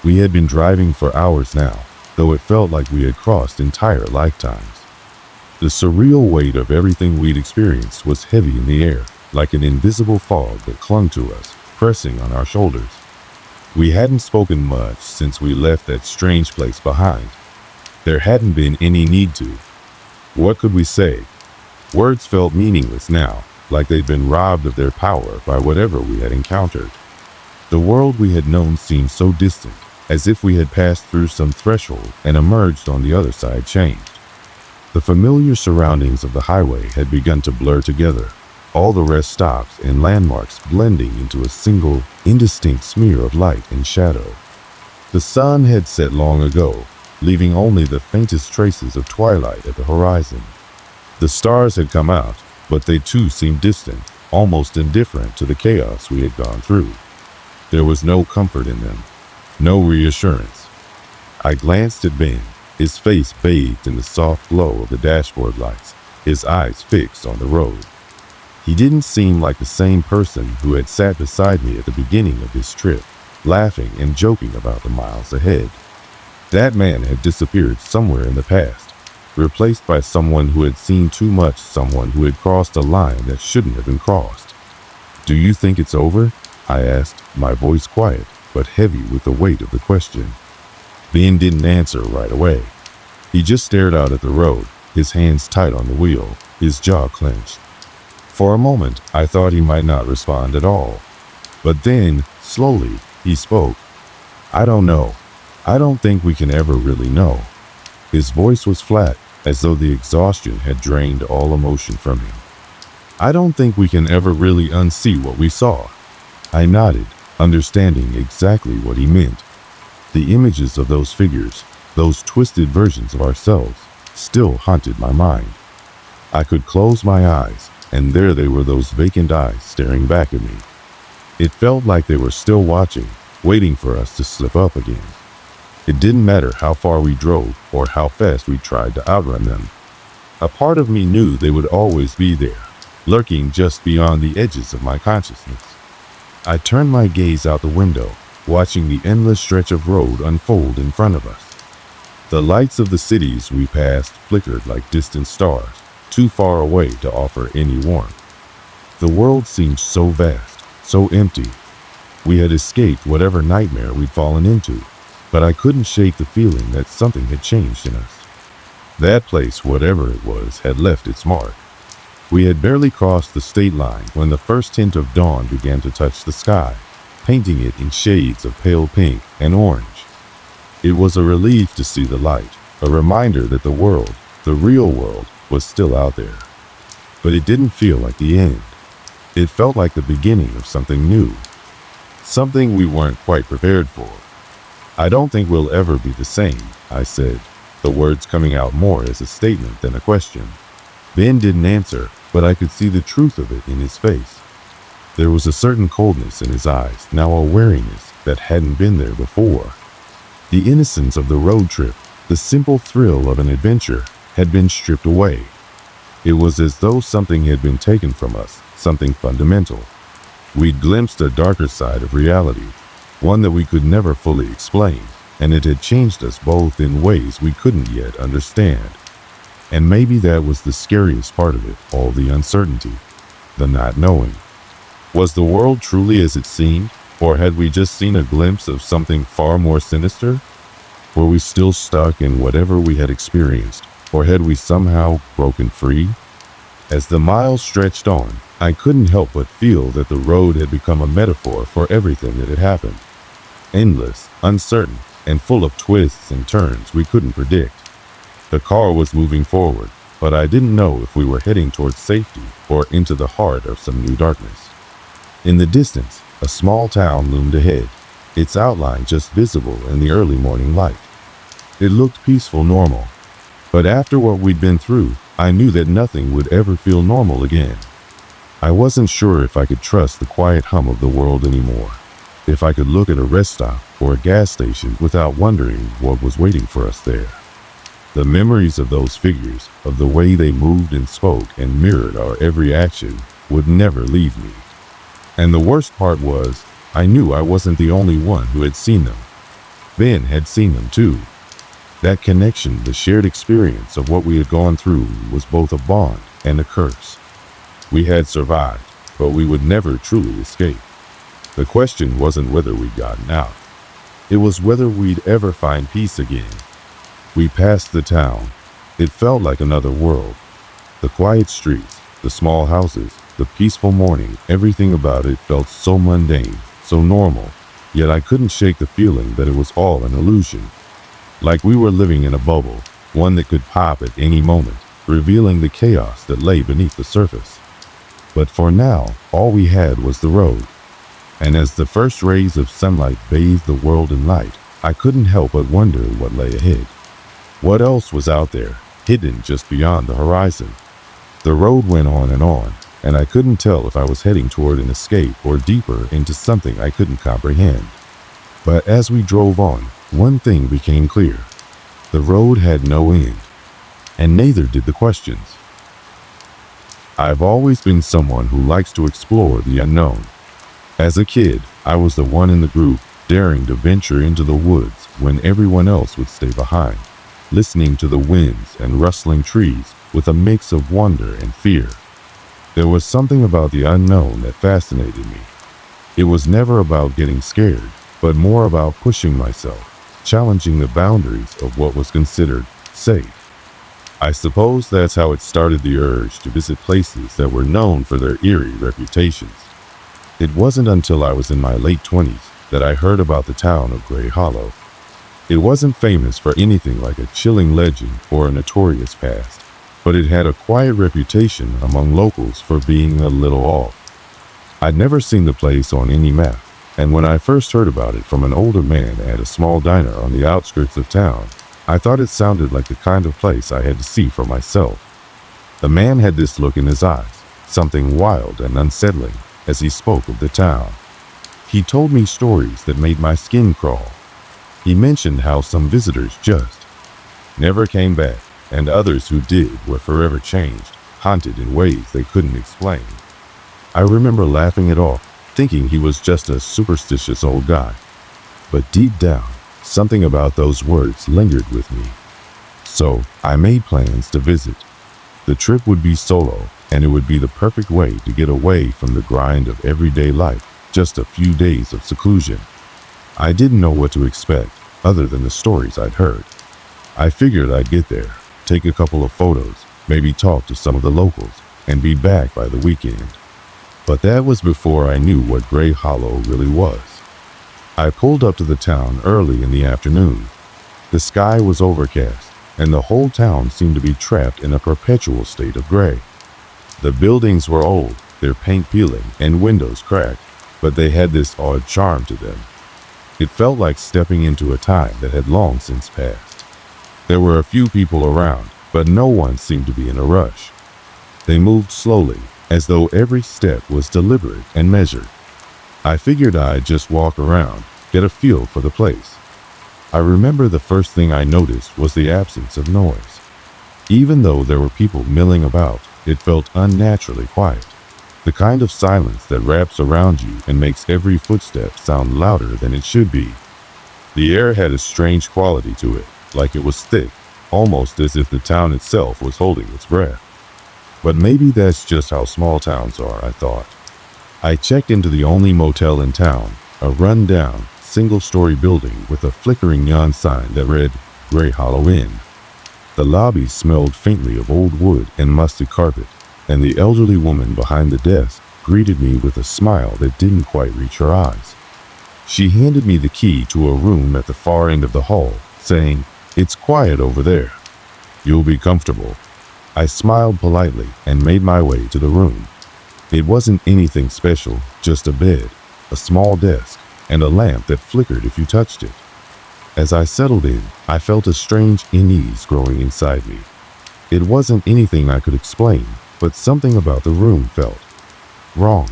We had been driving for hours now, though it felt like we had crossed entire lifetimes. The surreal weight of everything we'd experienced was heavy in the air, like an invisible fog that clung to us, pressing on our shoulders. We hadn't spoken much since we left that strange place behind. There hadn't been any need to. What could we say? Words felt meaningless now, like they'd been robbed of their power by whatever we had encountered. The world we had known seemed so distant, as if we had passed through some threshold and emerged on the other side changed. The familiar surroundings of the highway had begun to blur together, all the rest stops and landmarks blending into a single, indistinct smear of light and shadow. The sun had set long ago, leaving only the faintest traces of twilight at the horizon. The stars had come out, but they too seemed distant, almost indifferent to the chaos we had gone through. There was no comfort in them, no reassurance. I glanced at Ben, his face bathed in the soft glow of the dashboard lights, his eyes fixed on the road. He didn't seem like the same person who had sat beside me at the beginning of this trip, laughing and joking about the miles ahead. That man had disappeared somewhere in the past, replaced by someone who had seen too much, someone who had crossed a line that shouldn't have been crossed. "Do you think it's over?" I asked, my voice quiet, but heavy with the weight of the question. Ben didn't answer right away. He just stared out at the road, his hands tight on the wheel, his jaw clenched. For a moment, I thought he might not respond at all. But then, slowly, he spoke. "I don't know. I don't think we can ever really know." His voice was flat, as though the exhaustion had drained all emotion from him. "I don't think we can ever really unsee what we saw." I nodded, understanding exactly what he meant. The images of those figures, those twisted versions of ourselves, still haunted my mind. I could close my eyes, and there they were, those vacant eyes staring back at me. It felt like they were still watching, waiting for us to slip up again. It didn't matter how far we drove or how fast we tried to outrun them. A part of me knew they would always be there, lurking just beyond the edges of my consciousness. I turned my gaze out the window, watching the endless stretch of road unfold in front of us. The lights of the cities we passed flickered like distant stars, too far away to offer any warmth. The world seemed so vast, so empty. We had escaped whatever nightmare we'd fallen into, but I couldn't shake the feeling that something had changed in us. That place, whatever it was, had left its mark. We had barely crossed the state line when the first hint of dawn began to touch the sky, painting it in shades of pale pink and orange. It was a relief to see the light, a reminder that the world, the real world, was still out there. But it didn't feel like the end. It felt like the beginning of something new, something we weren't quite prepared for. "I don't think we'll ever be the same," I said, the words coming out more as a statement than a question. Ben didn't answer, but I could see the truth of it in his face. There was a certain coldness in his eyes, now a wariness that hadn't been there before. The innocence of the road trip, the simple thrill of an adventure, had been stripped away. It was as though something had been taken from us, something fundamental. We'd glimpsed a darker side of reality, one that we could never fully explain, and it had changed us both in ways we couldn't yet understand. And maybe that was the scariest part of it, all the uncertainty, the not knowing. Was the world truly as it seemed, or had we just seen a glimpse of something far more sinister? Were we still stuck in whatever we had experienced, or had we somehow broken free? As the miles stretched on, I couldn't help but feel that the road had become a metaphor for everything that had happened. Endless, uncertain, and full of twists and turns we couldn't predict. The car was moving forward, but I didn't know if we were heading towards safety or into the heart of some new darkness. In the distance, a small town loomed ahead, its outline just visible in the early morning light. It looked peaceful, normal, but after what we'd been through, I knew that nothing would ever feel normal again. I wasn't sure if I could trust the quiet hum of the world anymore, if I could look at a rest stop or a gas station without wondering what was waiting for us there. The memories of those figures, of the way they moved and spoke and mirrored our every action, would never leave me. And the worst part was, I knew I wasn't the only one who had seen them. Ben had seen them too. That connection, the shared experience of what we had gone through, was both a bond and a curse. We had survived, but we would never truly escape. The question wasn't whether we'd gotten out. It was whether we'd ever find peace again. We passed the town. It felt like another world. The quiet streets, the small houses, the peaceful morning, everything about it felt so mundane, so normal, yet I couldn't shake the feeling that it was all an illusion. Like we were living in a bubble, one that could pop at any moment, revealing the chaos that lay beneath the surface. But for now, all we had was the road. And as the first rays of sunlight bathed the world in light, I couldn't help but wonder what lay ahead. What else was out there, hidden just beyond the horizon? The road went on, and I couldn't tell if I was heading toward an escape or deeper into something I couldn't comprehend. But as we drove on, one thing became clear. The road had no end, and neither did the questions. I've always been someone who likes to explore the unknown. As a kid, I was the one in the group daring to venture into the woods when everyone else would stay behind, listening to the winds and rustling trees with a mix of wonder and fear. There was something about the unknown that fascinated me. It was never about getting scared, but more about pushing myself, challenging the boundaries of what was considered safe. I suppose that's how it started, the urge to visit places that were known for their eerie reputations. It wasn't until I was in my late 20s that I heard about the town of Gray Hollow. It wasn't famous for anything like a chilling legend or a notorious past, but it had a quiet reputation among locals for being a little off. I'd never seen the place on any map, and when I first heard about it from an older man at a small diner on the outskirts of town, I thought it sounded like the kind of place I had to see for myself. The man had this look in his eyes, something wild and unsettling, as he spoke of the town. He told me stories that made my skin crawl. He mentioned how some visitors just never came back, and others who did were forever changed, haunted in ways they couldn't explain. I remember laughing it off, thinking he was just a superstitious old guy. But deep down, something about those words lingered with me. So I made plans to visit. The trip would be solo, and it would be the perfect way to get away from the grind of everyday life, just a few days of seclusion. I didn't know what to expect, other than the stories I'd heard. I figured I'd get there, take a couple of photos, maybe talk to some of the locals, and be back by the weekend. But that was before I knew what Gray Hollow really was. I pulled up to the town early in the afternoon. The sky was overcast, and the whole town seemed to be trapped in a perpetual state of gray. The buildings were old, their paint peeling and windows cracked, but they had this odd charm to them. It felt like stepping into a time that had long since passed. There were a few people around, but no one seemed to be in a rush. They moved slowly, as though every step was deliberate and measured. I figured I'd just walk around, get a feel for the place. I remember the first thing I noticed was the absence of noise. Even though there were people milling about, it felt unnaturally quiet. The kind of silence that wraps around you and makes every footstep sound louder than it should be. The air had a strange quality to it, like it was thick, almost as if the town itself was holding its breath. But maybe that's just how small towns are, I thought. I checked into the only motel in town, a run-down, single-story building with a flickering neon sign that read, Gray Hollow Inn. The lobby smelled faintly of old wood and musty carpet, and the elderly woman behind the desk greeted me with a smile that didn't quite reach her eyes. She handed me the key to a room at the far end of the hall, saying, "It's quiet over there. You'll be comfortable." I smiled politely and made my way to the room. It wasn't anything special, just a bed, a small desk, and a lamp that flickered if you touched it. As I settled in, I felt a strange unease growing inside me. It wasn't anything I could explain, but something about the room felt wrong.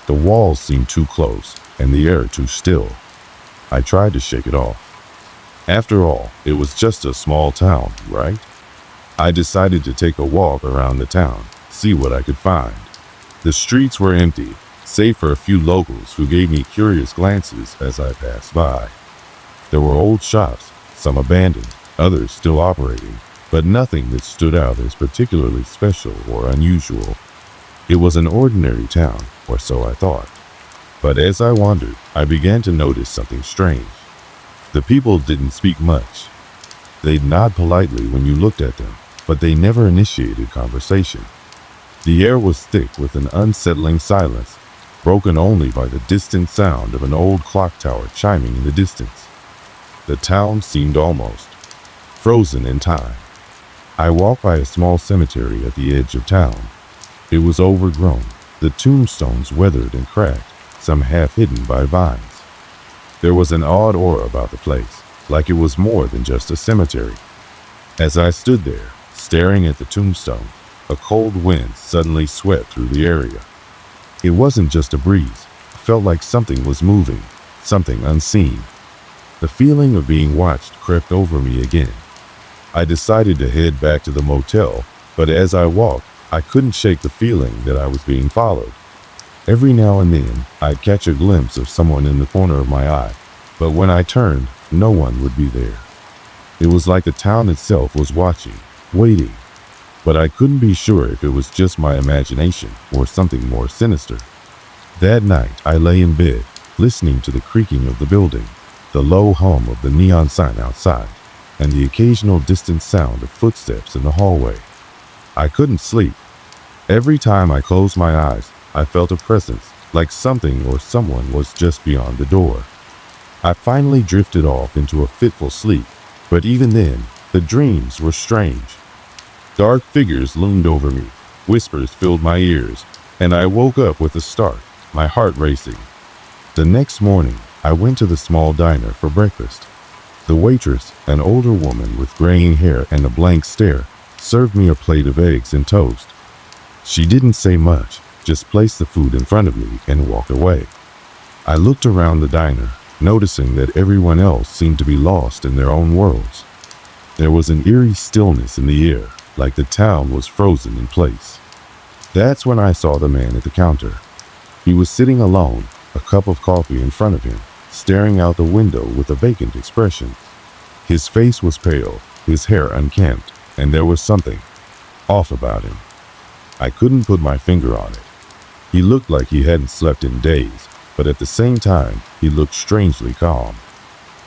The walls seemed too close, and the air too still. I tried to shake it off. After all, it was just a small town, right? I decided to take a walk around the town, see what I could find. The streets were empty, save for a few locals who gave me curious glances as I passed by. There were old shops, some abandoned, others still operating, but nothing that stood out as particularly special or unusual. It was an ordinary town, or so I thought. But as I wandered, I began to notice something strange. The people didn't speak much. They'd nod politely when you looked at them, but they never initiated conversation. The air was thick with an unsettling silence, broken only by the distant sound of an old clock tower chiming in the distance. The town seemed almost frozen in time. I walked by a small cemetery at the edge of town. It was overgrown, the tombstones weathered and cracked, some half hidden by vines. There was an odd aura about the place, like it was more than just a cemetery. As I stood there, staring at the tombstone, a cold wind suddenly swept through the area. It wasn't just a breeze. It felt like something was moving, something unseen. The feeling of being watched crept over me again. I decided to head back to the motel, but as I walked, I couldn't shake the feeling that I was being followed. Every now and then, I'd catch a glimpse of someone in the corner of my eye, but when I turned, no one would be there. It was like the town itself was watching, waiting, but I couldn't be sure if it was just my imagination or something more sinister. That night, I lay in bed, listening to the creaking of the building, the low hum of the neon sign outside, and the occasional distant sound of footsteps in the hallway. I couldn't sleep. Every time I closed my eyes, I felt a presence, like something or someone was just beyond the door. I finally drifted off into a fitful sleep, but even then, the dreams were strange. Dark figures loomed over me, whispers filled my ears, and I woke up with a start, my heart racing. The next morning, I went to the small diner for breakfast. The waitress, an older woman with graying hair and a blank stare, served me a plate of eggs and toast. She didn't say much, just placed the food in front of me and walked away. I looked around the diner, noticing that everyone else seemed to be lost in their own worlds. There was an eerie stillness in the air, like the town was frozen in place. That's when I saw the man at the counter. He was sitting alone, a cup of coffee in front of him, staring out the window with a vacant expression. His face was pale, his hair unkempt, and there was something off about him. I couldn't put my finger on it. He looked like he hadn't slept in days, but at the same time, he looked strangely calm.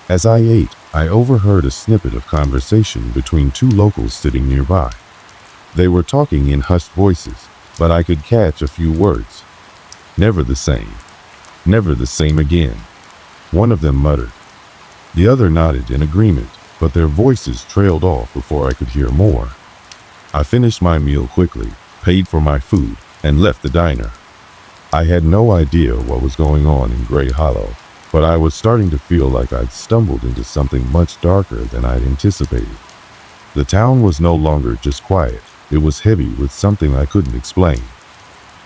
As I ate, I overheard a snippet of conversation between two locals sitting nearby. They were talking in hushed voices, but I could catch a few words. Never the same. Never the same again. One of them muttered. The other nodded in agreement, but their voices trailed off before I could hear more. I finished my meal quickly, paid for my food, and left the diner. I had no idea what was going on in Gray Hollow, but I was starting to feel like I'd stumbled into something much darker than I'd anticipated. The town was no longer just quiet, it was heavy with something I couldn't explain.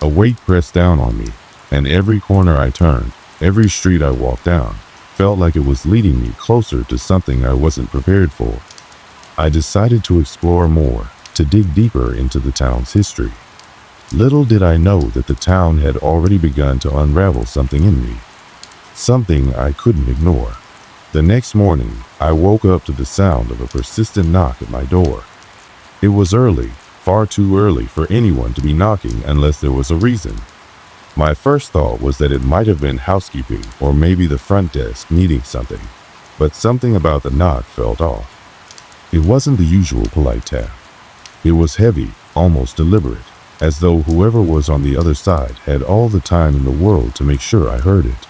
A weight pressed down on me, and every corner I turned, every street I walked down, felt like it was leading me closer to something I wasn't prepared for. I decided to explore more, to dig deeper into the town's history. Little did I know that the town had already begun to unravel something in me, something I couldn't ignore. The next morning, I woke up to the sound of a persistent knock at my door. It was early, far too early for anyone to be knocking unless there was a reason. My first thought was that it might have been housekeeping or maybe the front desk needing something, but something about the knock felt off. It wasn't the usual polite tap. It was heavy, almost deliberate, as though whoever was on the other side had all the time in the world to make sure I heard it.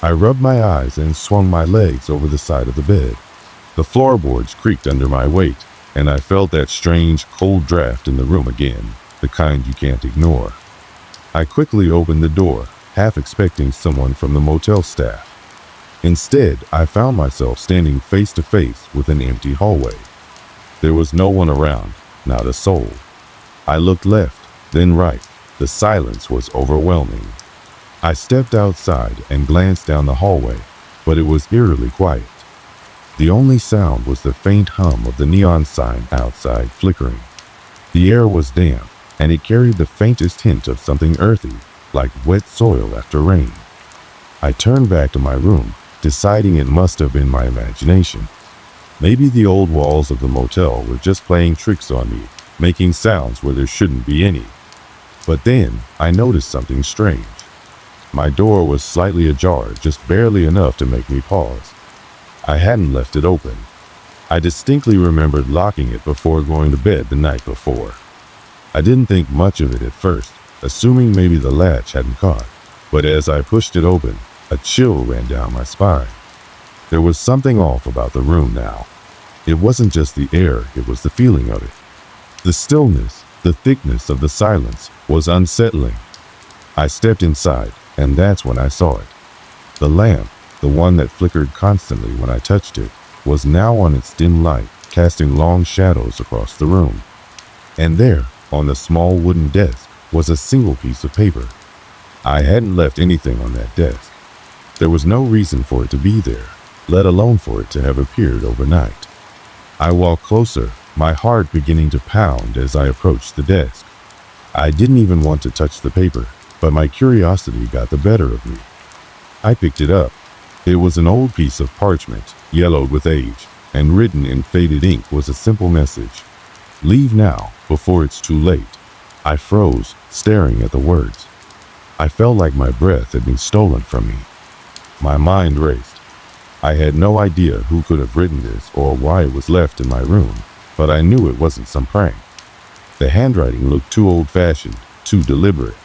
I rubbed my eyes and swung my legs over the side of the bed. The floorboards creaked under my weight, and I felt that strange, cold draft in the room again, the kind you can't ignore. I quickly opened the door, half expecting someone from the motel staff. Instead, I found myself standing face to face with an empty hallway. There was no one around, not a soul. I looked left, then right. The silence was overwhelming. I stepped outside and glanced down the hallway, but it was eerily quiet. The only sound was the faint hum of the neon sign outside flickering. The air was damp, and it carried the faintest hint of something earthy, like wet soil after rain. I turned back to my room, deciding it must have been my imagination. Maybe the old walls of the motel were just playing tricks on me, making sounds where there shouldn't be any. But then, I noticed something strange. My door was slightly ajar, just barely enough to make me pause. I hadn't left it open. I distinctly remembered locking it before going to bed the night before. I didn't think much of it at first, assuming maybe the latch hadn't caught. But as I pushed it open, a chill ran down my spine. There was something off about the room now. It wasn't just the air, it was the feeling of it. The stillness, the thickness of the silence was unsettling. I stepped inside, and that's when I saw it. The lamp, the one that flickered constantly when I touched it, was now on its dim light, casting long shadows across the room. And there, on the small wooden desk, was a single piece of paper. I hadn't left anything on that desk. There was no reason for it to be there, let alone for it to have appeared overnight. I walked closer, my heart beginning to pound as I approached the desk. I didn't even want to touch the paper, but my curiosity got the better of me. I picked it up. It was an old piece of parchment, yellowed with age, and written in faded ink was a simple message. "Leave now, before it's too late." I froze, staring at the words. I felt like my breath had been stolen from me. My mind raced. I had no idea who could have written this or why it was left in my room, but I knew it wasn't some prank. The handwriting looked too old-fashioned, too deliberate.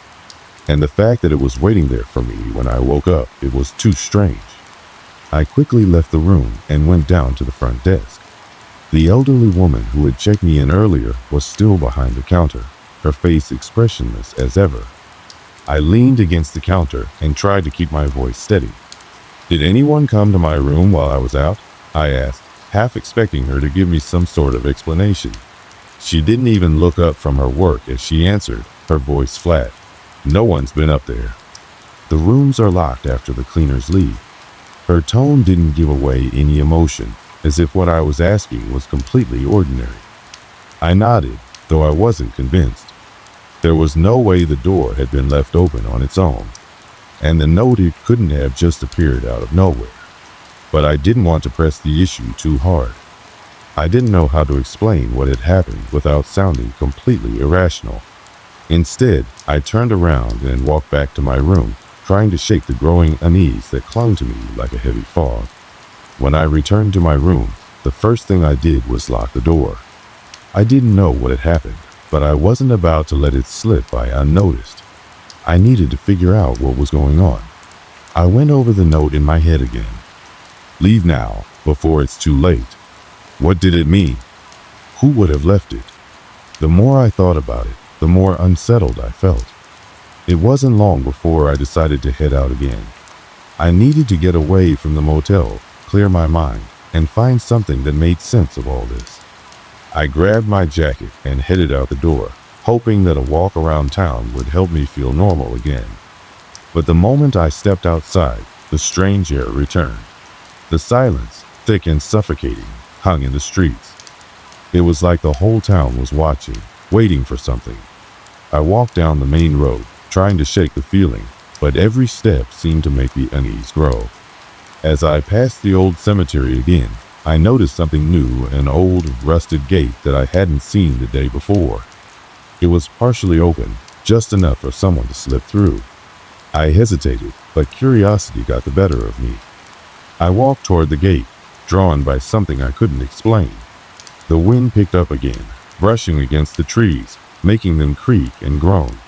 And the fact that it was waiting there for me when I woke up, it was too strange. I quickly left the room and went down to the front desk. The elderly woman who had checked me in earlier was still behind the counter, her face expressionless as ever. I leaned against the counter and tried to keep my voice steady. "Did anyone come to my room while I was out?" I asked, half expecting her to give me some sort of explanation. She didn't even look up from her work as she answered, her voice flat. "No one's been up there. The rooms are locked after the cleaners leave." Her tone didn't give away any emotion, as if what I was asking was completely ordinary. I nodded, though I wasn't convinced. There was no way the door had been left open on its own, and the note it couldn't have just appeared out of nowhere. But I didn't want to press the issue too hard. I didn't know how to explain what had happened without sounding completely irrational. Instead, I turned around and walked back to my room, trying to shake the growing unease that clung to me like a heavy fog. When I returned to my room, the first thing I did was lock the door. I didn't know what had happened, but I wasn't about to let it slip by unnoticed. I needed to figure out what was going on. I went over the note in my head again. "Leave now, before it's too late." What did it mean? Who would have left it? The more I thought about it, the more unsettled I felt. It wasn't long before I decided to head out again. I needed to get away from the motel, clear my mind, and find something that made sense of all this. I grabbed my jacket and headed out the door, hoping that a walk around town would help me feel normal again. But the moment I stepped outside, the strange air returned. The silence, thick and suffocating, hung in the streets. It was like the whole town was watching, waiting for something. I walked down the main road, trying to shake the feeling, but every step seemed to make the unease grow. As I passed the old cemetery again, I noticed something new, an old, rusted gate that I hadn't seen the day before. It was partially open, just enough for someone to slip through. I hesitated, but curiosity got the better of me. I walked toward the gate, drawn by something I couldn't explain. The wind picked up again, brushing against the trees, making them creak and groan.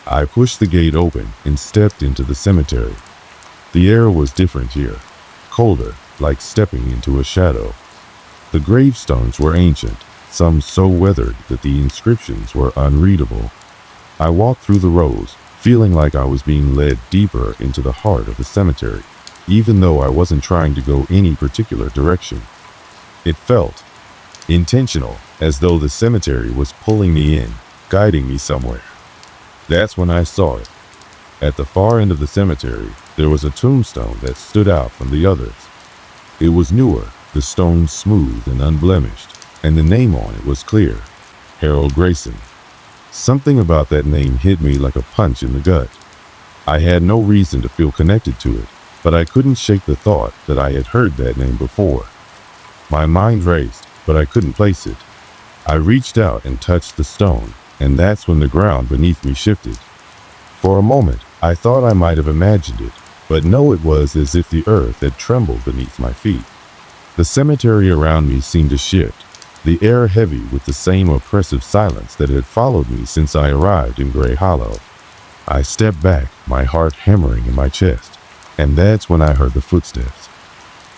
I pushed the gate open and stepped into the cemetery. The air was different here, colder, like stepping into a shadow. The gravestones were ancient, some so weathered that the inscriptions were unreadable. I walked through the rows, feeling like I was being led deeper into the heart of the cemetery, even though I wasn't trying to go any particular direction. It felt intentional, as though the cemetery was pulling me in, guiding me somewhere. That's when I saw it. At the far end of the cemetery, there was a tombstone that stood out from the others. It was newer, the stone smooth and unblemished, and the name on it was clear: Harold Grayson. Something about that name hit me like a punch in the gut. I had no reason to feel connected to it, but I couldn't shake the thought that I had heard that name before. My mind raced, but I couldn't place it. I reached out and touched the stone, and that's when the ground beneath me shifted. For a moment, I thought I might have imagined it, but no, it was as if the earth had trembled beneath my feet. The cemetery around me seemed to shift, the air heavy with the same oppressive silence that had followed me since I arrived in Gray Hollow. I stepped back, my heart hammering in my chest, and that's when I heard the footsteps.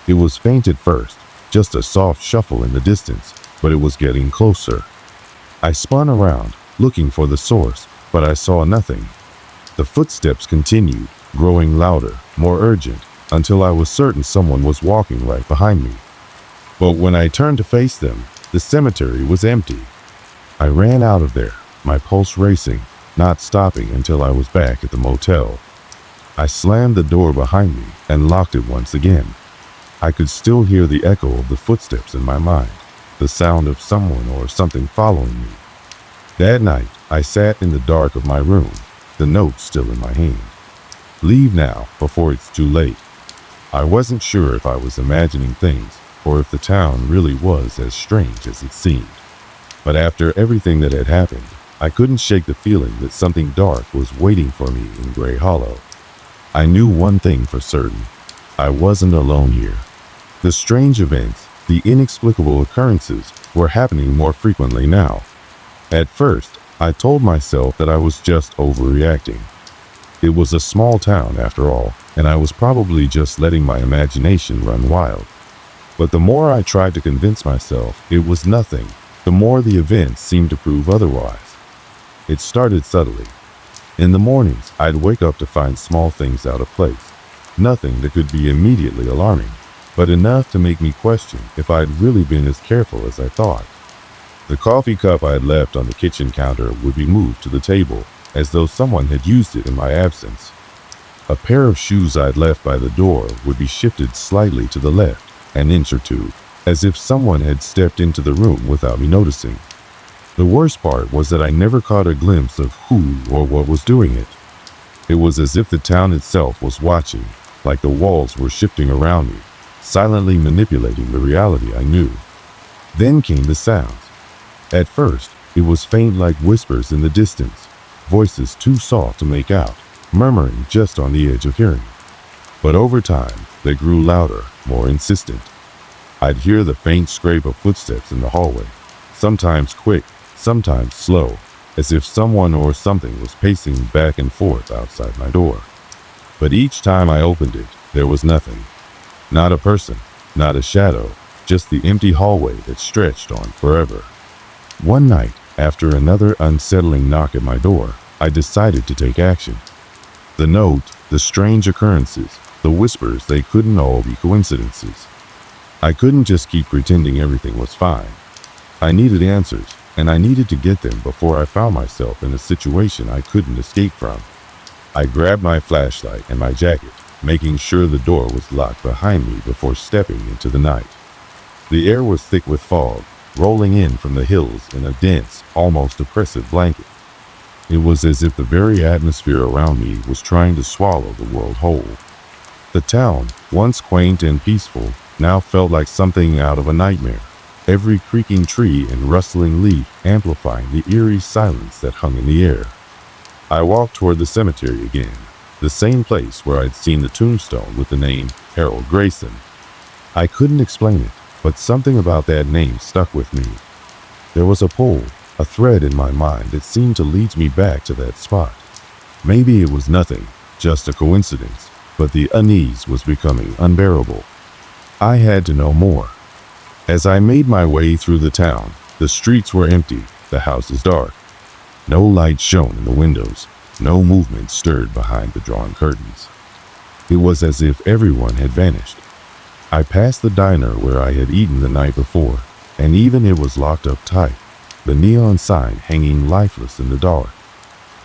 It was faint at first, just a soft shuffle in the distance, but it was getting closer. I spun around, looking for the source, but I saw nothing. The footsteps continued, growing louder, more urgent, until I was certain someone was walking right behind me. But when I turned to face them, the cemetery was empty. I ran out of there, my pulse racing, not stopping until I was back at the motel. I slammed the door behind me and locked it once again. I could still hear the echo of the footsteps in my mind, the sound of someone or something following me. That night, I sat in the dark of my room, the note still in my hand. Leave now, before it's too late. I wasn't sure if I was imagining things, or if the town really was as strange as it seemed. But after everything that had happened, I couldn't shake the feeling that something dark was waiting for me in Gray Hollow. I knew one thing for certain: I wasn't alone here. The strange events, the inexplicable occurrences, were happening more frequently now. At first, I told myself that I was just overreacting. It was a small town after all, and I was probably just letting my imagination run wild. But the more I tried to convince myself it was nothing, the more the events seemed to prove otherwise. It started subtly. In the mornings, I'd wake up to find small things out of place. Nothing that could be immediately alarming, but enough to make me question if I'd really been as careful as I thought. The coffee cup I had left on the kitchen counter would be moved to the table, as though someone had used it in my absence. A pair of shoes I'd left by the door would be shifted slightly to the left, an inch or two, as if someone had stepped into the room without me noticing. The worst part was that I never caught a glimpse of who or what was doing it. It was as if the town itself was watching, like the walls were shifting around me, silently manipulating the reality I knew. Then came the sounds. At first, it was faint like whispers in the distance, voices too soft to make out, murmuring just on the edge of hearing. But over time, they grew louder, more insistent. I'd hear the faint scrape of footsteps in the hallway, sometimes quick, sometimes slow, as if someone or something was pacing back and forth outside my door. But each time I opened it, there was nothing. Not a person, not a shadow, just the empty hallway that stretched on forever. One night, after another unsettling knock at my door, I decided to take action. The note, the strange occurrences, the whispers, they couldn't all be coincidences. I couldn't just keep pretending everything was fine. I needed answers, and I needed to get them before I found myself in a situation I couldn't escape from. I grabbed my flashlight and my jacket, making sure the door was locked behind me before stepping into the night. The air was thick with fog, rolling in from the hills in a dense, almost oppressive blanket. It was as if the very atmosphere around me was trying to swallow the world whole. The town, once quaint and peaceful, now felt like something out of a nightmare, every creaking tree and rustling leaf amplifying the eerie silence that hung in the air. I walked toward the cemetery again, the same place where I'd seen the tombstone with the name Harold Grayson. I couldn't explain it, but something about that name stuck with me. There was a pull, a thread in my mind that seemed to lead me back to that spot. Maybe it was nothing, just a coincidence, but the unease was becoming unbearable. I had to know more. As I made my way through the town, the streets were empty, the houses dark. No light shone in the windows, no movement stirred behind the drawn curtains. It was as if everyone had vanished. I passed the diner where I had eaten the night before, and even it was locked up tight, the neon sign hanging lifeless in the dark.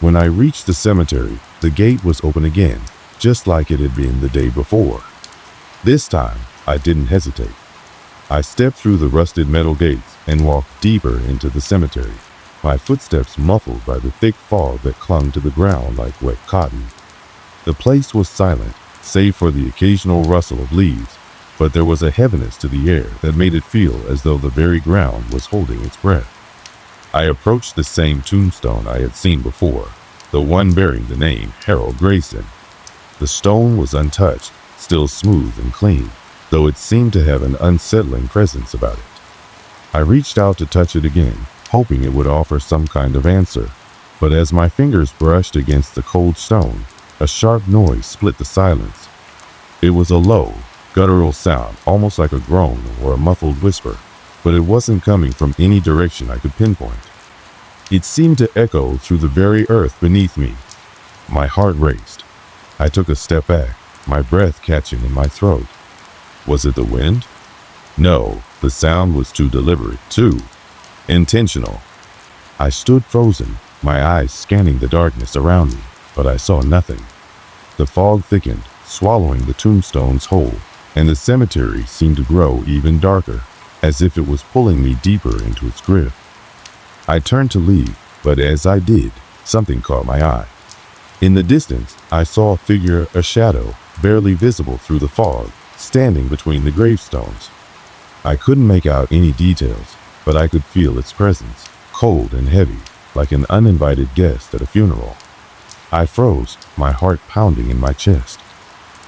When I reached the cemetery, the gate was open again, just like it had been the day before. This time, I didn't hesitate. I stepped through the rusted metal gates and walked deeper into the cemetery, my footsteps muffled by the thick fog that clung to the ground like wet cotton. The place was silent, save for the occasional rustle of leaves, but there was a heaviness to the air that made it feel as though the very ground was holding its breath. I approached the same tombstone I had seen before, the one bearing the name Harold Grayson. The stone was untouched, still smooth and clean, though it seemed to have an unsettling presence about it. I reached out to touch it again, hoping it would offer some kind of answer, but as my fingers brushed against the cold stone, a sharp noise split the silence. It was a low, guttural sound, almost like a groan or a muffled whisper, but it wasn't coming from any direction I could pinpoint. It seemed to echo through the very earth beneath me. My heart raced. I took a step back, my breath catching in my throat. Was it the wind? No, the sound was too deliberate, too intentional. I stood frozen, my eyes scanning the darkness around me, but I saw nothing. The fog thickened, swallowing the tombstones whole, and the cemetery seemed to grow even darker, as if it was pulling me deeper into its grip. I turned to leave, but as I did, something caught my eye. In the distance, I saw a figure, a shadow, barely visible through the fog, standing between the gravestones. I couldn't make out any details, but I could feel its presence, cold and heavy, like an uninvited guest at a funeral. I froze, my heart pounding in my chest.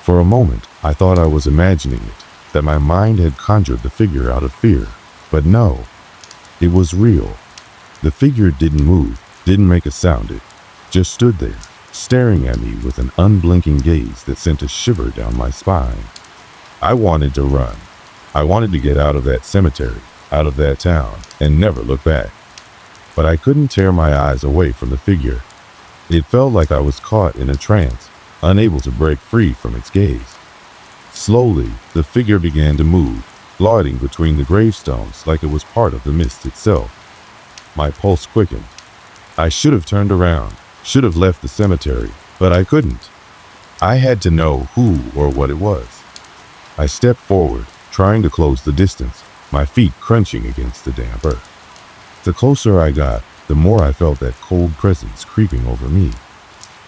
For a moment, I thought I was imagining it, that my mind had conjured the figure out of fear, but no, it was real. The figure didn't move, didn't make a sound, it just stood there, staring at me with an unblinking gaze that sent a shiver down my spine. I wanted to run. I wanted to get out of that cemetery, out of that town, and never look back. But I couldn't tear my eyes away from the figure. It felt like I was caught in a trance, unable to break free from its gaze. Slowly, the figure began to move, gliding between the gravestones like it was part of the mist itself. My pulse quickened. I should have turned around, should have left the cemetery, but I couldn't. I had to know who or what it was. I stepped forward, trying to close the distance, my feet crunching against the damp earth. The closer I got, the more I felt that cold presence creeping over me.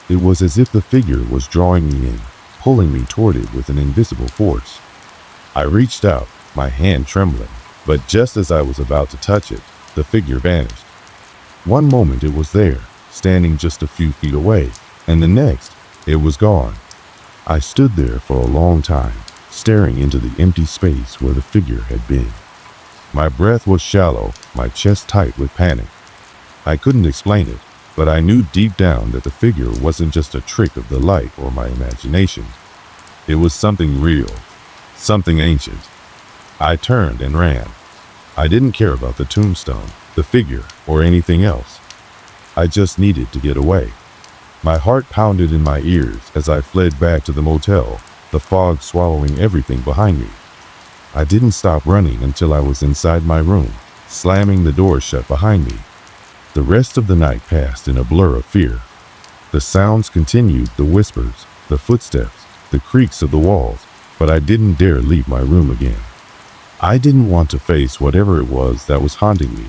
It was as if the figure was drawing me in, pulling me toward it with an invisible force. I reached out, my hand trembling, but just as I was about to touch it, the figure vanished. One moment it was there, standing just a few feet away, and the next, it was gone. I stood there for a long time, staring into the empty space where the figure had been. My breath was shallow, my chest tight with panic. I couldn't explain it, but I knew deep down that the figure wasn't just a trick of the light or my imagination. It was something real, something ancient. I turned and ran. I didn't care about the tombstone, the figure, or anything else. I just needed to get away. My heart pounded in my ears as I fled back to the motel, the fog swallowing everything behind me. I didn't stop running until I was inside my room, slamming the door shut behind me. The rest of the night passed in a blur of fear. The sounds continued, the whispers, the footsteps, the creaks of the walls, but I didn't dare leave my room again. I didn't want to face whatever it was that was haunting me.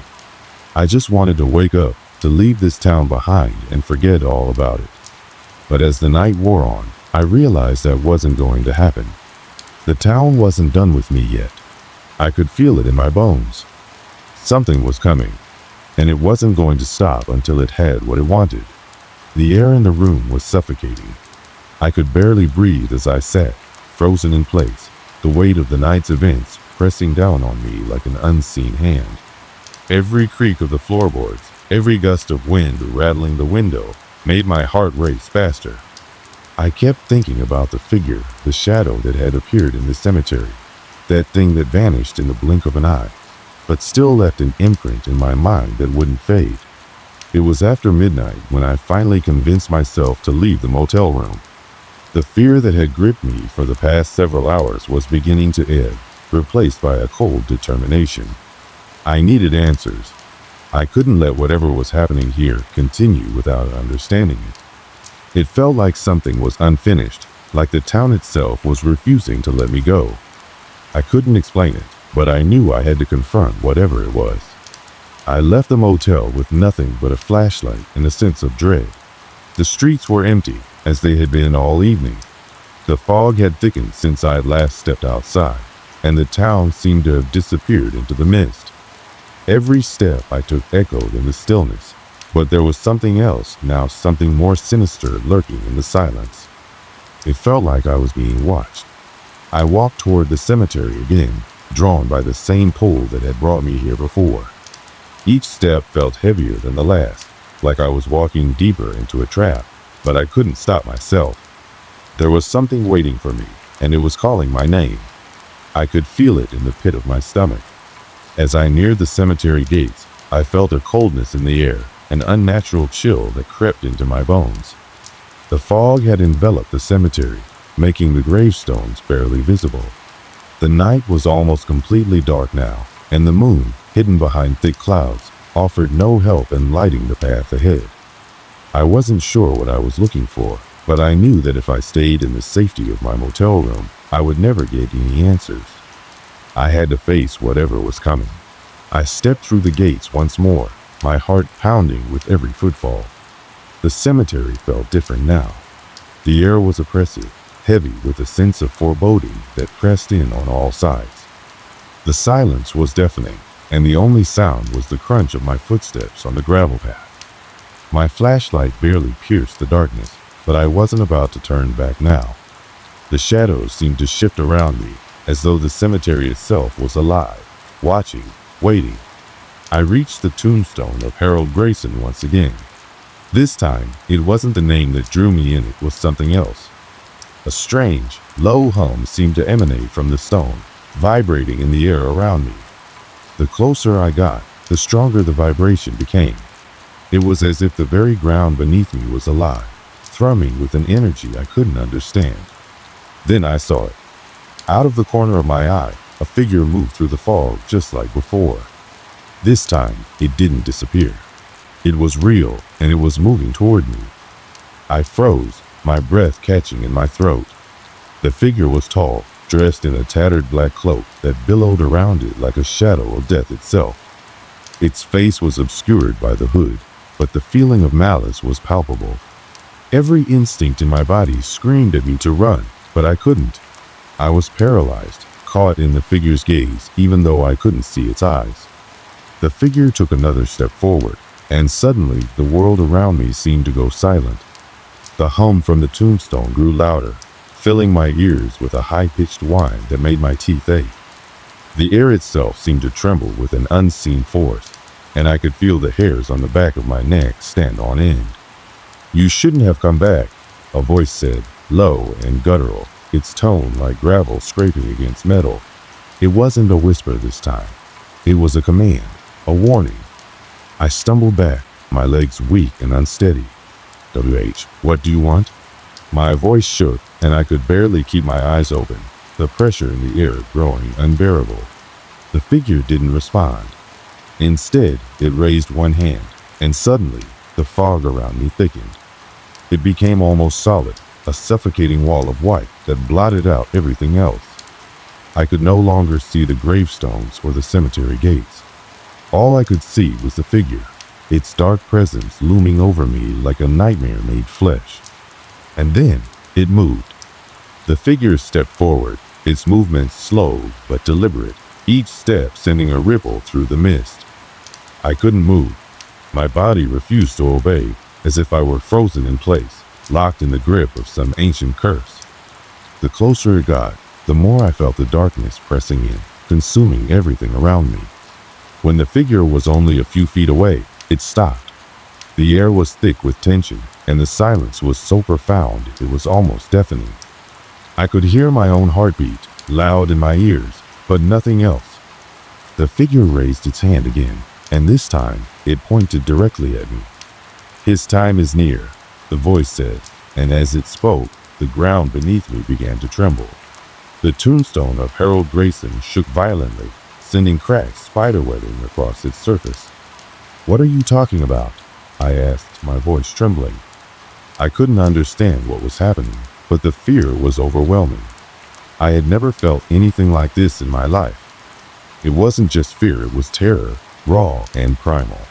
I just wanted to wake up, to leave this town behind and forget all about it. But as the night wore on, I realized that wasn't going to happen. The town wasn't done with me yet. I could feel it in my bones. Something was coming, and it wasn't going to stop until it had what it wanted. The air in the room was suffocating. I could barely breathe as I sat, frozen in place, the weight of the night's events pressing down on me like an unseen hand. Every creak of the floorboards, every gust of wind rattling the window, made my heart race faster. I kept thinking about the figure, the shadow that had appeared in the cemetery, that thing that vanished in the blink of an eye, but still left an imprint in my mind that wouldn't fade. It was after midnight when I finally convinced myself to leave the motel room. The fear that had gripped me for the past several hours was beginning to ebb, replaced by a cold determination. I needed answers. I couldn't let whatever was happening here continue without understanding it. It felt like something was unfinished, like the town itself was refusing to let me go. I couldn't explain it, but I knew I had to confront whatever it was. I left the motel with nothing but a flashlight and a sense of dread. The streets were empty, as they had been all evening. The fog had thickened since I had last stepped outside, and the town seemed to have disappeared into the mist. Every step I took echoed in the stillness, but there was something else now, something more sinister lurking in the silence. It felt like I was being watched. I walked toward the cemetery again, drawn by the same pull that had brought me here before. Each step felt heavier than the last, like I was walking deeper into a trap, but I couldn't stop myself. There was something waiting for me, and it was calling my name. I could feel it in the pit of my stomach. As I neared the cemetery gates, I felt a coldness in the air, an unnatural chill that crept into my bones. The fog had enveloped the cemetery, making the gravestones barely visible. The night was almost completely dark now, and the moon, hidden behind thick clouds, offered no help in lighting the path ahead. I wasn't sure what I was looking for, but I knew that if I stayed in the safety of my motel room, I would never get any answers. I had to face whatever was coming. I stepped through the gates once more, my heart pounding with every footfall. The cemetery felt different now. The air was oppressive, heavy with a sense of foreboding that pressed in on all sides. The silence was deafening, and the only sound was the crunch of my footsteps on the gravel path. My flashlight barely pierced the darkness, but I wasn't about to turn back now. The shadows seemed to shift around me, as though the cemetery itself was alive, watching, waiting. I reached the tombstone of Harold Grayson once again. This time, it wasn't the name that drew me in, it was something else. A strange, low hum seemed to emanate from the stone, vibrating in the air around me. The closer I got, the stronger the vibration became. It was as if the very ground beneath me was alive, thrumming with an energy I couldn't understand. Then I saw it. Out of the corner of my eye, a figure moved through the fog just like before. This time, it didn't disappear. It was real, and it was moving toward me. I froze, my breath catching in my throat. The figure was tall, dressed in a tattered black cloak that billowed around it like a shadow of death itself. Its face was obscured by the hood, but the feeling of malice was palpable. Every instinct in my body screamed at me to run, but I couldn't. I was paralyzed, caught in the figure's gaze, even though I couldn't see its eyes. The figure took another step forward, and suddenly the world around me seemed to go silent. The hum from the tombstone grew louder, filling my ears with a high-pitched whine that made my teeth ache. The air itself seemed to tremble with an unseen force, and I could feel the hairs on the back of my neck stand on end. "You shouldn't have come back," a voice said, low and guttural, its tone like gravel scraping against metal. It wasn't a whisper this time. It was a command, a warning. I stumbled back, my legs weak and unsteady. "WH, what do you want?" My voice shook, and I could barely keep my eyes open, the pressure in the air growing unbearable. The figure didn't respond. Instead, it raised one hand, and suddenly, the fog around me thickened. It became almost solid, a suffocating wall of white that blotted out everything else. I could no longer see the gravestones or the cemetery gates. All I could see was the figure, its dark presence looming over me like a nightmare made flesh. And then it moved. The figure stepped forward, its movements slow but deliberate, each step sending a ripple through the mist. I couldn't move. My body refused to obey, as if I were frozen in place, locked in the grip of some ancient curse. The closer it got, the more I felt the darkness pressing in, consuming everything around me. When the figure was only a few feet away, it stopped. The air was thick with tension, and the silence was so profound it was almost deafening. I could hear my own heartbeat, loud in my ears, but nothing else. The figure raised its hand again, and this time it pointed directly at me. "His time is near," the voice said, and as it spoke, the ground beneath me began to tremble. The tombstone of Harold Grayson shook violently, sending cracks spiderwebbing across its surface. "What are you talking about?" I asked, my voice trembling. I couldn't understand what was happening, but the fear was overwhelming. I had never felt anything like this in my life. It wasn't just fear, it was terror, raw and primal.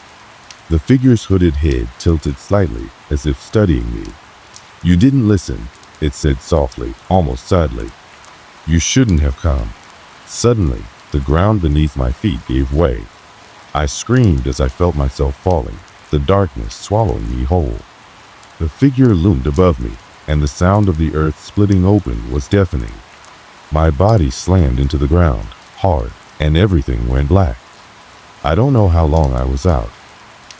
The figure's hooded head tilted slightly, as if studying me. "You didn't listen," it said softly, almost sadly. "You shouldn't have come." Suddenly, the ground beneath my feet gave way. I screamed as I felt myself falling, the darkness swallowing me whole. The figure loomed above me, and the sound of the earth splitting open was deafening. My body slammed into the ground, hard, and everything went black. I don't know how long I was out.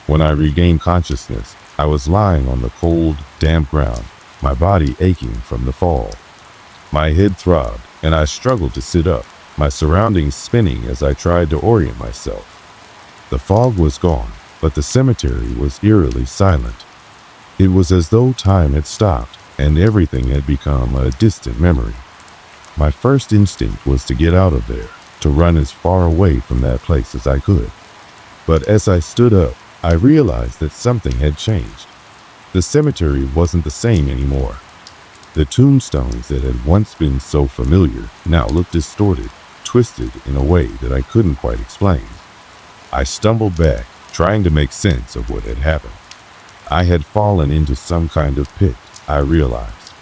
When I regained consciousness, I was lying on the cold, damp ground, my body aching from the fall. My head throbbed, and I struggled to sit up, my surroundings spinning as I tried to orient myself. The fog was gone, but the cemetery was eerily silent. It was as though time had stopped, and everything had become a distant memory. My first instinct was to get out of there, to run as far away from that place as I could. But as I stood up, I realized that something had changed. The cemetery wasn't the same anymore. The tombstones that had once been so familiar now looked distorted, twisted in a way that I couldn't quite explain. I stumbled back, trying to make sense of what had happened. I had fallen into some kind of pit, I realized.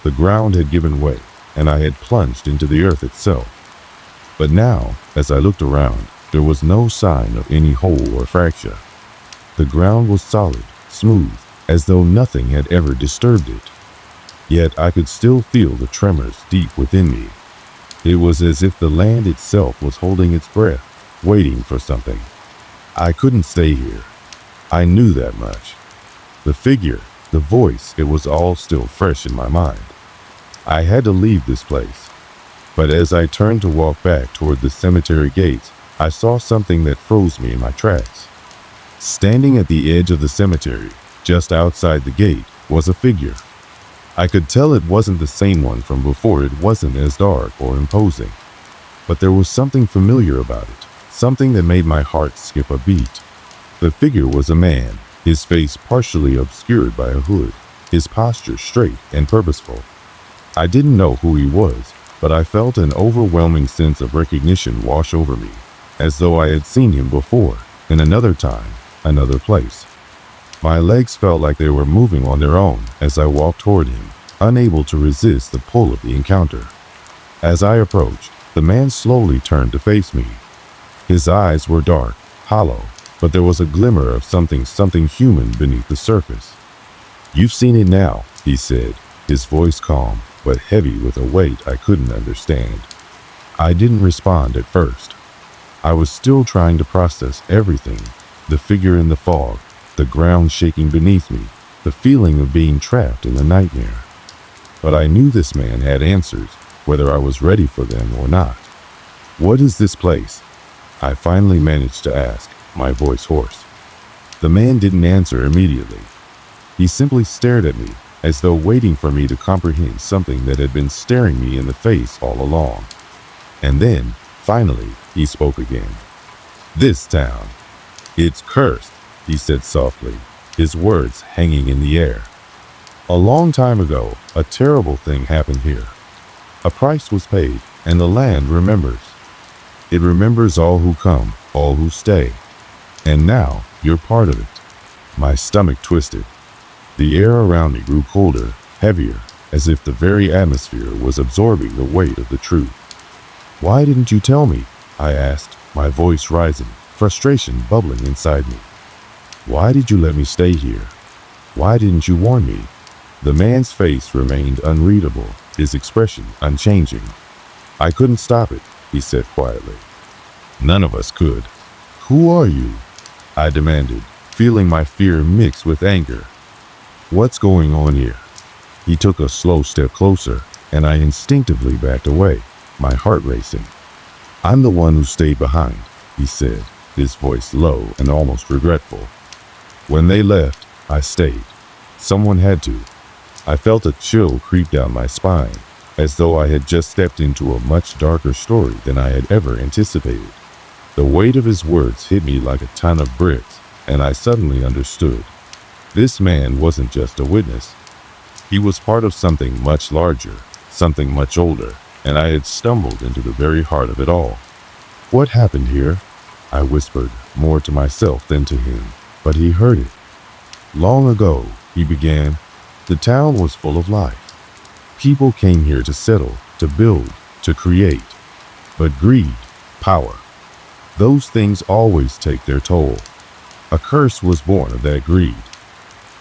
The ground had given way, and I had plunged into the earth itself. But now, as I looked around, there was no sign of any hole or fracture. The ground was solid, smooth, as though nothing had ever disturbed it. Yet I could still feel the tremors deep within me. It was as if the land itself was holding its breath, waiting for something. I couldn't stay here. I knew that much. The figure, the voice, it was all still fresh in my mind. I had to leave this place. But as I turned to walk back toward the cemetery gates, I saw something that froze me in my tracks. Standing at the edge of the cemetery, just outside the gate, was a figure. I could tell it wasn't the same one from before. It wasn't as dark or imposing. But there was something familiar about it, something that made my heart skip a beat. The figure was a man, his face partially obscured by a hood, his posture straight and purposeful. I didn't know who he was, but I felt an overwhelming sense of recognition wash over me, as though I had seen him before, in another time, another place. My legs felt like they were moving on their own as I walked toward him, unable to resist the pull of the encounter. As I approached, the man slowly turned to face me. His eyes were dark, hollow, but there was a glimmer of something human beneath the surface. "You've seen it now," he said, his voice calm, but heavy with a weight I couldn't understand. I didn't respond at first. I was still trying to process everything, the figure in the fog, the ground shaking beneath me, the feeling of being trapped in a nightmare. But I knew this man had answers, whether I was ready for them or not. "What is this place?" I finally managed to ask, my voice hoarse. The man didn't answer immediately. He simply stared at me, as though waiting for me to comprehend something that had been staring me in the face all along. And then, finally, he spoke again. "This town. It's cursed," he said softly, his words hanging in the air. A long time ago, a terrible thing happened here. A price was paid, and the land remembers. It remembers all who come, all who stay. And now, you're part of it. My stomach twisted. The air around me grew colder, heavier, as if the very atmosphere was absorbing the weight of the truth. "Why didn't you tell me?" I asked, my voice rising, frustration bubbling inside me. "Why did you let me stay here? Why didn't you warn me?" The man's face remained unreadable, his expression unchanging. "I couldn't stop it," he said quietly. "None of us could." "Who are you?" I demanded, feeling my fear mix with anger. "What's going on here?" He took a slow step closer, and I instinctively backed away, my heart racing. "I'm the one who stayed behind," he said, his voice low and almost regretful. "When they left, I stayed. Someone had to." I felt a chill creep down my spine, as though I had just stepped into a much darker story than I had ever anticipated. The weight of his words hit me like a ton of bricks, and I suddenly understood. This man wasn't just a witness. He was part of something much larger, something much older, and I had stumbled into the very heart of it all. "What happened here?" I whispered, more to myself than to him, but he heard it. "Long ago," he began, "the town was full of life. People came here to settle, to build, to create. But greed, power, those things always take their toll. A curse was born of that greed.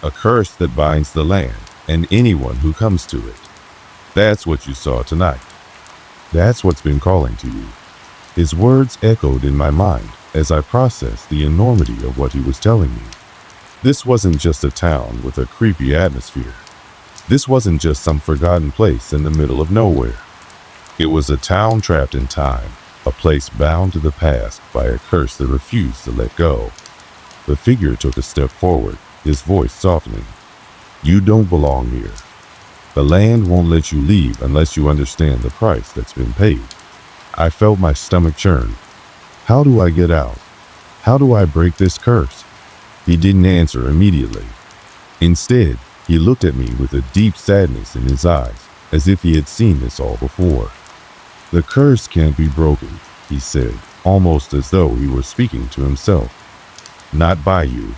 A curse that binds the land and anyone who comes to it. That's what you saw tonight. That's what's been calling to you." His words echoed in my mind as I processed the enormity of what he was telling me. This wasn't just a town with a creepy atmosphere. This wasn't just some forgotten place in the middle of nowhere. It was a town trapped in time, a place bound to the past by a curse that refused to let go. The figure took a step forward, his voice softening. "You don't belong here. The land won't let you leave unless you understand the price that's been paid." I felt my stomach churn. How do I get out? How do I break this curse? He didn't answer immediately. Instead, he looked at me with a deep sadness in his eyes, as if he had seen this all before. "The curse can't be broken," he said, almost as though he were speaking to himself. "Not by you.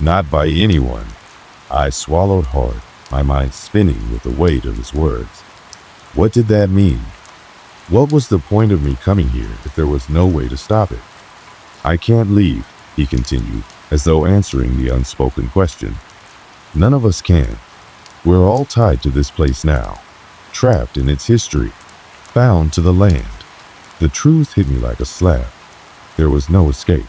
Not by anyone." I swallowed hard, my mind spinning with the weight of his words. What did that mean? What was the point of me coming here if there was no way to stop it? "I can't leave," he continued, as though answering the unspoken question. "None of us can. We're all tied to this place now, trapped in its history, bound to the land." The truth hit me like a slap. There was no escape.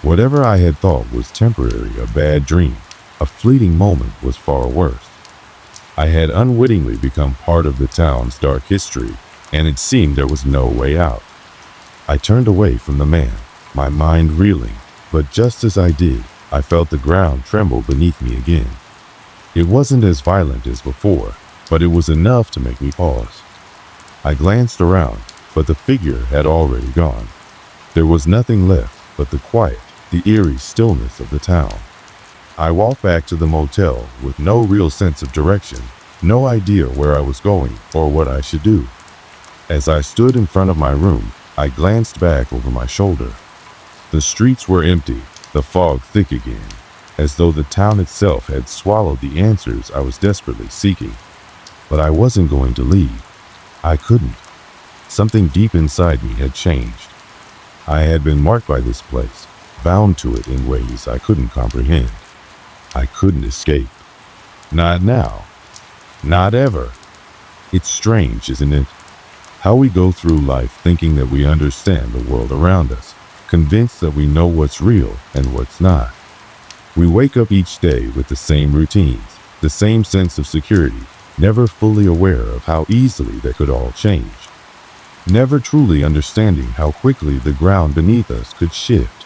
Whatever I had thought was temporary, a bad dream, a fleeting moment, was far worse. I had unwittingly become part of the town's dark history, and it seemed there was no way out. I turned away from the man, my mind reeling, but just as I did, I felt the ground tremble beneath me again. It wasn't as violent as before, but it was enough to make me pause. I glanced around, but the figure had already gone. There was nothing left but the quiet, the eerie stillness of the town. I walked back to the motel with no real sense of direction, no idea where I was going or what I should do. As I stood in front of my room, I glanced back over my shoulder. The streets were empty, the fog thick again, as though the town itself had swallowed the answers I was desperately seeking. But I wasn't going to leave. I couldn't. Something deep inside me had changed. I had been marked by this place, bound to it in ways I couldn't comprehend. I couldn't escape. Not now. Not ever. It's strange, isn't it? How we go through life thinking that we understand the world around us, convinced that we know what's real and what's not. We wake up each day with the same routines, the same sense of security, never fully aware of how easily they could all change. Never truly understanding how quickly the ground beneath us could shift.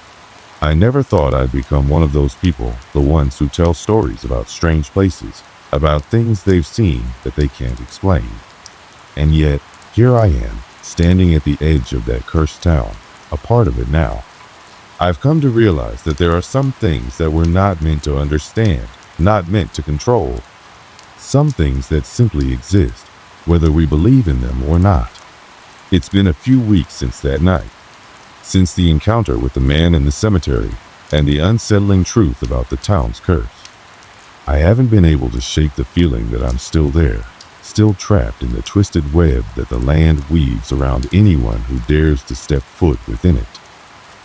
I never thought I'd become one of those people, the ones who tell stories about strange places, about things they've seen that they can't explain. And yet, here I am, standing at the edge of that cursed town, a part of it now. I've come to realize that there are some things that we're not meant to understand, not meant to control. Some things that simply exist, whether we believe in them or not. It's been a few weeks since that night, since the encounter with the man in the cemetery and the unsettling truth about the town's curse. I haven't been able to shake the feeling that I'm still there, still trapped in the twisted web that the land weaves around anyone who dares to step foot within it.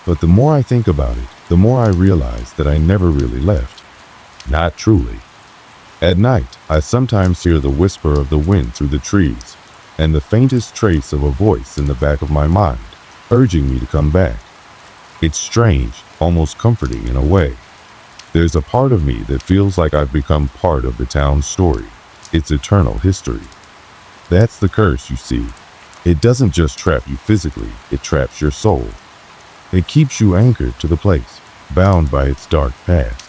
But the more I think about it, the more I realize that I never really left. Not truly. At night, I sometimes hear the whisper of the wind through the trees, and the faintest trace of a voice in the back of my mind, urging me to come back. It's strange, almost comforting in a way. There's a part of me that feels like I've become part of the town's story, its eternal history. That's the curse, you see. It doesn't just trap you physically, it traps your soul. It keeps you anchored to the place, bound by its dark past.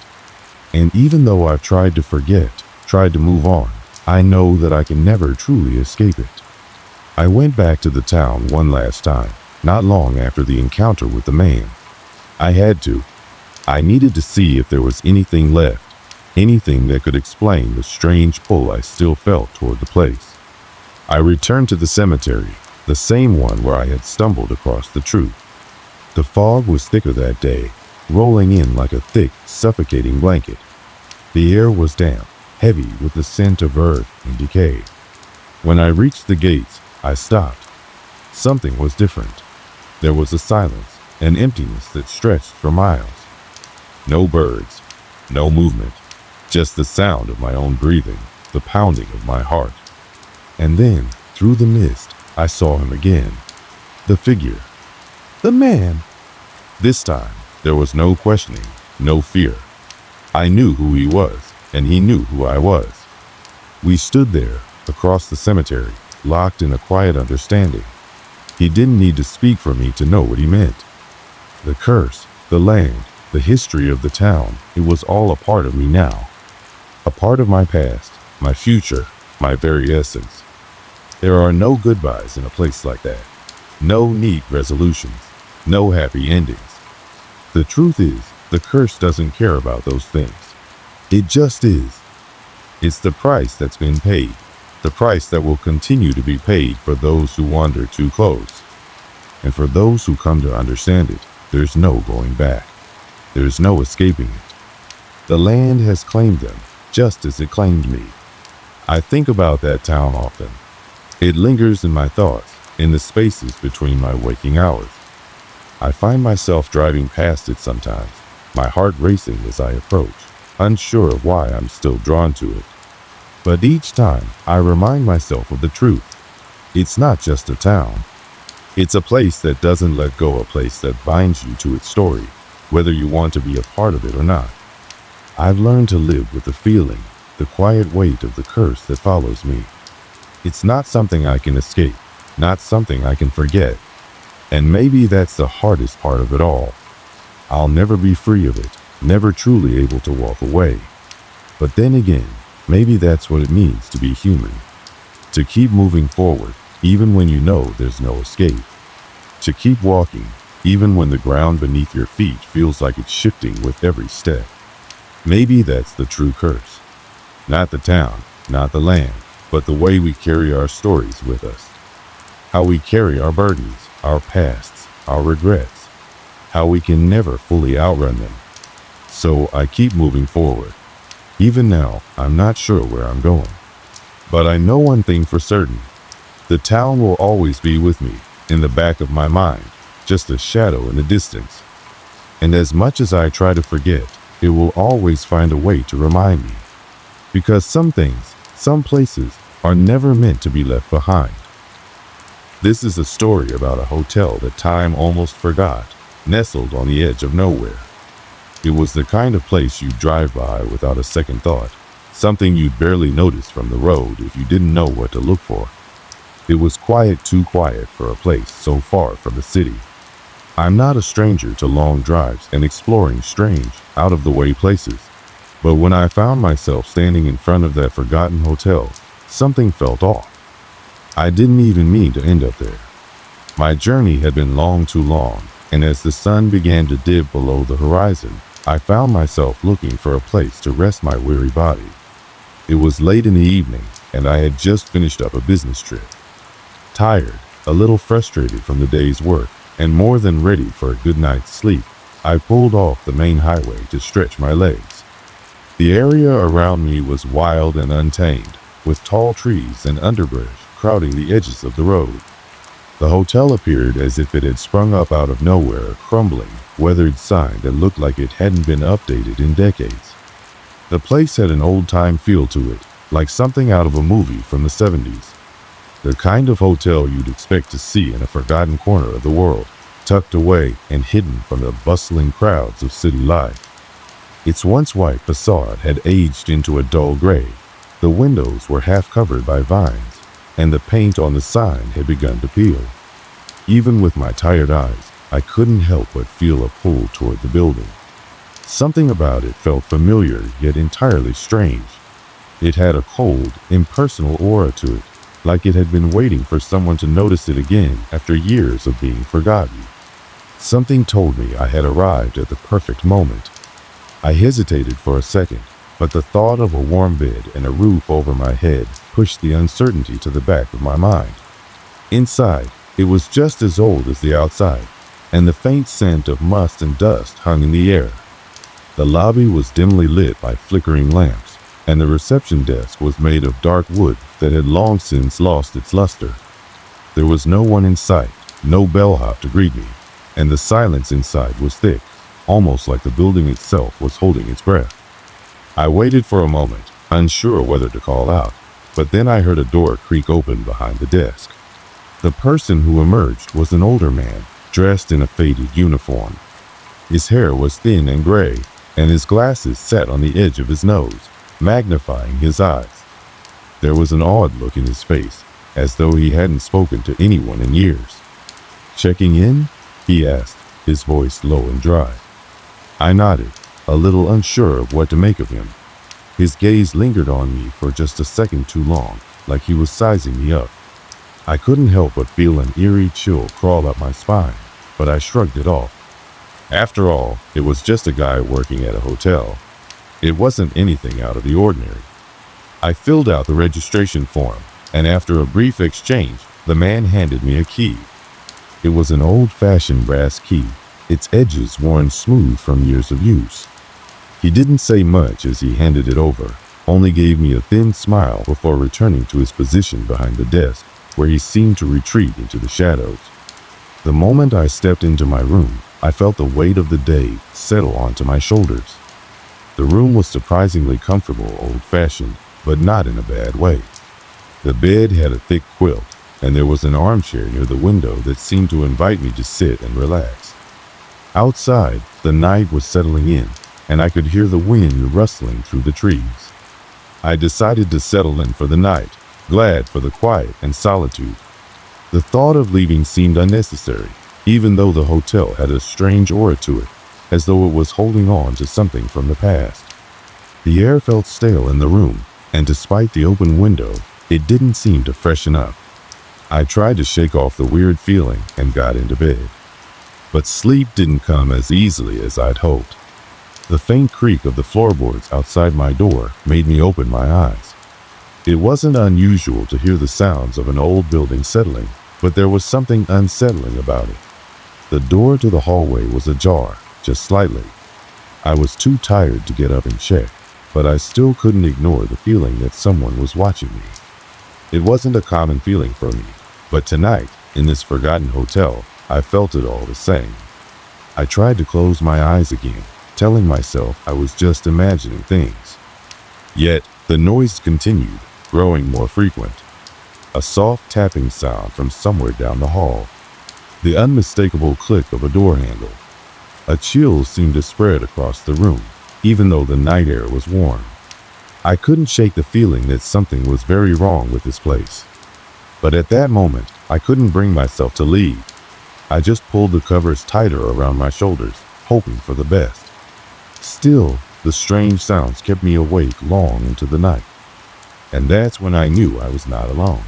And even though I've tried to forget, tried to move on, I know that I can never truly escape it. I went back to the town one last time, not long after the encounter with the man. I had to. I needed to see if there was anything left, anything that could explain the strange pull I still felt toward the place. I returned to the cemetery, the same one where I had stumbled across the truth. The fog was thicker that day, rolling in like a thick, suffocating blanket. The air was damp, heavy with the scent of earth and decay. When I reached the gates, I stopped. Something was different. There was a silence, an emptiness that stretched for miles. No birds, no movement, just the sound of my own breathing, the pounding of my heart. And then, through the mist, I saw him again. The figure. The man. This time, there was no questioning, no fear. I knew who he was, and he knew who I was. We stood there, across the cemetery, locked in a quiet understanding. He didn't need to speak for me to know what he meant. The curse, the land, the history of the town, it was all a part of me now. A part of my past, my future, my very essence. There are no goodbyes in a place like that. No neat resolutions. No happy endings. The truth is, the curse doesn't care about those things. It just is. It's the price that's been paid. The price that will continue to be paid for those who wander too close. And for those who come to understand it, there's no going back. There's no escaping it. The land has claimed them, just as it claimed me. I think about that town often. It lingers in my thoughts, in the spaces between my waking hours. I find myself driving past it sometimes, my heart racing as I approach, unsure of why I'm still drawn to it. But each time, I remind myself of the truth. It's not just a town. It's a place that doesn't let go, a place that binds you to its story, whether you want to be a part of it or not. I've learned to live with the feeling, the quiet weight of the curse that follows me. It's not something I can escape, not something I can forget. And maybe that's the hardest part of it all. I'll never be free of it, never truly able to walk away. But then again, maybe that's what it means to be human. To keep moving forward, even when you know there's no escape. To keep walking, even when the ground beneath your feet feels like it's shifting with every step. Maybe that's the true curse. Not the town, not the land, but the way we carry our stories with us. How we carry our burdens, our pasts, our regrets. How we can never fully outrun them. So I keep moving forward. Even now, I'm not sure where I'm going. But I know one thing for certain. The town will always be with me, in the back of my mind, just a shadow in the distance. And as much as I try to forget, it will always find a way to remind me. Because some things, some places, are never meant to be left behind. This is a story about a hotel that time almost forgot, nestled on the edge of nowhere. It was the kind of place you'd drive by without a second thought, something you'd barely notice from the road if you didn't know what to look for. It was quiet, too quiet for a place so far from the city. I'm not a stranger to long drives and exploring strange, out-of-the-way places. But when I found myself standing in front of that forgotten hotel, something felt off. I didn't even mean to end up there. My journey had been too long, and as the sun began to dip below the horizon, I found myself looking for a place to rest my weary body. It was late in the evening, and I had just finished up a business trip. Tired, a little frustrated from the day's work, and more than ready for a good night's sleep, I pulled off the main highway to stretch my legs. The area around me was wild and untamed, with tall trees and underbrush crowding the edges of the road. The hotel appeared as if it had sprung up out of nowhere, a crumbling, weathered sign that looked like it hadn't been updated in decades. The place had an old-time feel to it, like something out of a movie from the 70s. The kind of hotel you'd expect to see in a forgotten corner of the world, tucked away and hidden from the bustling crowds of city life. Its once white facade had aged into a dull gray. The windows were half covered by vines, and the paint on the sign had begun to peel. Even with my tired eyes, I couldn't help but feel a pull toward the building. Something about it felt familiar yet entirely strange. It had a cold, impersonal aura to it, like it had been waiting for someone to notice it again after years of being forgotten. Something told me I had arrived at the perfect moment. I hesitated for a second, but the thought of a warm bed and a roof over my head pushed the uncertainty to the back of my mind. Inside, it was just as old as the outside, and the faint scent of must and dust hung in the air. The lobby was dimly lit by flickering lamps, and the reception desk was made of dark wood that had long since lost its luster. There was no one in sight, no bellhop to greet me, and the silence inside was thick, almost like the building itself was holding its breath. I waited for a moment, unsure whether to call out, but then I heard a door creak open behind the desk. The person who emerged was an older man, dressed in a faded uniform. His hair was thin and gray, and his glasses sat on the edge of his nose, magnifying his eyes. There was an odd look in his face, as though he hadn't spoken to anyone in years. "Checking in?" he asked, his voice low and dry. I nodded, a little unsure of what to make of him. His gaze lingered on me for just a second too long, like he was sizing me up. I couldn't help but feel an eerie chill crawl up my spine, but I shrugged it off. After all, it was just a guy working at a hotel. It wasn't anything out of the ordinary. I filled out the registration form, and after a brief exchange, the man handed me a key. It was an old-fashioned brass key, its edges worn smooth from years of use. He didn't say much as he handed it over, only gave me a thin smile before returning to his position behind the desk, where he seemed to retreat into the shadows. The moment I stepped into my room, I felt the weight of the day settle onto my shoulders. The room was surprisingly comfortable, old-fashioned, but not in a bad way. The bed had a thick quilt, and there was an armchair near the window that seemed to invite me to sit and relax. Outside, the night was settling in, and I could hear the wind rustling through the trees. I decided to settle in for the night, glad for the quiet and solitude. The thought of leaving seemed unnecessary, even though the hotel had a strange aura to it, as though it was holding on to something from the past. The air felt stale in the room, and despite the open window, it didn't seem to freshen up. I tried to shake off the weird feeling and got into bed. But sleep didn't come as easily as I'd hoped. The faint creak of the floorboards outside my door made me open my eyes. It wasn't unusual to hear the sounds of an old building settling, but there was something unsettling about it. The door to the hallway was ajar, just slightly. I was too tired to get up and check, but I still couldn't ignore the feeling that someone was watching me. It wasn't a common feeling for me, but tonight, in this forgotten hotel, I felt it all the same. I tried to close my eyes again, telling myself I was just imagining things. Yet, the noise continued, growing more frequent. A soft tapping sound from somewhere down the hall. The unmistakable click of a door handle. A chill seemed to spread across the room, even though the night air was warm. I couldn't shake the feeling that something was very wrong with this place. But at that moment, I couldn't bring myself to leave. I just pulled the covers tighter around my shoulders, hoping for the best. Still, the strange sounds kept me awake long into the night. And that's when I knew I was not alone.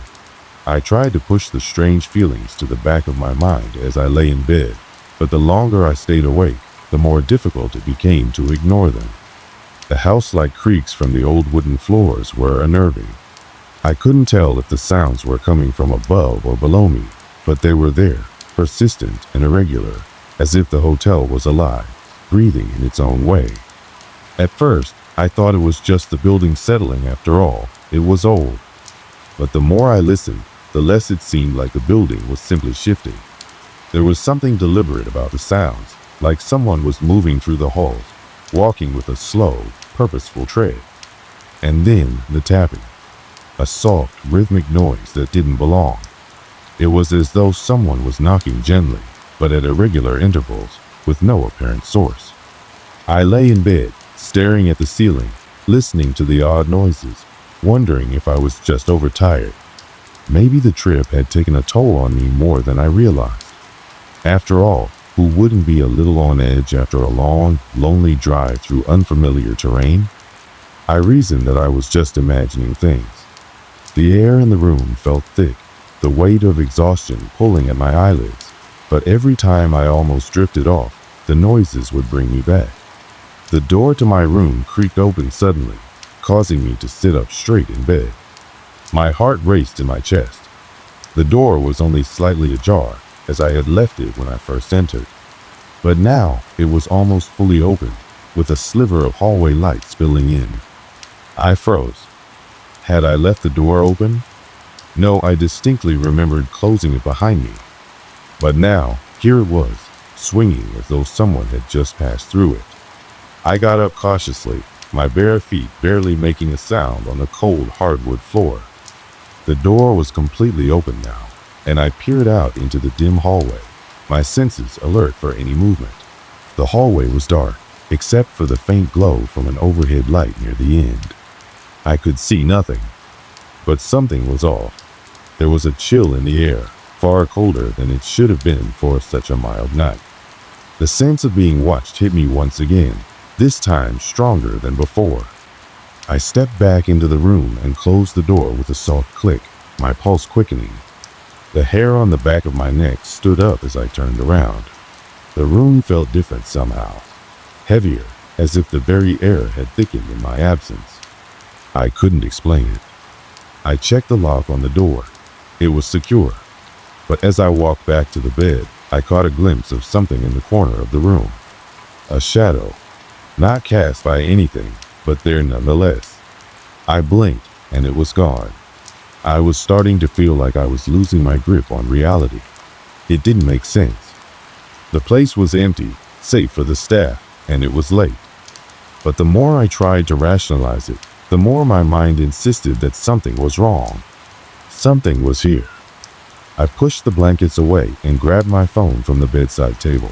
I tried to push the strange feelings to the back of my mind as I lay in bed, but the longer I stayed awake, the more difficult it became to ignore them. The house-like creaks from the old wooden floors were unnerving. I couldn't tell if the sounds were coming from above or below me, but they were there, persistent and irregular, as if the hotel was alive, breathing in its own way. At first, I thought it was just the building settling after all. It was old. But the more I listened, the less it seemed like the building was simply shifting. There was something deliberate about the sounds, like someone was moving through the halls, walking with a slow, purposeful tread. And then the tapping. A soft, rhythmic noise that didn't belong. It was as though someone was knocking gently, but at irregular intervals, with no apparent source. I lay in bed, staring at the ceiling, listening to the odd noises, wondering if I was just overtired. Maybe the trip had taken a toll on me more than I realized. After all, who wouldn't be a little on edge after a long, lonely drive through unfamiliar terrain? I reasoned that I was just imagining things. The air in the room felt thick, the weight of exhaustion pulling at my eyelids, but every time I almost drifted off, the noises would bring me back. The door to my room creaked open suddenly, causing me to sit up straight in bed. My heart raced in my chest. The door was only slightly ajar, as I had left it when I first entered. But now it was almost fully open, with a sliver of hallway light spilling in. I froze. Had I left the door open? No, I distinctly remembered closing it behind me. But now, here it was, swinging as though someone had just passed through it. I got up cautiously, my bare feet barely making a sound on the cold hardwood floor. The door was completely open now, and I peered out into the dim hallway, my senses alert for any movement. The hallway was dark, except for the faint glow from an overhead light near the end. I could see nothing, but something was off. There was a chill in the air, far colder than it should have been for such a mild night. The sense of being watched hit me once again, this time stronger than before. I stepped back into the room and closed the door with a soft click, my pulse quickening. The hair on the back of my neck stood up as I turned around. The room felt different somehow, heavier, as if the very air had thickened in my absence. I couldn't explain it. I checked the lock on the door. It was secure. But as I walked back to the bed, I caught a glimpse of something in the corner of the room. A shadow, not cast by anything, but there nonetheless. I blinked, and it was gone. I was starting to feel like I was losing my grip on reality. It didn't make sense. The place was empty, save for the staff, and it was late. But the more I tried to rationalize it, the more my mind insisted that something was wrong. Something was here. I pushed the blankets away and grabbed my phone from the bedside table.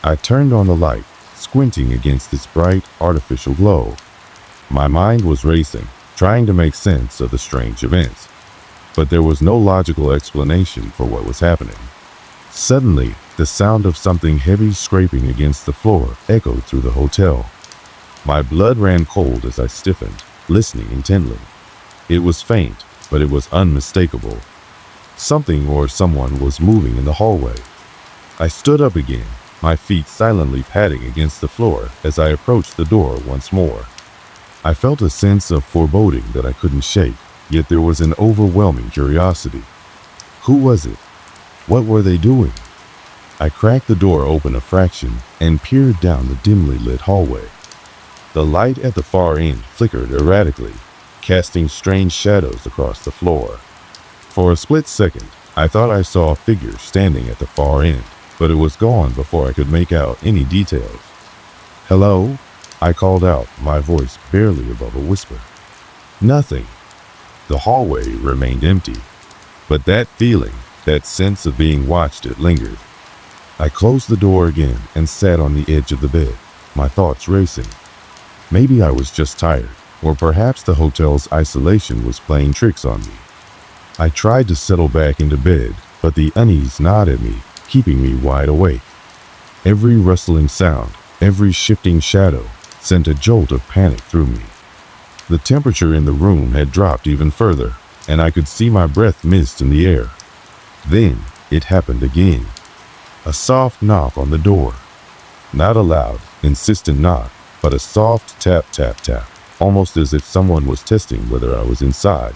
I turned on the light, squinting against its bright, artificial glow. My mind was racing, trying to make sense of the strange events. But there was no logical explanation for what was happening. Suddenly, the sound of something heavy scraping against the floor echoed through the hotel. My blood ran cold as I stiffened, listening intently. It was faint, but it was unmistakable. Something or someone was moving in the hallway. I stood up again, my feet silently padding against the floor as I approached the door once more. I felt a sense of foreboding that I couldn't shake, yet there was an overwhelming curiosity. Who was it? What were they doing? I cracked the door open a fraction and peered down the dimly lit hallway. The light at the far end flickered erratically, casting strange shadows across the floor. For a split second, I thought I saw a figure standing at the far end, but it was gone before I could make out any details. "Hello?" I called out, my voice barely above a whisper. Nothing. The hallway remained empty, but that feeling, that sense of being watched, it lingered. I closed the door again and sat on the edge of the bed, my thoughts racing. Maybe I was just tired, or perhaps the hotel's isolation was playing tricks on me. I tried to settle back into bed, but the unease gnawed at me, keeping me wide awake. Every rustling sound, every shifting shadow, sent a jolt of panic through me. The temperature in the room had dropped even further, and I could see my breath mist in the air. Then it happened again. A soft knock on the door. Not a loud, insistent knock, but a soft tap, tap, tap, almost as if someone was testing whether I was inside.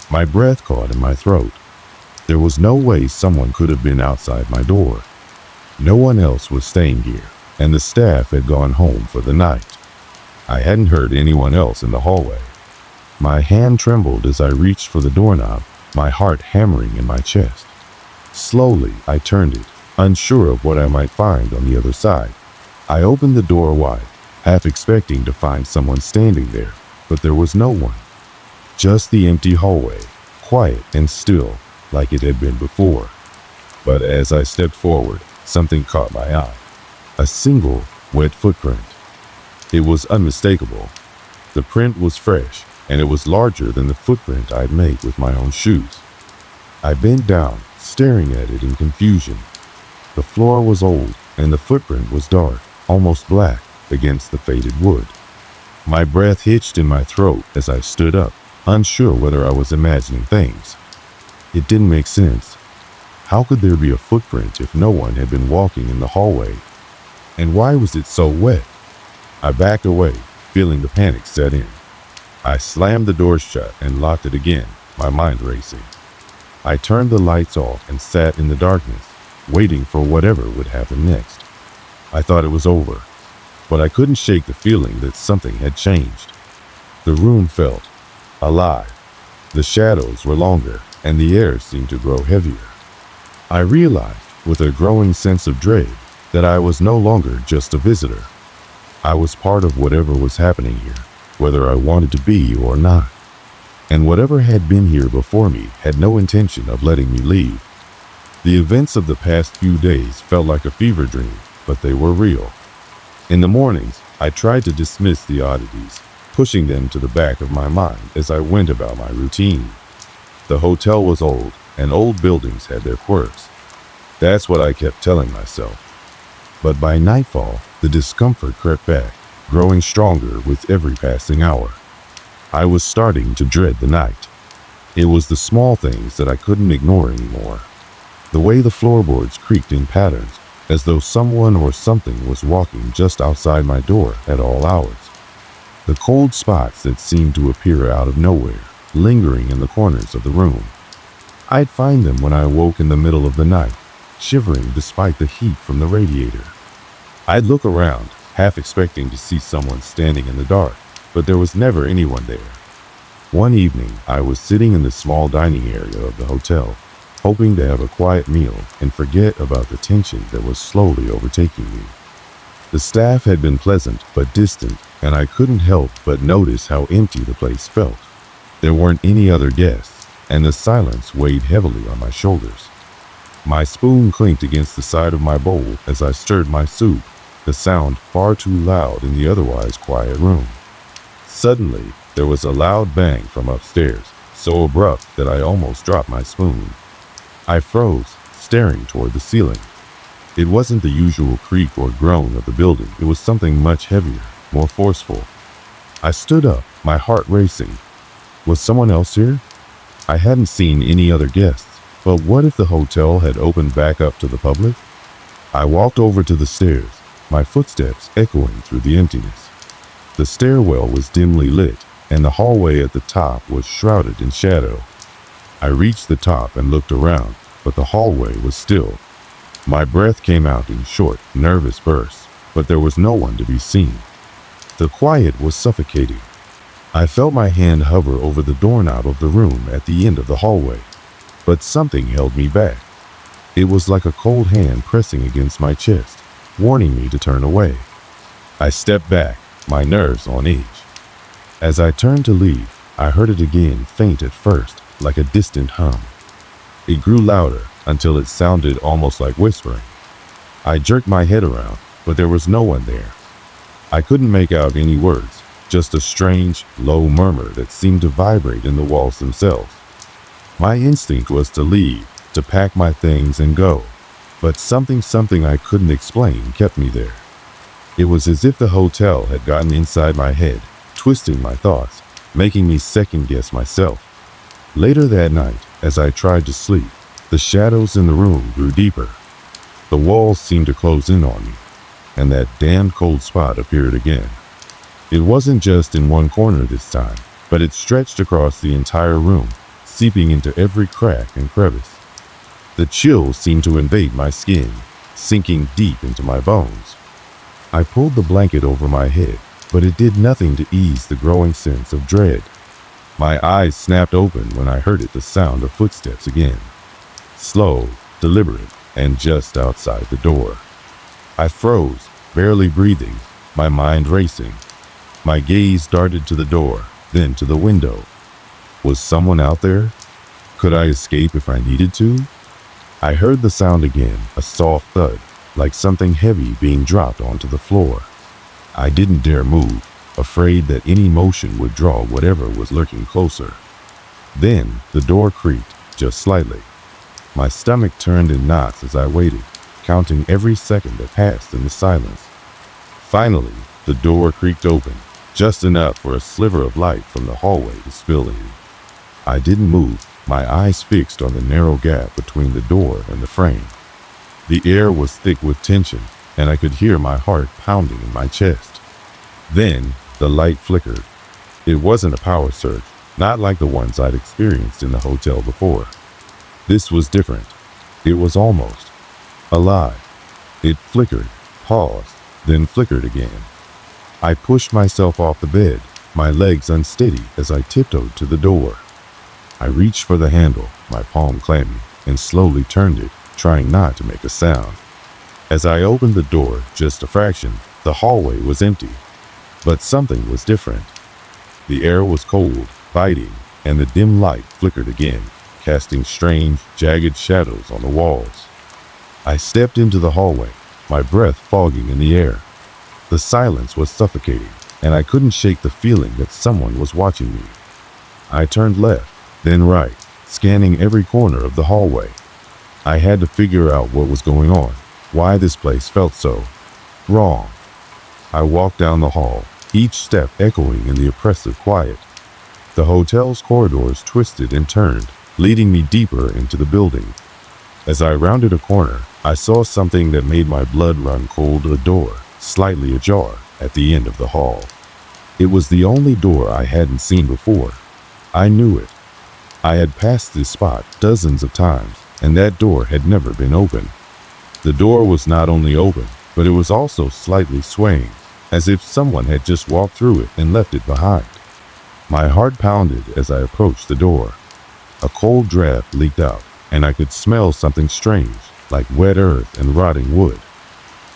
My breath caught in my throat. There was no way someone could have been outside my door. No one else was staying here, and the staff had gone home for the night. I hadn't heard anyone else in the hallway. My hand trembled as I reached for the doorknob, my heart hammering in my chest. Slowly, I turned it, unsure of what I might find on the other side. I opened the door wide, half expecting to find someone standing there, but there was no one. Just the empty hallway, quiet and still, like it had been before. But as I stepped forward, something caught my eye. A single, wet footprint. It was unmistakable. The print was fresh, and it was larger than the footprint I'd made with my own shoes. I bent down, staring at it in confusion. The floor was old, and the footprint was dark, almost black, against the faded wood. My breath hitched in my throat as I stood up, unsure whether I was imagining things. It didn't make sense. How could there be a footprint if no one had been walking in the hallway? And why was it so wet? I backed away, feeling the panic set in. I slammed the door shut and locked it again, my mind racing. I turned the lights off and sat in the darkness, waiting for whatever would happen next. I thought it was over, but I couldn't shake the feeling that something had changed. The room felt alive. The shadows were longer, and the air seemed to grow heavier. I realized, with a growing sense of dread, that I was no longer just a visitor. I was part of whatever was happening here, whether I wanted to be or not. And whatever had been here before me had no intention of letting me leave. The events of the past few days felt like a fever dream, but they were real. In the mornings, I tried to dismiss the oddities, pushing them to the back of my mind as I went about my routine. The hotel was old, and old buildings had their quirks. That's what I kept telling myself. But by nightfall, the discomfort crept back, growing stronger with every passing hour. I was starting to dread the night. It was the small things that I couldn't ignore anymore. The way the floorboards creaked in patterns, as though someone or something was walking just outside my door at all hours. The cold spots that seemed to appear out of nowhere, lingering in the corners of the room. I'd find them when I awoke in the middle of the night, shivering despite the heat from the radiator. I'd look around, half expecting to see someone standing in the dark, but there was never anyone there. One evening, I was sitting in the small dining area of the hotel, hoping to have a quiet meal and forget about the tension that was slowly overtaking me. The staff had been pleasant but distant, and I couldn't help but notice how empty the place felt. There weren't any other guests, and the silence weighed heavily on my shoulders. My spoon clinked against the side of my bowl as I stirred my soup, the sound far too loud in the otherwise quiet room. Suddenly, there was a loud bang from upstairs, so abrupt that I almost dropped my spoon. I froze, staring toward the ceiling. It wasn't the usual creak or groan of the building. It was something much heavier, more forceful. I stood up, my heart racing. Was someone else here? I hadn't seen any other guests, but what if the hotel had opened back up to the public? I walked over to the stairs, my footsteps echoing through the emptiness. The stairwell was dimly lit, and the hallway at the top was shrouded in shadow. I reached the top and looked around, but the hallway was still. My breath came out in short, nervous bursts, but there was no one to be seen. The quiet was suffocating. I felt my hand hover over the doorknob of the room at the end of the hallway, but something held me back. It was like a cold hand pressing against my chest, warning me to turn away. I stepped back, my nerves on edge. As I turned to leave, I heard it again, faint at first, like a distant hum. It grew louder until it sounded almost like whispering. I jerked my head around, but there was no one there. I couldn't make out any words, just a strange, low murmur that seemed to vibrate in the walls themselves. My instinct was to leave, to pack my things and go, but something I couldn't explain kept me there. It was as if the hotel had gotten inside my head, twisting my thoughts, making me second-guess myself. Later that night, as I tried to sleep, the shadows in the room grew deeper. The walls seemed to close in on me, and that damned cold spot appeared again, It wasn't just in one corner this time, but it stretched across the entire room, seeping into every crack and crevice. The chill seemed to invade my skin, sinking deep into my bones. I pulled the blanket over my head, but it did nothing to ease the growing sense of dread. My eyes snapped open when I heard the sound of footsteps again. Slow, deliberate, and just outside the door. I froze, barely breathing, my mind racing. My gaze darted to the door, then to the window. Was someone out there? Could I escape if I needed to? I heard the sound again, a soft thud, like something heavy being dropped onto the floor. I didn't dare move, afraid that any motion would draw whatever was lurking closer. Then the door creaked, just slightly. My stomach turned in knots as I waited, counting every second that passed in the silence. Finally, the door creaked open, just enough for a sliver of light from the hallway to spill in. I didn't move, my eyes fixed on the narrow gap between the door and the frame. The air was thick with tension, and I could hear my heart pounding in my chest. Then, the light flickered. It wasn't a power surge, not like the ones I'd experienced in the hotel before. This was different. It was almost alive. It flickered, paused, then flickered again. I pushed myself off the bed, my legs unsteady as I tiptoed to the door. I reached for the handle, my palm clammy, and slowly turned it, trying not to make a sound. As I opened the door just a fraction, the hallway was empty. But something was different. The air was cold, biting, and the dim light flickered again, casting strange, jagged shadows on the walls. I stepped into the hallway, my breath fogging in the air. The silence was suffocating, and I couldn't shake the feeling that someone was watching me. I turned left, then right, scanning every corner of the hallway. I had to figure out what was going on, why this place felt so wrong. I walked down the hall, each step echoing in the oppressive quiet. The hotel's corridors twisted and turned, leading me deeper into the building. As I rounded a corner, I saw something that made my blood run cold. A door, slightly ajar, at the end of the hall. It was the only door I hadn't seen before. I knew it. I had passed this spot dozens of times, and that door had never been open. The door was not only open, but it was also slightly swaying, as if someone had just walked through it and left it behind. My heart pounded as I approached the door. A cold draft leaked out, and I could smell something strange, like wet earth and rotting wood.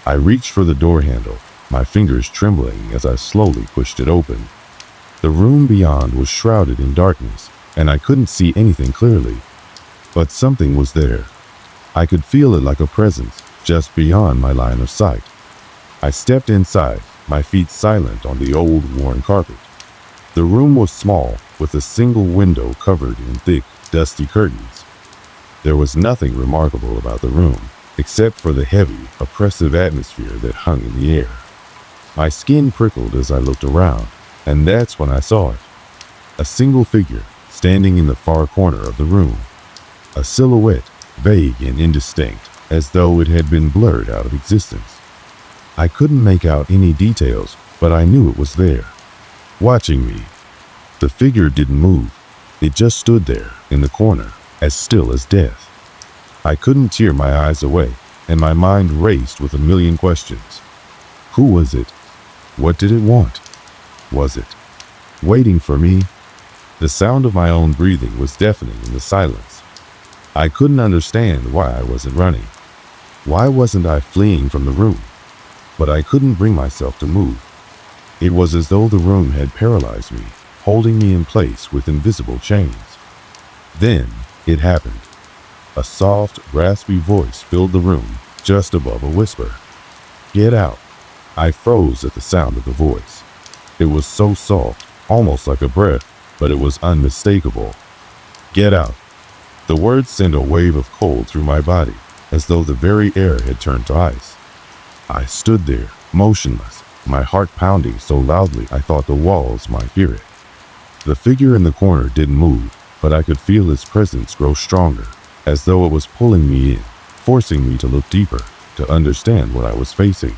I reached for the door handle, my fingers trembling as I slowly pushed it open. The room beyond was shrouded in darkness, and I couldn't see anything clearly. But something was there. I could feel it like a presence, just beyond my line of sight. I stepped inside, my feet silent on the old, worn carpet. The room was small, with a single window covered in thick, dusty curtains. There was nothing remarkable about the room, except for the heavy, oppressive atmosphere that hung in the air. My skin prickled as I looked around, and that's when I saw it. A single figure, standing in the far corner of the room. A silhouette, vague and indistinct, as though it had been blurred out of existence. I couldn't make out any details, but I knew it was there, watching me. The figure didn't move. It just stood there, in the corner, as still as death. I couldn't tear my eyes away, and my mind raced with a million questions. Who was it? What did it want? Was it waiting for me? The sound of my own breathing was deafening in the silence. I couldn't understand why I wasn't running. Why wasn't I fleeing from the room? But I couldn't bring myself to move. It was as though the room had paralyzed me, holding me in place with invisible chains. Then it happened. A soft, raspy voice filled the room, just above a whisper. Get out. I froze at the sound of the voice. It was so soft, almost like a breath, but it was unmistakable. Get out. The words sent a wave of cold through my body, as though the very air had turned to ice. I stood there, motionless, my heart pounding so loudly I thought the walls might hear it. The figure in the corner didn't move, but I could feel its presence grow stronger, as though it was pulling me in, forcing me to look deeper, to understand what I was facing.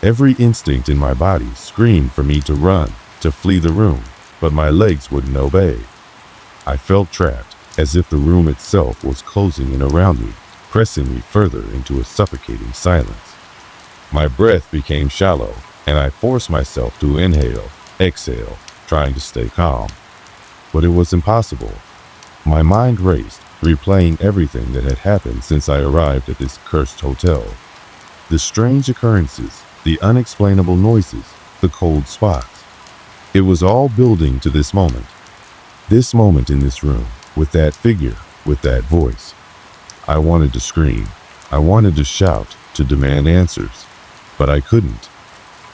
Every instinct in my body screamed for me to run, to flee the room, but my legs wouldn't obey. I felt trapped, as if the room itself was closing in around me, pressing me further into a suffocating silence. My breath became shallow, and I forced myself to inhale, exhale, trying to stay calm. But it was impossible. My mind raced, replaying everything that had happened since I arrived at this cursed hotel. The strange occurrences, the unexplainable noises, the cold spots. It was all building to this moment. This moment in this room, with that figure, with that voice. I wanted to scream. I wanted to shout, to demand answers. But I couldn't.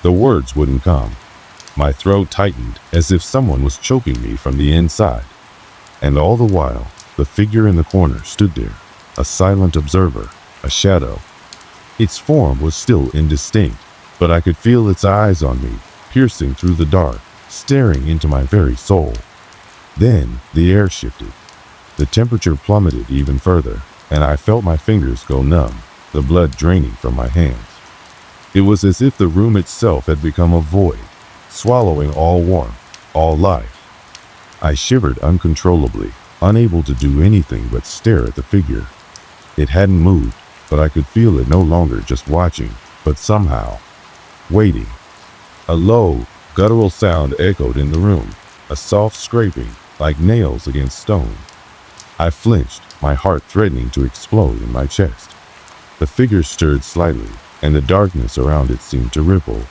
The words wouldn't come. My throat tightened as if someone was choking me from the inside. And all the while, the figure in the corner stood there, a silent observer, a shadow. Its form was still indistinct, but I could feel its eyes on me, piercing through the dark, staring into my very soul. Then the air shifted. The temperature plummeted even further, and I felt my fingers go numb, the blood draining from my hands. It was as if the room itself had become a void, swallowing all warmth, all life. I shivered uncontrollably, unable to do anything but stare at the figure. It hadn't moved, but I could feel it no longer just watching, but somehow waiting. A low, guttural sound echoed in the room, a soft scraping, like nails against stone. I flinched, my heart threatening to explode in my chest. The figure stirred slightly, and the darkness around it seemed to ripple.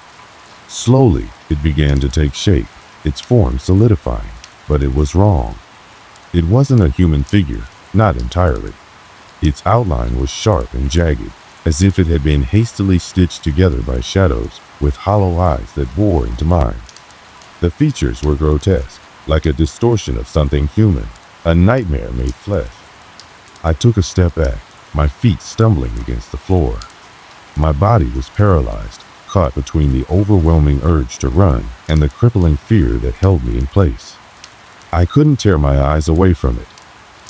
Slowly, it began to take shape, its form solidifying, but it was wrong. It wasn't a human figure, not entirely. Its outline was sharp and jagged, as if it had been hastily stitched together by shadows, with hollow eyes that bore into mine. The features were grotesque, like a distortion of something human, a nightmare made flesh. I took a step back, my feet stumbling against the floor. My body was paralyzed, caught between the overwhelming urge to run and the crippling fear that held me in place. I couldn't tear my eyes away from it.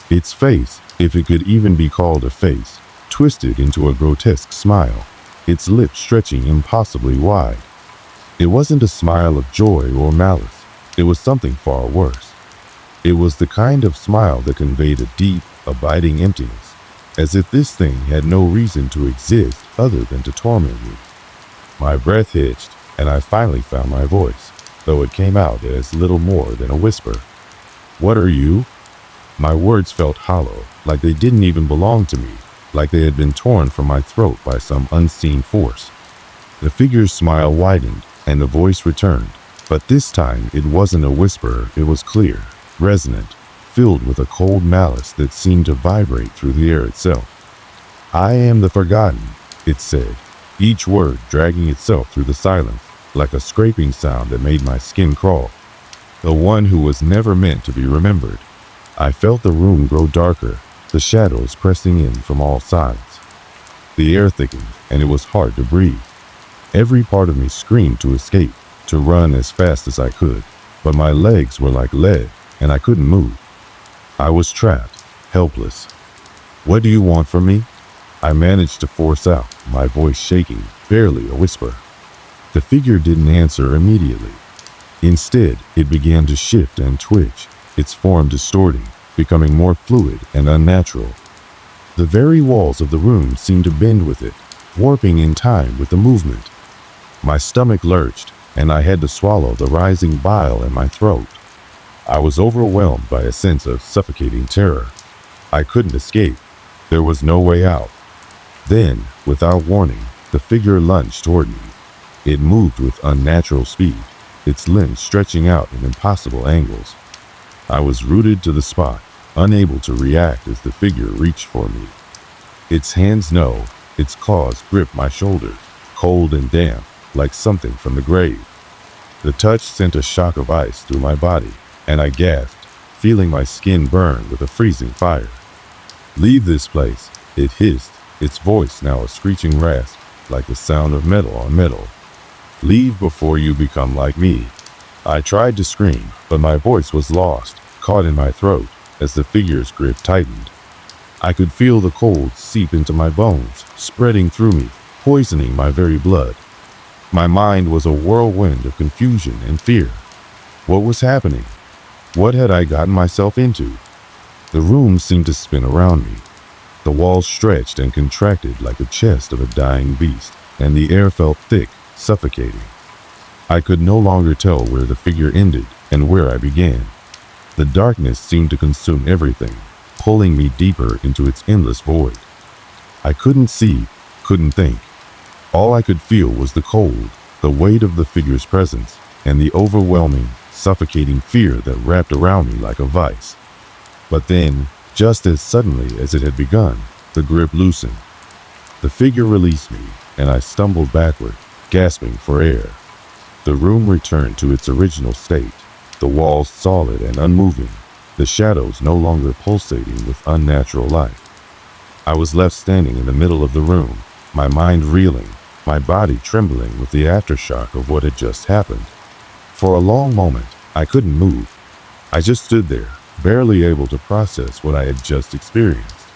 Its face, if it could even be called a face, twisted into a grotesque smile, its lips stretching impossibly wide. It wasn't a smile of joy or malice. It was something far worse. It was the kind of smile that conveyed a deep, abiding emptiness, as if this thing had no reason to exist other than to torment me. My breath hitched, and I finally found my voice, though it came out as little more than a whisper. "What are you?" My words felt hollow, like they didn't even belong to me, like they had been torn from my throat by some unseen force. The figure's smile widened, and the voice returned, but this time it wasn't a whisper, it was clear, resonant, filled with a cold malice that seemed to vibrate through the air itself. "I am the forgotten," it said, each word dragging itself through the silence, like a scraping sound that made my skin crawl. The one who was never meant to be remembered. I felt the room grow darker, the shadows pressing in from all sides. The air thickened, and it was hard to breathe. Every part of me screamed to escape, to run as fast as I could, but my legs were like lead, and I couldn't move. I was trapped, helpless. "What do you want from me?" I managed to force out, my voice shaking, barely a whisper. The figure didn't answer immediately. Instead, it began to shift and twitch, its form distorting, becoming more fluid and unnatural. The very walls of the room seemed to bend with it, warping in time with the movement. My stomach lurched, and I had to swallow the rising bile in my throat. I was overwhelmed by a sense of suffocating terror. I couldn't escape. There was no way out. Then, without warning, the figure lunged toward me. It moved with unnatural speed, its limbs stretching out in impossible angles. I was rooted to the spot, unable to react as the figure reached for me. Its hands no, its claws gripped my shoulders, cold and damp, like something from the grave. The touch sent a shock of ice through my body, and I gasped, feeling my skin burn with a freezing fire. "Leave this place," it hissed, its voice now a screeching rasp, like the sound of metal on metal. "Leave before you become like me." I tried to scream, but my voice was lost, caught in my throat, as the figure's grip tightened. I could feel the cold seep into my bones, spreading through me, poisoning my very blood. My mind was a whirlwind of confusion and fear. What was happening? What had I gotten myself into? The room seemed to spin around me. The walls stretched and contracted like the chest of a dying beast, and the air felt thick, suffocating. I could no longer tell where the figure ended and where I began. The darkness seemed to consume everything, pulling me deeper into its endless void. I couldn't see, couldn't think. All I could feel was the cold, the weight of the figure's presence, and the overwhelming, suffocating fear that wrapped around me like a vice. But then, just as suddenly as it had begun, the grip loosened. The figure released me, and I stumbled backward, gasping for air. The room returned to its original state, the walls solid and unmoving, the shadows no longer pulsating with unnatural light. I was left standing in the middle of the room, my mind reeling, my body trembling with the aftershock of what had just happened. For a long moment, I couldn't move. I just stood there, barely able to process what I had just experienced.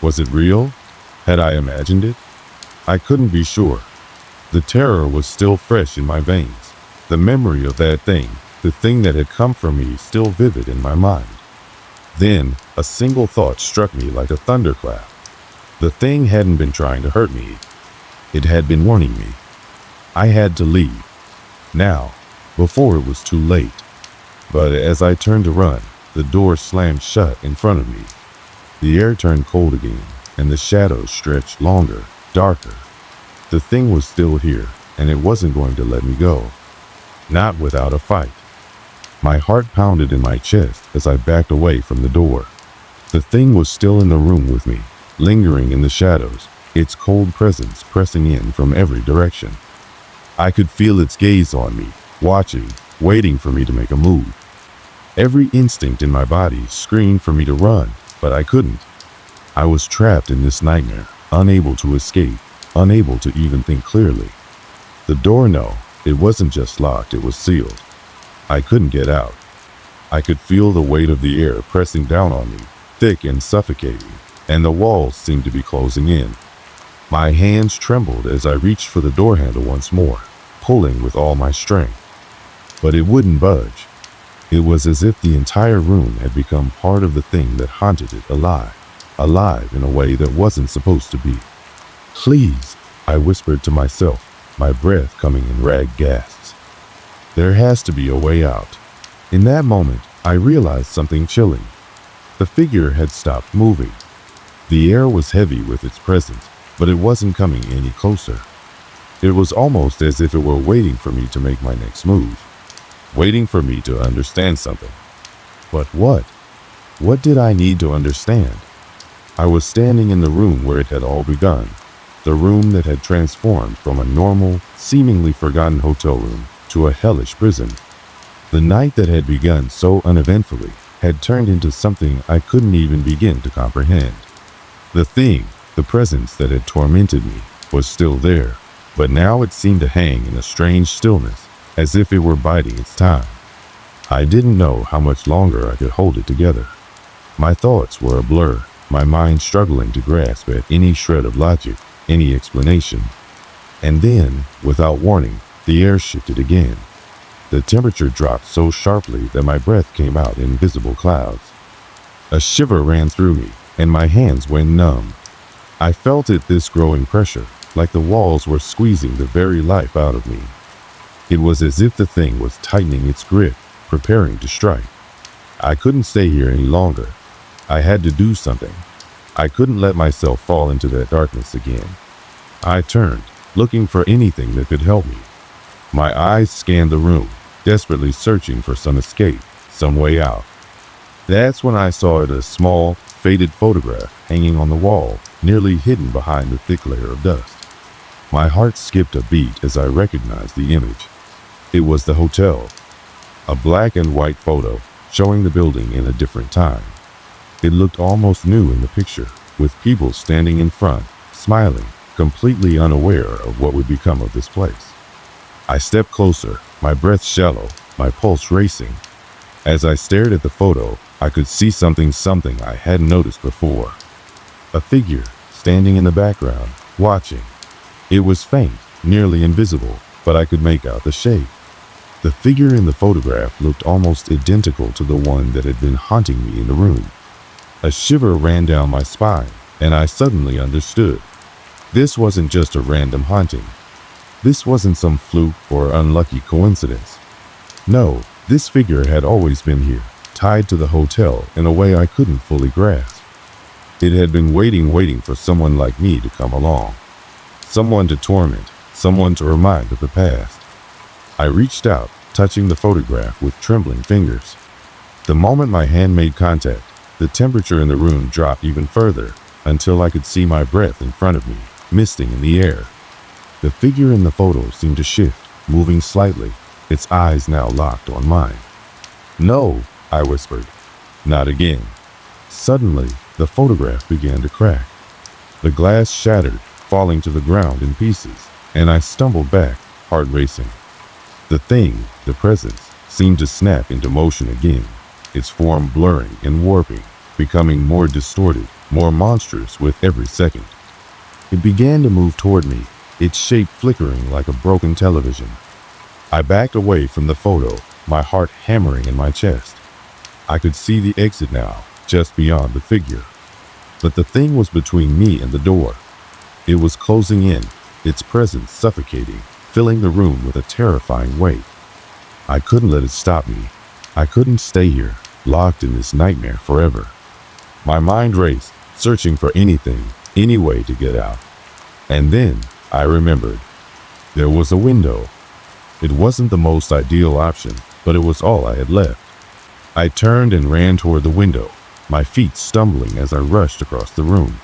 Was it real? Had I imagined it? I couldn't be sure. The terror was still fresh in my veins. The memory of that thing, the thing that had come for me, still vivid in my mind. Then, a single thought struck me like a thunderclap. The thing hadn't been trying to hurt me. It had been warning me. I had to leave. Now, before it was too late. But as I turned to run, the door slammed shut in front of me. The air turned cold again, and the shadows stretched longer, darker. The thing was still here, and it wasn't going to let me go. Not without a fight. My heart pounded in my chest as I backed away from the door. The thing was still in the room with me, lingering in the shadows, its cold presence pressing in from every direction. I could feel its gaze on me, watching, waiting for me to make a move. Every instinct in my body screamed for me to run, but I couldn't. I was trapped in this nightmare, unable to escape, unable to even think clearly. The door, no, it wasn't just locked, it was sealed. I couldn't get out. I could feel the weight of the air pressing down on me, thick and suffocating, and the walls seemed to be closing in. My hands trembled as I reached for the door handle once more, pulling with all my strength. But it wouldn't budge. It was as if the entire room had become part of the thing that haunted it, alive in a way that wasn't supposed to be. "Please," I whispered to myself, my breath coming in ragged gasps. There has to be a way out. In that moment, I realized something chilling. The figure had stopped moving. The air was heavy with its presence, but it wasn't coming any closer. It was almost as if it were waiting for me to make my next move, waiting for me to understand something. But what? What did I need to understand? I was standing in the room where it had all begun, the room that had transformed from a normal, seemingly forgotten hotel room to a hellish prison. The night that had begun so uneventfully had turned into something I couldn't even begin to comprehend. The thing, the presence that had tormented me, was still there, but now it seemed to hang in a strange stillness, as if it were biding its time. I didn't know how much longer I could hold it together. My thoughts were a blur, my mind struggling to grasp at any shred of logic, any explanation. And then, without warning, the air shifted again. The temperature dropped so sharply that my breath came out in visible clouds. A shiver ran through me, and my hands went numb. I felt this growing pressure, like the walls were squeezing the very life out of me. It was as if the thing was tightening its grip, preparing to strike. I couldn't stay here any longer. I had to do something. I couldn't let myself fall into that darkness again. I turned, looking for anything that could help me. My eyes scanned the room, desperately searching for some escape, some way out. That's when I saw a small, faded photograph hanging on the wall, nearly hidden behind the thick layer of dust. My heart skipped a beat as I recognized the image. It was the hotel. A black and white photo, showing the building in a different time. It looked almost new in the picture, with people standing in front, smiling, completely unaware of what would become of this place. I stepped closer, my breath shallow, my pulse racing. As I stared at the photo, I could see something I hadn't noticed before. A figure, standing in the background, watching. It was faint, nearly invisible, but I could make out the shape. The figure in the photograph looked almost identical to the one that had been haunting me in the room. A shiver ran down my spine, and I suddenly understood. This wasn't just a random haunting. This wasn't some fluke or unlucky coincidence. No, this figure had always been here, tied to the hotel in a way I couldn't fully grasp. It had been waiting for someone like me to come along. Someone to torment, someone to remind of the past. I reached out, touching the photograph with trembling fingers. The moment my hand made contact, the temperature in the room dropped even further, until I could see my breath in front of me, misting in the air. The figure in the photo seemed to shift, moving slightly, its eyes now locked on mine. "No," I whispered. "Not again." Suddenly, the photograph began to crack. The glass shattered, falling to the ground in pieces, and I stumbled back, heart racing. The thing, the presence, seemed to snap into motion again, its form blurring and warping, becoming more distorted, more monstrous with every second. It began to move toward me, its shape flickering like a broken television. I backed away from the photo, my heart hammering in my chest. I could see the exit now, just beyond the figure. But the thing was between me and the door. It was closing in, its presence suffocating, filling the room with a terrifying weight. I couldn't let it stop me. I couldn't stay here, locked in this nightmare forever. My mind raced, searching for anything, any way to get out. And then I remembered. There was a window. It wasn't the most ideal option, but it was all I had left. I turned and ran toward the window, my feet stumbling as I rushed across the room.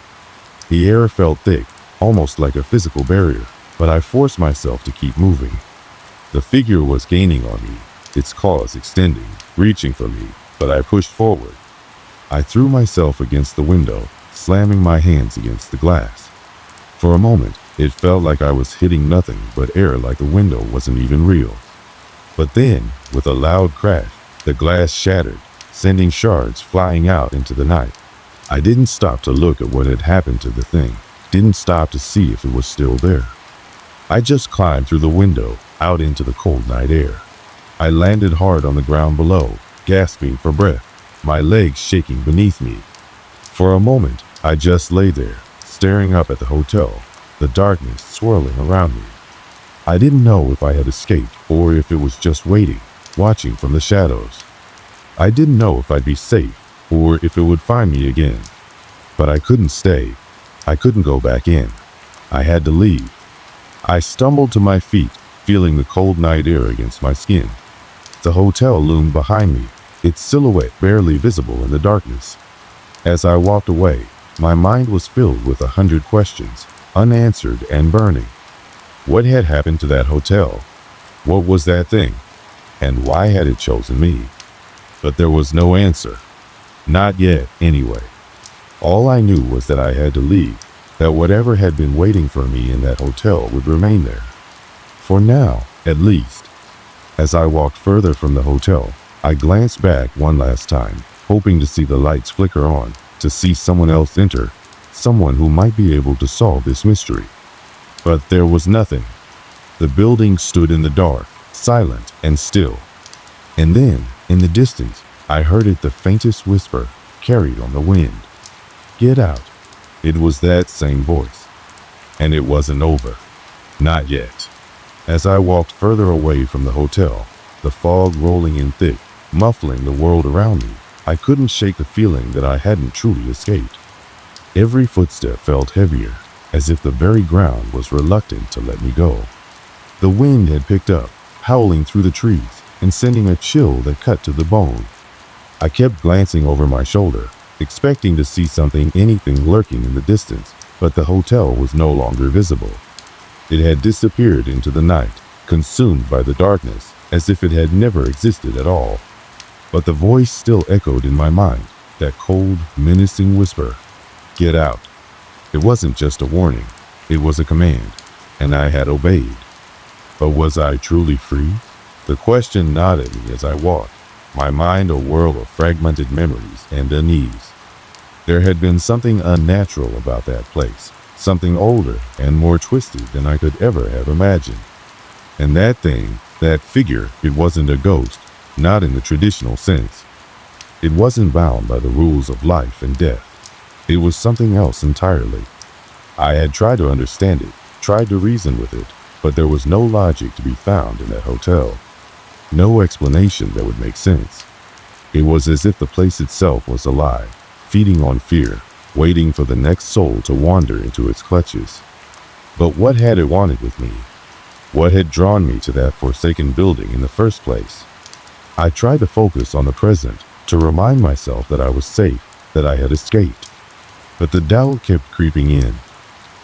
The air felt thick, almost like a physical barrier, but I forced myself to keep moving. The figure was gaining on me, its claws extending, reaching for me, but I pushed forward. I threw myself against the window, slamming my hands against the glass. For a moment, it felt like I was hitting nothing but air, like the window wasn't even real. But then, with a loud crash, the glass shattered, sending shards flying out into the night. I didn't stop to look at what had happened to the thing, didn't stop to see if it was still there. I just climbed through the window, out into the cold night air. I landed hard on the ground below, gasping for breath, my legs shaking beneath me. For a moment, I just lay there, staring up at the hotel, the darkness swirling around me. I didn't know if I had escaped or if it was just waiting, watching from the shadows. I didn't know if I'd be safe or if it would find me again. But I couldn't stay. I couldn't go back in. I had to leave. I stumbled to my feet, feeling the cold night air against my skin. The hotel loomed behind me, its silhouette barely visible in the darkness. As I walked away, my mind was filled with 100 questions, unanswered and burning. What had happened to that hotel? What was that thing? And why had it chosen me? But there was no answer. Not yet, anyway. All I knew was that I had to leave, that whatever had been waiting for me in that hotel would remain there. For now, at least. As I walked further from the hotel, I glanced back one last time, hoping to see the lights flicker on, to see someone else enter, someone who might be able to solve this mystery. But there was nothing. The building stood in the dark, silent and still. And then, in the distance, I heard it, the faintest whisper, carried on the wind. "Get out." It was that same voice. And it wasn't over. Not yet. As I walked further away from the hotel, the fog rolling in thick, muffling the world around me, I couldn't shake the feeling that I hadn't truly escaped. Every footstep felt heavier, as if the very ground was reluctant to let me go. The wind had picked up, howling through the trees and sending a chill that cut to the bone. I kept glancing over my shoulder, expecting to see something, anything lurking in the distance, but the hotel was no longer visible. It had disappeared into the night, consumed by the darkness, as if it had never existed at all. But the voice still echoed in my mind, that cold, menacing whisper, "Get out." It wasn't just a warning, it was a command, and I had obeyed. But was I truly free? The question gnawed at me as I walked, my mind a whirl of fragmented memories and unease. There had been something unnatural about that place, something older and more twisted than I could ever have imagined. And that thing, that figure, it wasn't a ghost, not in the traditional sense. It wasn't bound by the rules of life and death. It was something else entirely. I had tried to understand it, tried to reason with it, but there was no logic to be found in that hotel. No explanation that would make sense. It was as if the place itself was alive, feeding on fear, waiting for the next soul to wander into its clutches. But what had it wanted with me? What had drawn me to that forsaken building in the first place? I tried to focus on the present, to remind myself that I was safe, that I had escaped. But the doubt kept creeping in.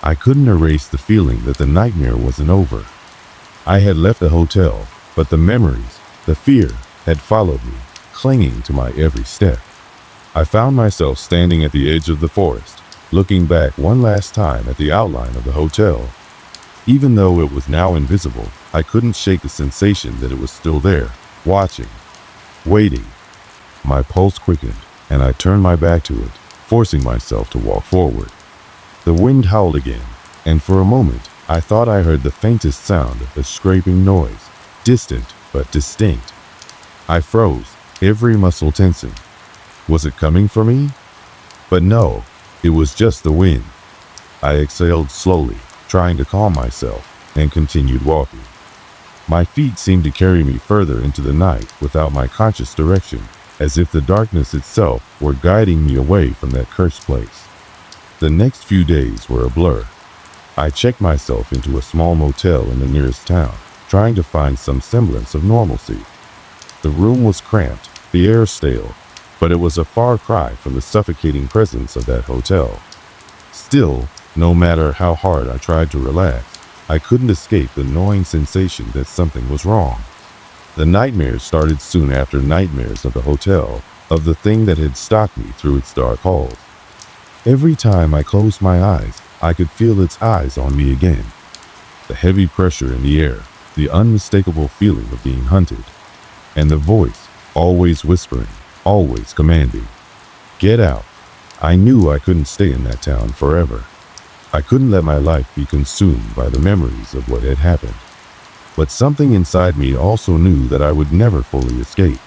I couldn't erase the feeling that the nightmare wasn't over. I had left the hotel, but the memories, the fear, had followed me, clinging to my every step. I found myself standing at the edge of the forest, looking back one last time at the outline of the hotel. Even though it was now invisible, I couldn't shake the sensation that it was still there, watching, waiting. My pulse quickened, and I turned my back to it, forcing myself to walk forward. The wind howled again, and for a moment, I thought I heard the faintest sound of a scraping noise, distant but distinct. I froze, every muscle tensing. Was it coming for me? But no, it was just the wind. I exhaled slowly, trying to calm myself, and continued walking. My feet seemed to carry me further into the night without my conscious direction, as if the darkness itself were guiding me away from that cursed place. The next few days were a blur. I checked myself into a small motel in the nearest town, trying to find some semblance of normalcy. The room was cramped, the air stale, but it was a far cry from the suffocating presence of that hotel. Still, no matter how hard I tried to relax, I couldn't escape the gnawing sensation that something was wrong. The nightmares started soon after nightmares of the hotel, of the thing that had stalked me through its dark halls. Every time I closed my eyes, I could feel its eyes on me again. The heavy pressure in the air, the unmistakable feeling of being hunted, and the voice, always whispering, always commanding. Get out. I knew I couldn't stay in that town forever. I couldn't let my life be consumed by the memories of what had happened. But something inside me also knew that I would never fully escape.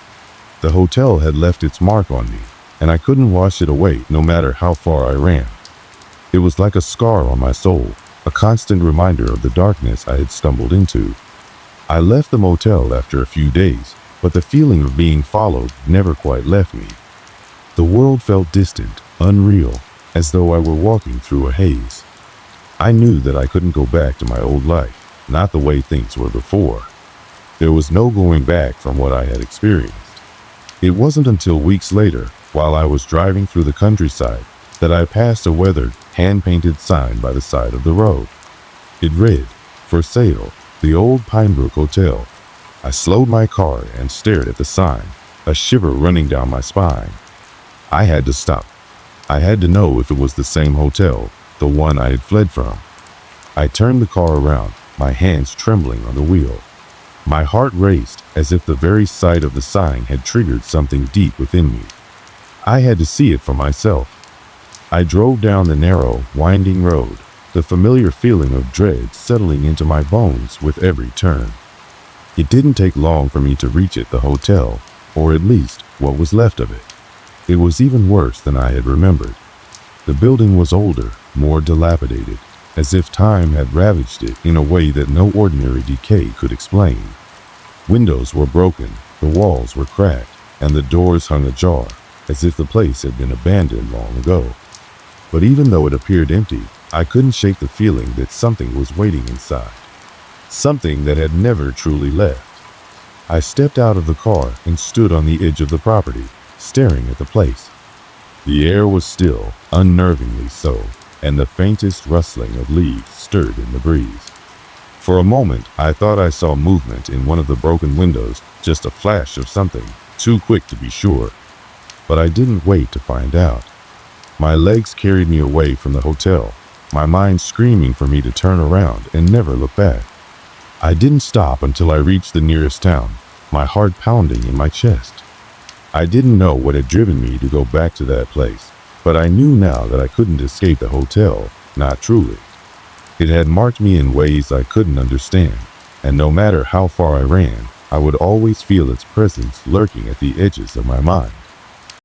The hotel had left its mark on me, and I couldn't wash it away no matter how far I ran. It was like a scar on my soul, a constant reminder of the darkness I had stumbled into. I left the motel after a few days, but the feeling of being followed never quite left me. The world felt distant, unreal, as though I were walking through a haze. I knew that I couldn't go back to my old life, not the way things were before. There was no going back from what I had experienced. It wasn't until weeks later, while I was driving through the countryside, that I passed a weathered, hand-painted sign by the side of the road. It read, "For sale, the old Pinebrook Hotel." I slowed my car and stared at the sign, a shiver running down my spine. I had to stop. I had to know if it was the same hotel, the one I had fled from. I turned the car around, my hands trembling on the wheel. My heart raced as if the very sight of the sign had triggered something deep within me. I had to see it for myself. I drove down the narrow, winding road, the familiar feeling of dread settling into my bones with every turn. It didn't take long for me to reach it, the hotel, or at least what was left of it. It was even worse than I had remembered. The building was older, more dilapidated, as if time had ravaged it in a way that no ordinary decay could explain. Windows were broken, the walls were cracked, and the doors hung ajar, as if the place had been abandoned long ago. But even though it appeared empty, I couldn't shake the feeling that something was waiting inside. Something that had never truly left. I stepped out of the car and stood on the edge of the property, staring at the place. The air was still, unnervingly so, and the faintest rustling of leaves stirred in the breeze. For a moment, I thought I saw movement in one of the broken windows, just a flash of something, too quick to be sure. But I didn't wait to find out. My legs carried me away from the hotel, my mind screaming for me to turn around and never look back. I didn't stop until I reached the nearest town, my heart pounding in my chest. I didn't know what had driven me to go back to that place, but I knew now that I couldn't escape the hotel, not truly. It had marked me in ways I couldn't understand, and no matter how far I ran, I would always feel its presence lurking at the edges of my mind.